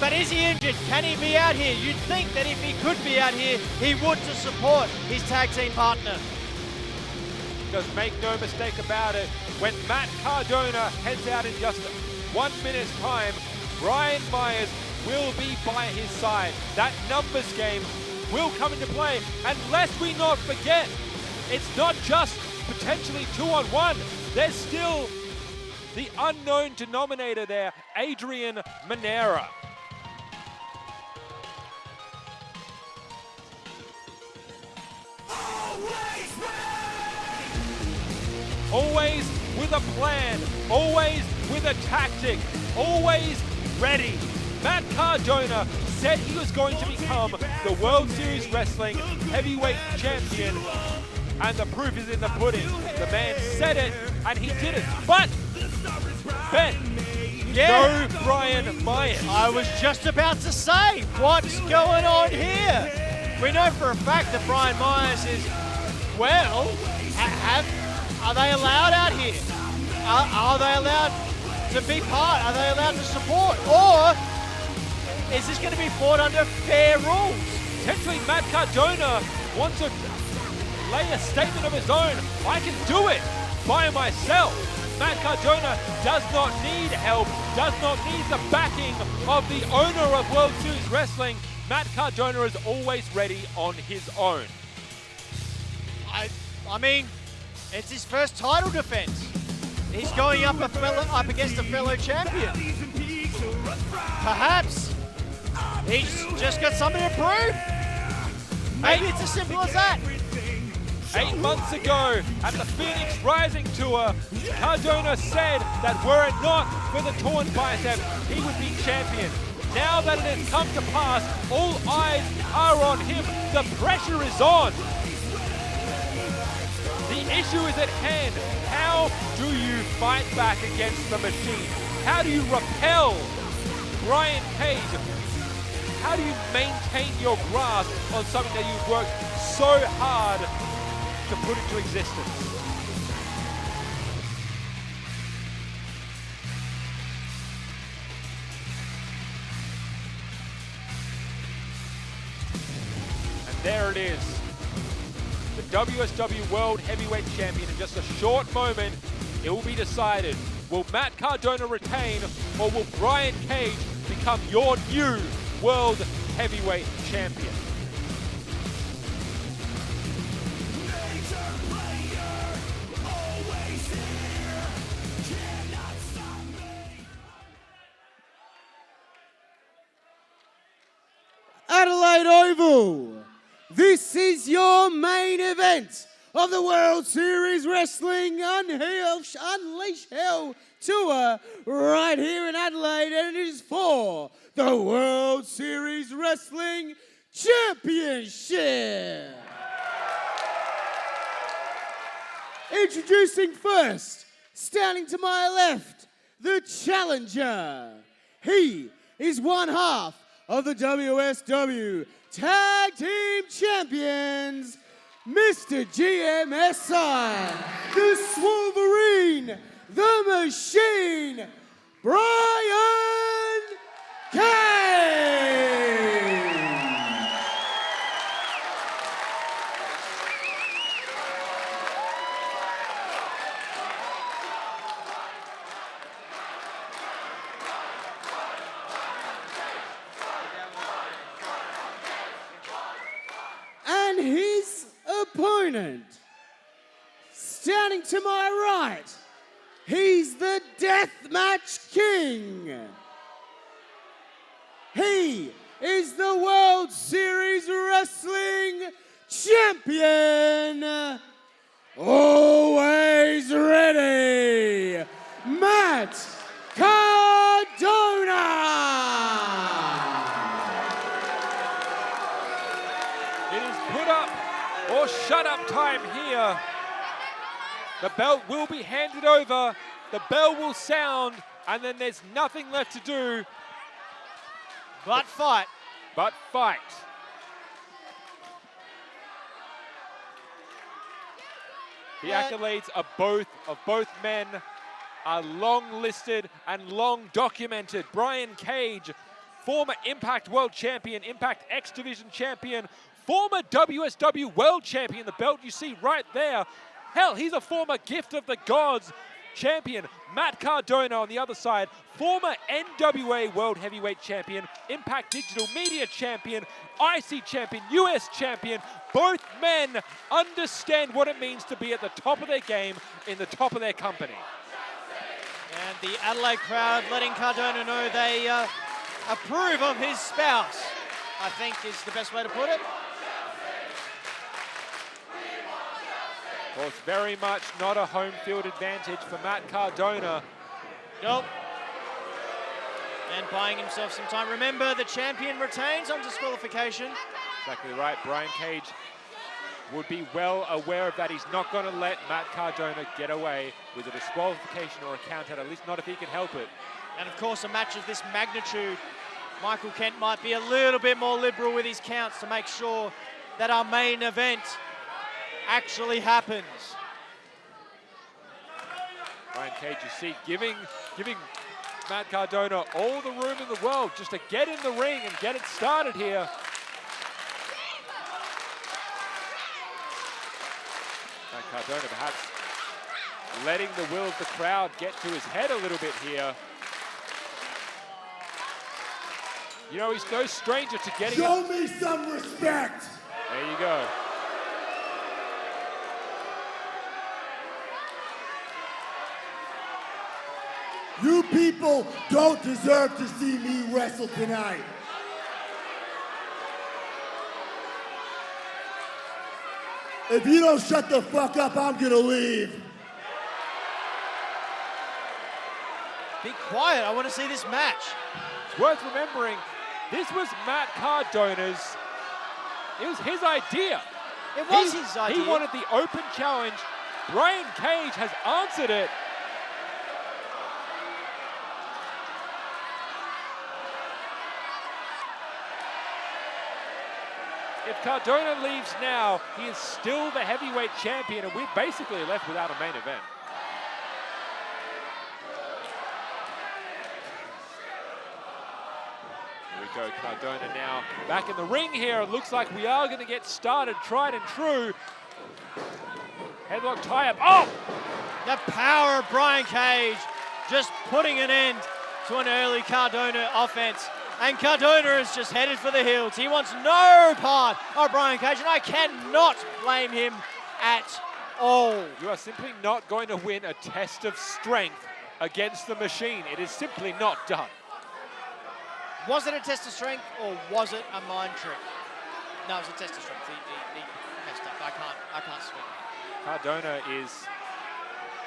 But is he injured? Can he be out here? You'd think that if he could be out here, he would to support his tag team partner. Because make no mistake about it, when Matt Cardona heads out in just 1 minute's time, Brian Myers will be by his side. That numbers game will come into play. And lest we not forget, it's not just potentially 2-on-1. There's still the unknown denominator there, Adrian Manera. Always with a plan, always with a tactic, always ready. Matt Cardona said he was going to become the World Series Wrestling Heavyweight Champion, and the proof is in the pudding. The man said it, and he did it. But, Ben, no Brian Myers. I was just about to say, what's going on here? We know for a fact that Brian Myers is, well, are they allowed out here? Are they allowed to be part? Are they allowed to support? Or is this going to be fought under fair rules? Potentially Matt Cardona wants to lay a statement of his own. I can do it by myself. Matt Cardona does not need help, does not need the backing of the owner of World Series Wrestling. Matt Cardona is always ready on his own. I mean, it's his first title defense. He's going up against a fellow champion. Perhaps he's just got something to prove. Maybe it's as simple as that. 8 months ago at the Phoenix Rising Tour, Cardona said that were it not for the torn bicep, he would be champion. Now that it has come to pass, all eyes are on him. The pressure is on. The issue is at hand. How do you fight back against the machine? How do you repel Brian Cage? How do you maintain your grasp on something that you've worked so hard to put into existence? And there it is. The WSW World Heavyweight Champion. In just a short moment, it will be decided. Will Matt Cardona retain, or will Brian Cage become your new World Heavyweight Champion? Adelaide Oval, this is your main event of the World Series Wrestling Unleash Hell Tour right here in Adelaide, and it is for the World Series Wrestling Championship. Introducing first, standing to my left, the challenger. He is one half of the WSW Tag Team Champions, Mr. GMSI, the Wolverine, the Machine, Brian Cage. And his opponent, standing to my right, he's the Deathmatch King. He is the World Series Wrestling Champion. Always ready, Matt Cardona. It is put up or shut up time here. The belt will be handed over, the bell will sound, and then there's nothing left to do but fight. But fight. The accolades of both men are long listed and long documented. Brian Cage, former Impact World Champion, Impact X Division Champion, former WSW World Champion, the belt you see right there. Hell, he's a former Gift of the Gods champion. Matt Cardona on the other side, former NWA World Heavyweight Champion, Impact Digital Media Champion, IC Champion, US Champion. Both men understand what it means to be at the top of their game, in the top of their company. And the Adelaide crowd letting Cardona know they approve of his spouse, I think is the best way to put it. Of course, very much not a home field advantage for Matt Cardona. Nope. And buying himself some time. Remember, the champion retains on disqualification. Exactly right. Brian Cage would be well aware of that. He's not going to let Matt Cardona get away with a disqualification or a count out, at least not if he can help it. And of course, a match of this magnitude, Michael Kent might be a little bit more liberal with his counts to make sure that our main event actually happens. Brian Cage, you see, giving Matt Cardona all the room in the world just to get in the ring and get it started here. Matt Cardona perhaps letting the will of the crowd get to his head a little bit here. You know, he's no stranger to getting Show me some respect. There you go. You people don't deserve to see me wrestle tonight. If you don't shut the fuck up, I'm gonna leave. Be quiet, I want to see this match. It's worth remembering, this was Matt Cardona's, it was his idea. It was his idea. He wanted the open challenge. Brian Cage has answered it. If Cardona leaves now, he is still the heavyweight champion, and we're basically left without a main event. Here we go, Cardona now back in the ring here. It looks like we are going to get started, tried and true. Headlock tie-up. Oh! The power of Brian Cage just putting an end to an early Cardona offense. And Cardona is just headed for the hills. He wants no part of Brian Cage, and I cannot blame him at all. You are simply not going to win a test of strength against the machine. It is simply not done. Was it a test of strength, or was it a mind trick? No, it was a test of strength. He messed up. I can't swing. Cardona is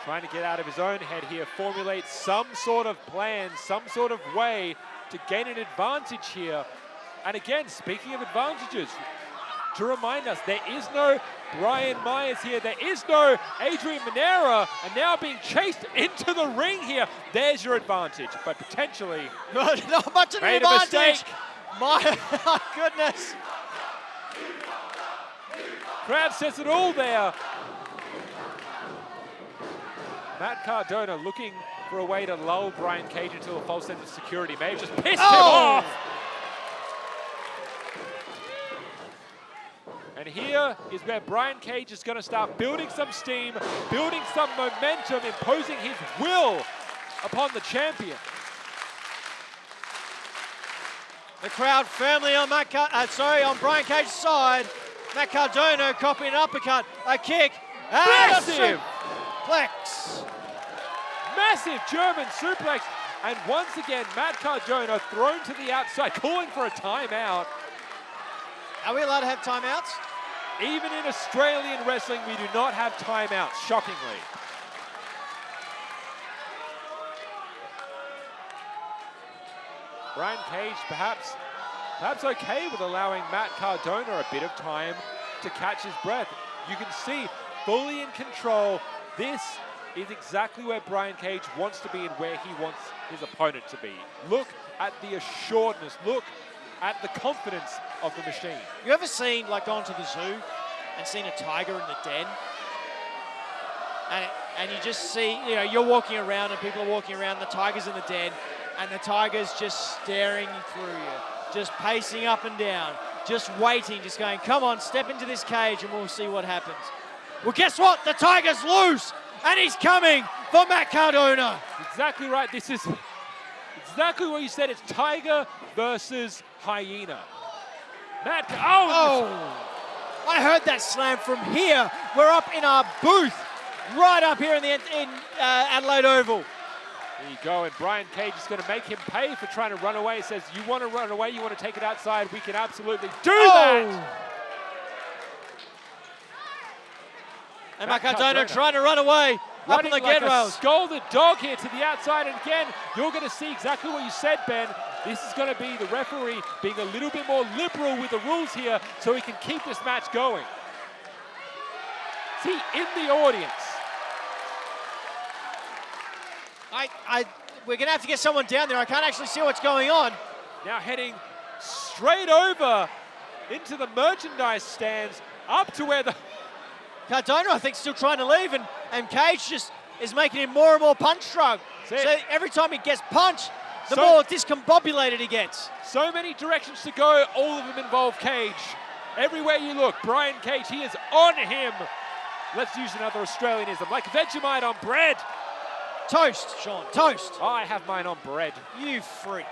trying to get out of his own head here, formulate some sort of plan, some sort of way to gain an advantage here. And again, speaking of advantages, to remind us, there is no Brian Myers here, there is no Adrian Manera, and now being chased into the ring here. There's your advantage, but potentially not much of an made a advantage. mistake. My goodness. Crowd says it all there. Matt Cardona looking for a way to lull Brian Cage into a false sense of security. May have just pissed him off. And here is where Brian Cage is going to start building some steam, building some momentum, imposing his will upon the champion. The crowd firmly on on Brian Cage's side. Matt Cardona copying an uppercut, a kick, and Massive! a suplex. Massive German suplex. And once again, Matt Cardona thrown to the outside, calling for a timeout. Are we allowed to have timeouts? Even in Australian wrestling, we do not have timeouts, shockingly. Brian Cage perhaps okay with allowing Matt Cardona a bit of time to catch his breath. You can see, fully in control, this is exactly where Brian Cage wants to be and where he wants his opponent to be. Look at the assuredness, look at the confidence of the machine. You ever seen, like, gone to the zoo and seen a tiger in the den? And you just see, you know, you're walking around and people are walking around, the tiger's in the den, and the tiger's just staring through you, just pacing up and down, just waiting, just going, come on, step into this cage and we'll see what happens. Well, guess what? The tiger's loose, and he's coming for Matt Cardona. Exactly right. This is exactly what you said. It's tiger versus hyena. Matt, I heard that slam from here. We're up in our booth, right up here in Adelaide Oval. There you go, and Brian Cage is going to make him pay for trying to run away. He says, you want to run away, you want to take it outside, we can absolutely do that. And Matt Cardona trying to run away, up on the like guardrails. A scalded dog here to the outside, and again, you're going to see exactly what you said, Ben. This is going to be the referee being a little bit more liberal with the rules here so he can keep this match going. See, in the audience. We're going to have to get someone down there. I can't actually see what's going on. Now heading straight over into the merchandise stands, up to where the... Cardona, I think, still trying to leave, and Cage just is making him more and more punch drunk. So every time he gets punched, the more discombobulated he gets. So many directions to go, all of them involve Cage. Everywhere you look, Brian Cage, he is on him let's use another Australianism, like Vegemite on bread. Toast, Sean, toast. I have mine on bread. You freak.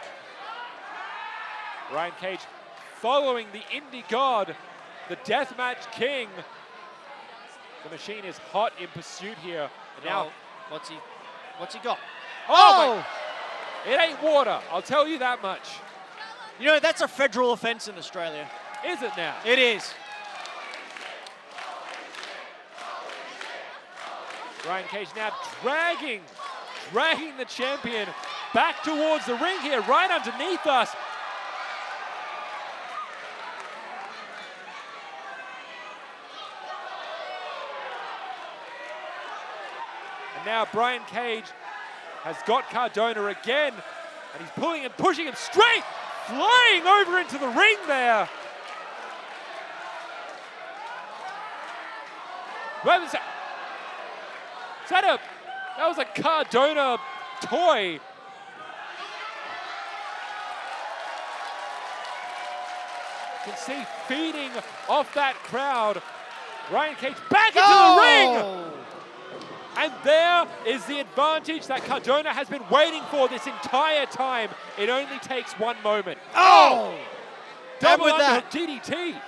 Brian Cage following the indie god, the Deathmatch King. The machine is hot in pursuit here. And now, what's he got? Oh! It ain't water, I'll tell you that much. You know, that's a federal offense in Australia. Is it now? It is. Brian Cage now dragging the champion back towards the ring here, right underneath us. And now Brian Cage has got Cardona again, and he's pulling and pushing him straight, flying over into the ring there. That was a Cardona toy. You can see feeding off that crowd. Brian Cage back into the ring. And there is the advantage that Cardona has been waiting for this entire time. It only takes one moment. Double underhook DDT.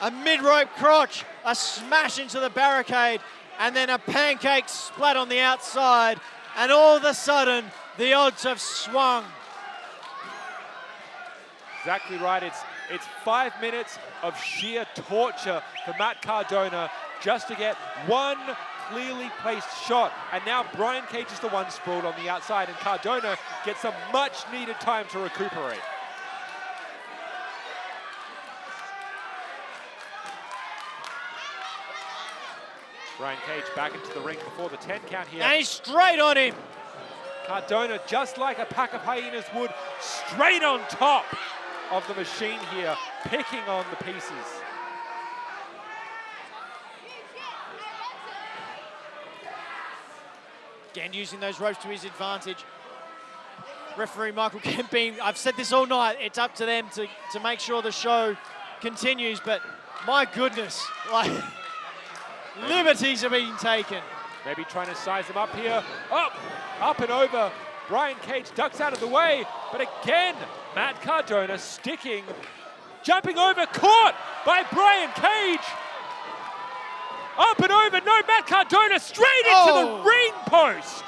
A mid-rope crotch, a smash into the barricade, and then a pancake splat on the outside. And all of a sudden, the odds have swung. Exactly right. It's 5 minutes of sheer torture for Matt Cardona just to get one clearly placed shot. And now Brian Cage is the one sprawled on the outside, and Cardona gets some much needed time to recuperate. Brian Cage back into the ring before the 10 count here. And he's straight on him. Cardona, just like a pack of hyenas would, straight on top of the machine here, picking on the pieces. Again, using those ropes to his advantage. Referee Michael Kemping, I've said this all night, it's up to them to make sure the show continues, but my goodness, like, liberties are being taken. Maybe trying to size him up here. Up and over. Brian Cage ducks out of the way, but again, Matt Cardona sticking, jumping over, caught by Brian Cage. Up and over, no, Matt Cardona straight into the ring post.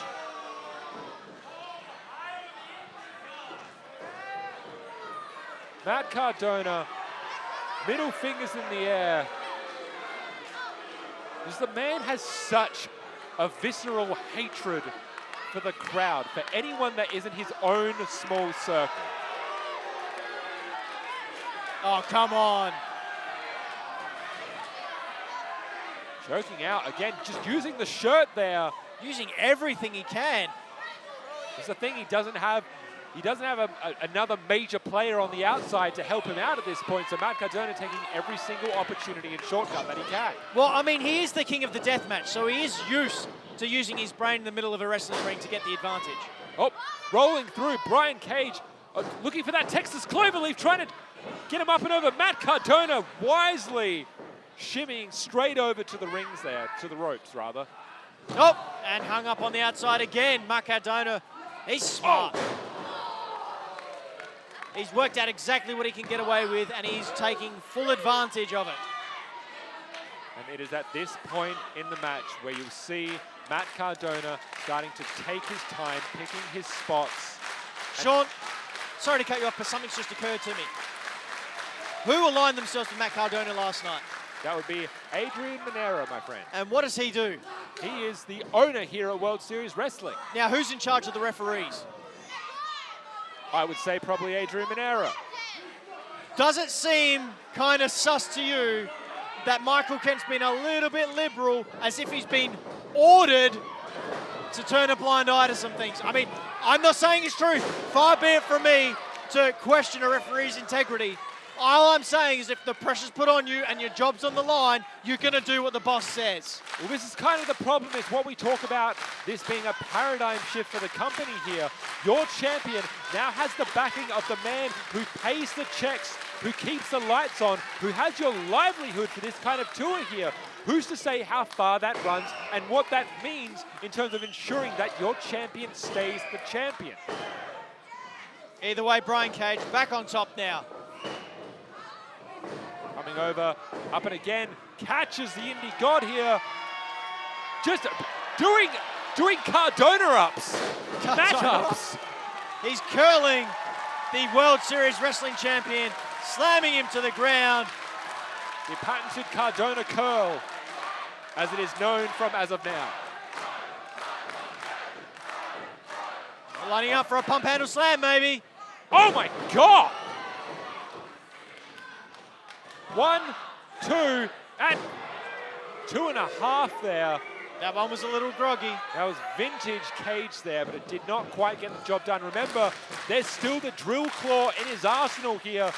Matt Cardona, middle fingers in the air. Because the man has such a visceral hatred for the crowd, for anyone that isn't his own small circle. Oh, come on. Choking out again, just using the shirt there. Using everything he can. It's the thing, he doesn't have another major player on the outside to help him out at this point, so Matt Cardona taking every single opportunity and shortcut that he can. Well, I mean, he is the king of the death match, so he is used to using his brain in the middle of a wrestling ring to get the advantage. Oh, rolling through, Brian Cage looking for that Texas Cloverleaf, trying to get him up and over. Matt Cardona wisely shimmying straight over to the rings there, to the ropes rather. Oh, and hung up on the outside again. Matt Cardona, he's smart. He's worked out exactly what he can get away with, and he's taking full advantage of it. And it is at this point in the match where you'll see Matt Cardona starting to take his time, picking his spots. Sean, sorry to cut you off, but something's just occurred to me. Who aligned themselves with Matt Cardona last night? That would be Adrian Monero, my friend. And what does he do? He is the owner here at World Series Wrestling. Now, who's in charge of the referees? I would say probably Adrian Monero. Does it seem kind of sus to you that Michael Kent's been a little bit liberal, as if he's been ordered to turn a blind eye to some things? I mean, I'm not saying it's true. Far be it from me to question a referee's integrity. All I'm saying is if the pressure's put on you and your job's on the line, you're going to do what the boss says. Well, this is kind of the problem, is what we talk about, this being a paradigm shift for the company here. Your champion now has the backing of the man who pays the checks who keeps the lights on, who has your livelihood for this kind of tour here. Who's to say how far that runs and what that means in terms of ensuring that your champion stays the champion? Either way, Brian Cage back on top now. Coming over, up and again, catches the Indie God here. Just doing Cardona ups, match ups. He's curling the World Series Wrestling Champion, slamming him to the ground. The patented Cardona curl, as it is known from as of now. Lining up for a pump handle slam, maybe. Oh my God! 1, 2, and 2.5 there. That one was a little groggy. That was vintage Cage there, but it did not quite get the job done. Remember, there's still the drill claw in his arsenal here.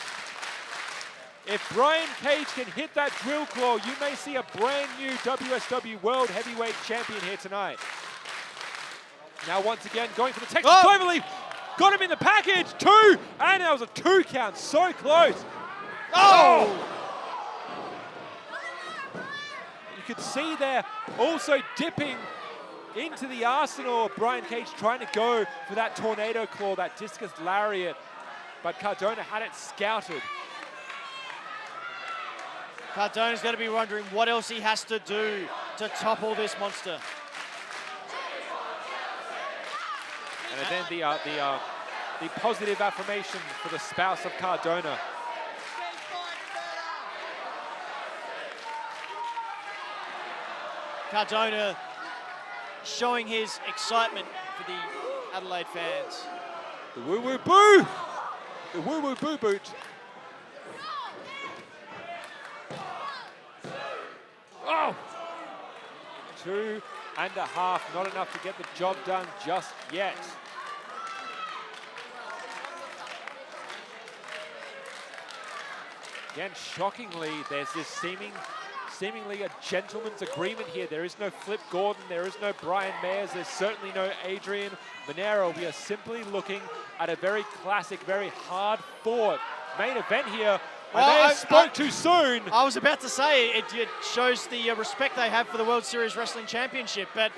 If Brian Cage can hit that drill claw, you may see a brand new WSW World Heavyweight Champion here tonight. Now once again, going for the Texas Cloverleaf. Got him in the package, 2, and that was a 2 count, so close. Oh! You could see there also dipping into the arsenal of Brian Cage, trying to go for that tornado claw, that discus lariat, but Cardona had it scouted. Cardona's going to be wondering what else he has to do to topple this monster. And then the positive affirmation for the spouse of Cardona. Cardona showing his excitement for the Adelaide fans. The woo-woo boo! The woo-woo boo boot. Oh! 2.5, not enough to get the job done just yet. Again, shockingly, there's this seemingly a gentleman's agreement here. There is no Flip Gordon, there is no Brian Mayers, there's certainly no Adrian Monero. We are simply looking at a very classic, very hard-fought main event here. I spoke too soon. I was about to say, it shows the respect they have for the World Series Wrestling Championship, but,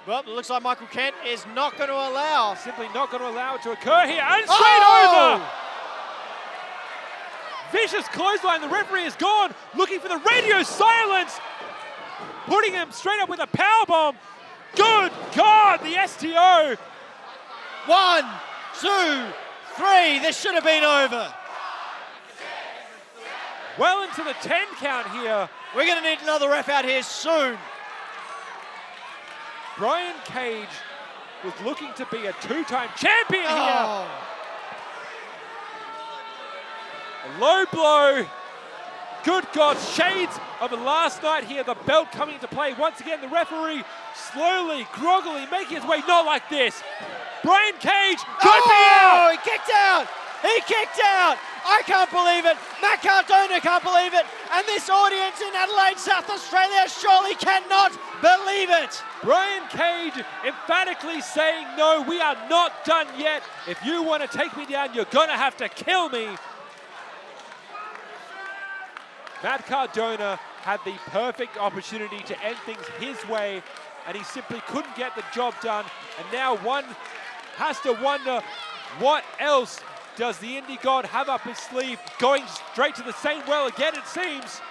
well, it looks like Michael Kent is not going to allow. Simply not going to allow it to occur here, and straight over! Vicious clothesline, the referee is gone, looking for the radio silence, putting him straight up with a powerbomb. Good God, the STO. 1, 2, 3, this should have been over. Well into the 10 count here. We're going to need another ref out here soon. Brian Cage was looking to be a 2-time champion here. A low blow. Good God, shades of last night here. The belt coming into play. Once again, the referee slowly, groggily making his way. Not like this. Brian Cage could be out. He kicked out. He kicked out. I can't believe it. Matt Cardona can't believe it. And this audience in Adelaide, South Australia surely cannot believe it. Brian Cage emphatically saying, no, we are not done yet. If you want to take me down, you're going to have to kill me. Matt Cardona had the perfect opportunity to end things his way, and he simply couldn't get the job done. And now one has to wonder, what else does the Indie God have up his sleeve? Going straight to the same well again, it seems.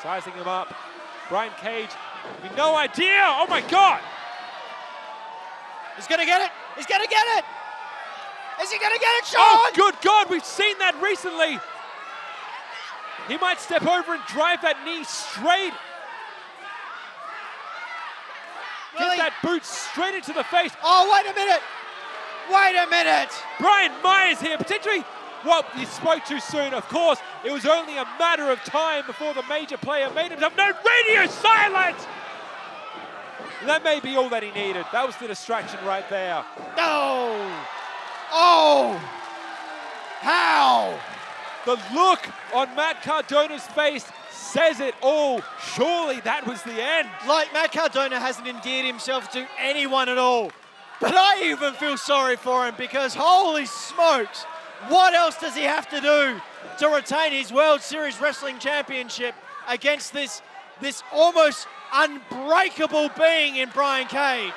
Sizing him up. Brian Cage, with no idea. Oh my God. He's gonna get it. He's gonna get it. Is he gonna get it, Sean? Oh, good God, we've seen that recently. He might step over and drive that knee straight. Get that boot straight into the face. Oh, wait a minute. Wait a minute. Brian Myers here, potentially, well, he spoke too soon, of course. It was only a matter of time before the major player made himself no radio silence. And that may be all that he needed. That was the distraction right there. No. Oh. How? The look on Matt Cardona's face says it all. Surely that was the end. Like Matt Cardona hasn't endeared himself to anyone at all. But I even feel sorry for him because holy smokes, What else does he have to do to retain his World Series Wrestling Championship against this almost unbreakable being in Brian Cage?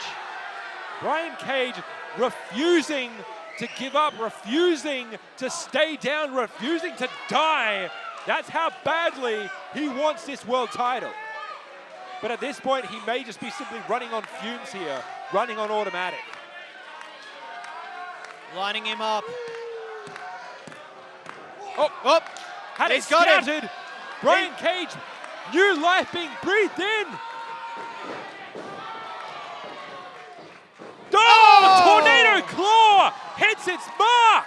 Brian Cage refusing to give up, refusing to stay down, refusing to die. That's how badly he wants this world title. But at this point, he may just be simply running on fumes here, running on automatic. Lining him up. Oh, had it scouted. Brian Cage, new life being breathed in. Oh, tornado claw hits its mark.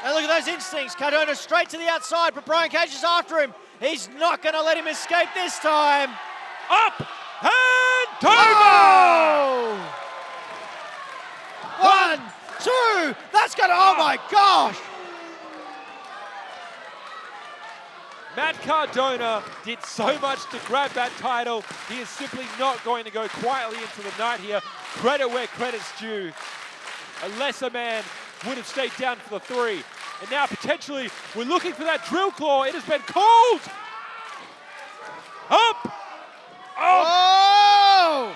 And look at those instincts. Cardona straight to the outside, but Brian Cage is after him. He's not going to let him escape this time. Up and over. 1, 2. That's going to, oh my gosh. Matt Cardona did so much to grab that title. He is simply not going to go quietly into the night here. Credit where credit's due. A lesser man would have stayed down for the 3. And now potentially we're looking for that drill claw. It has been called. Up. Oh!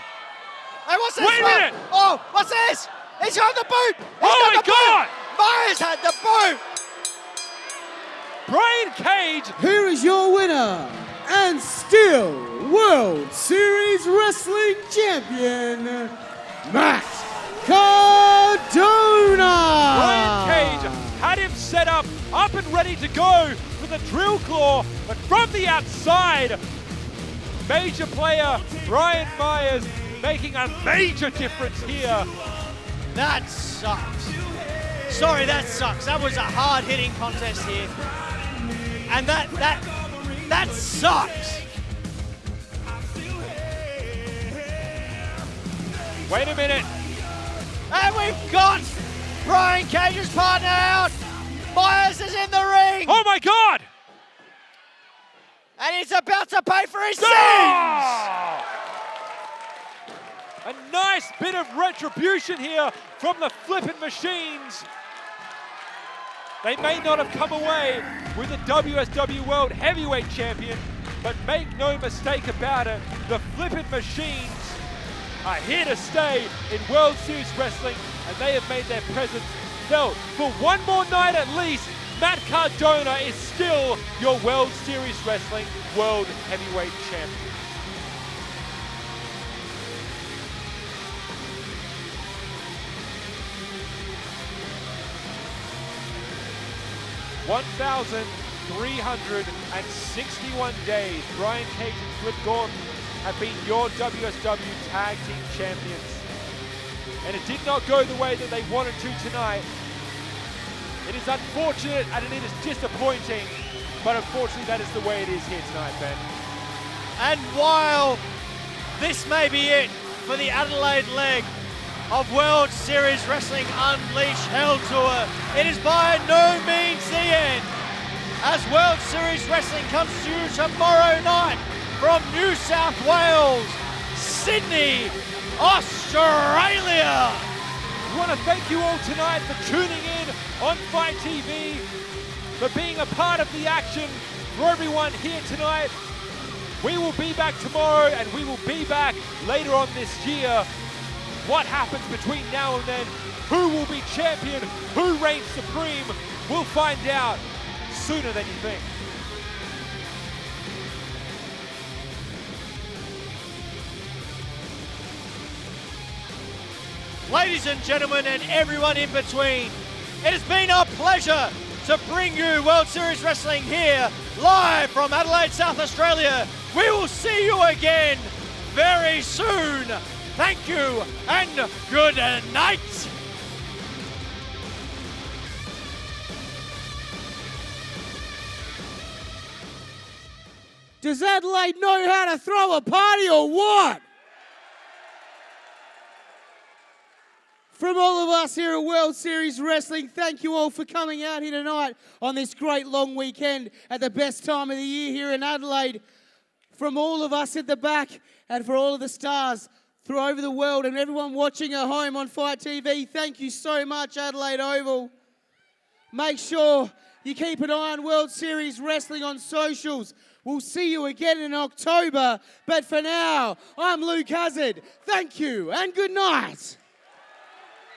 Hey, what's this? Wait a minute. Oh, what's this? He's got the boot. Oh my God. Myers had the boot. Brian Cage. Here is your winner and still World Series Wrestling Champion, Matt Cardona. Brian Cage had him set up and ready to go for the drill claw, but from the outside, major player Brian Myers making a major difference here. That sucks. Sorry, that sucks. That was a hard-hitting contest here. And that sucks. Wait a minute. And we've got Brian Cage's partner out. Myers is in the ring. Oh my God. And he's about to pay for his sins. A nice bit of retribution here from the flippin' machines. They may not have come away with the WSW World Heavyweight Champion, but make no mistake about it, the flippin' machines are here to stay in World Series Wrestling, and they have made their presence felt. For one more night at least, Matt Cardona is still your World Series Wrestling World Heavyweight Champion. (1,361 days, Brian Cage and Flip Gordon have been your WSW Tag Team Champions. And it did not go the way that they wanted to tonight. It is unfortunate and it is disappointing, but unfortunately that is the way it is here tonight, Ben. And while this may be it for the Adelaide leg of World Series Wrestling Unleash Hell Tour, it is by no means the end, as World Series Wrestling comes to you tomorrow night from New South Wales, Sydney, Australia. We want to thank you all tonight for tuning in on Fight TV, for being a part of the action, for everyone here tonight. We will be back tomorrow and we will be back later on this year. What happens between now and then, who will be champion, who reigns supreme, we'll find out sooner than you think. Ladies and gentlemen, and everyone in between, it has been our pleasure to bring you World Series Wrestling here, live from Adelaide, South Australia. We will see you again very soon. Thank you and good night. Does Adelaide know how to throw a party or what? From all of us here at World Series Wrestling, thank you all for coming out here tonight on this great long weekend at the best time of the year here in Adelaide. From all of us at the back and for all of the stars through over the world and everyone watching at home on Fight TV, thank you so much, Adelaide Oval. Make sure you keep an eye on World Series Wrestling on socials. We'll see you again in October. But for now, I'm Luke Hazard. Thank you and good night.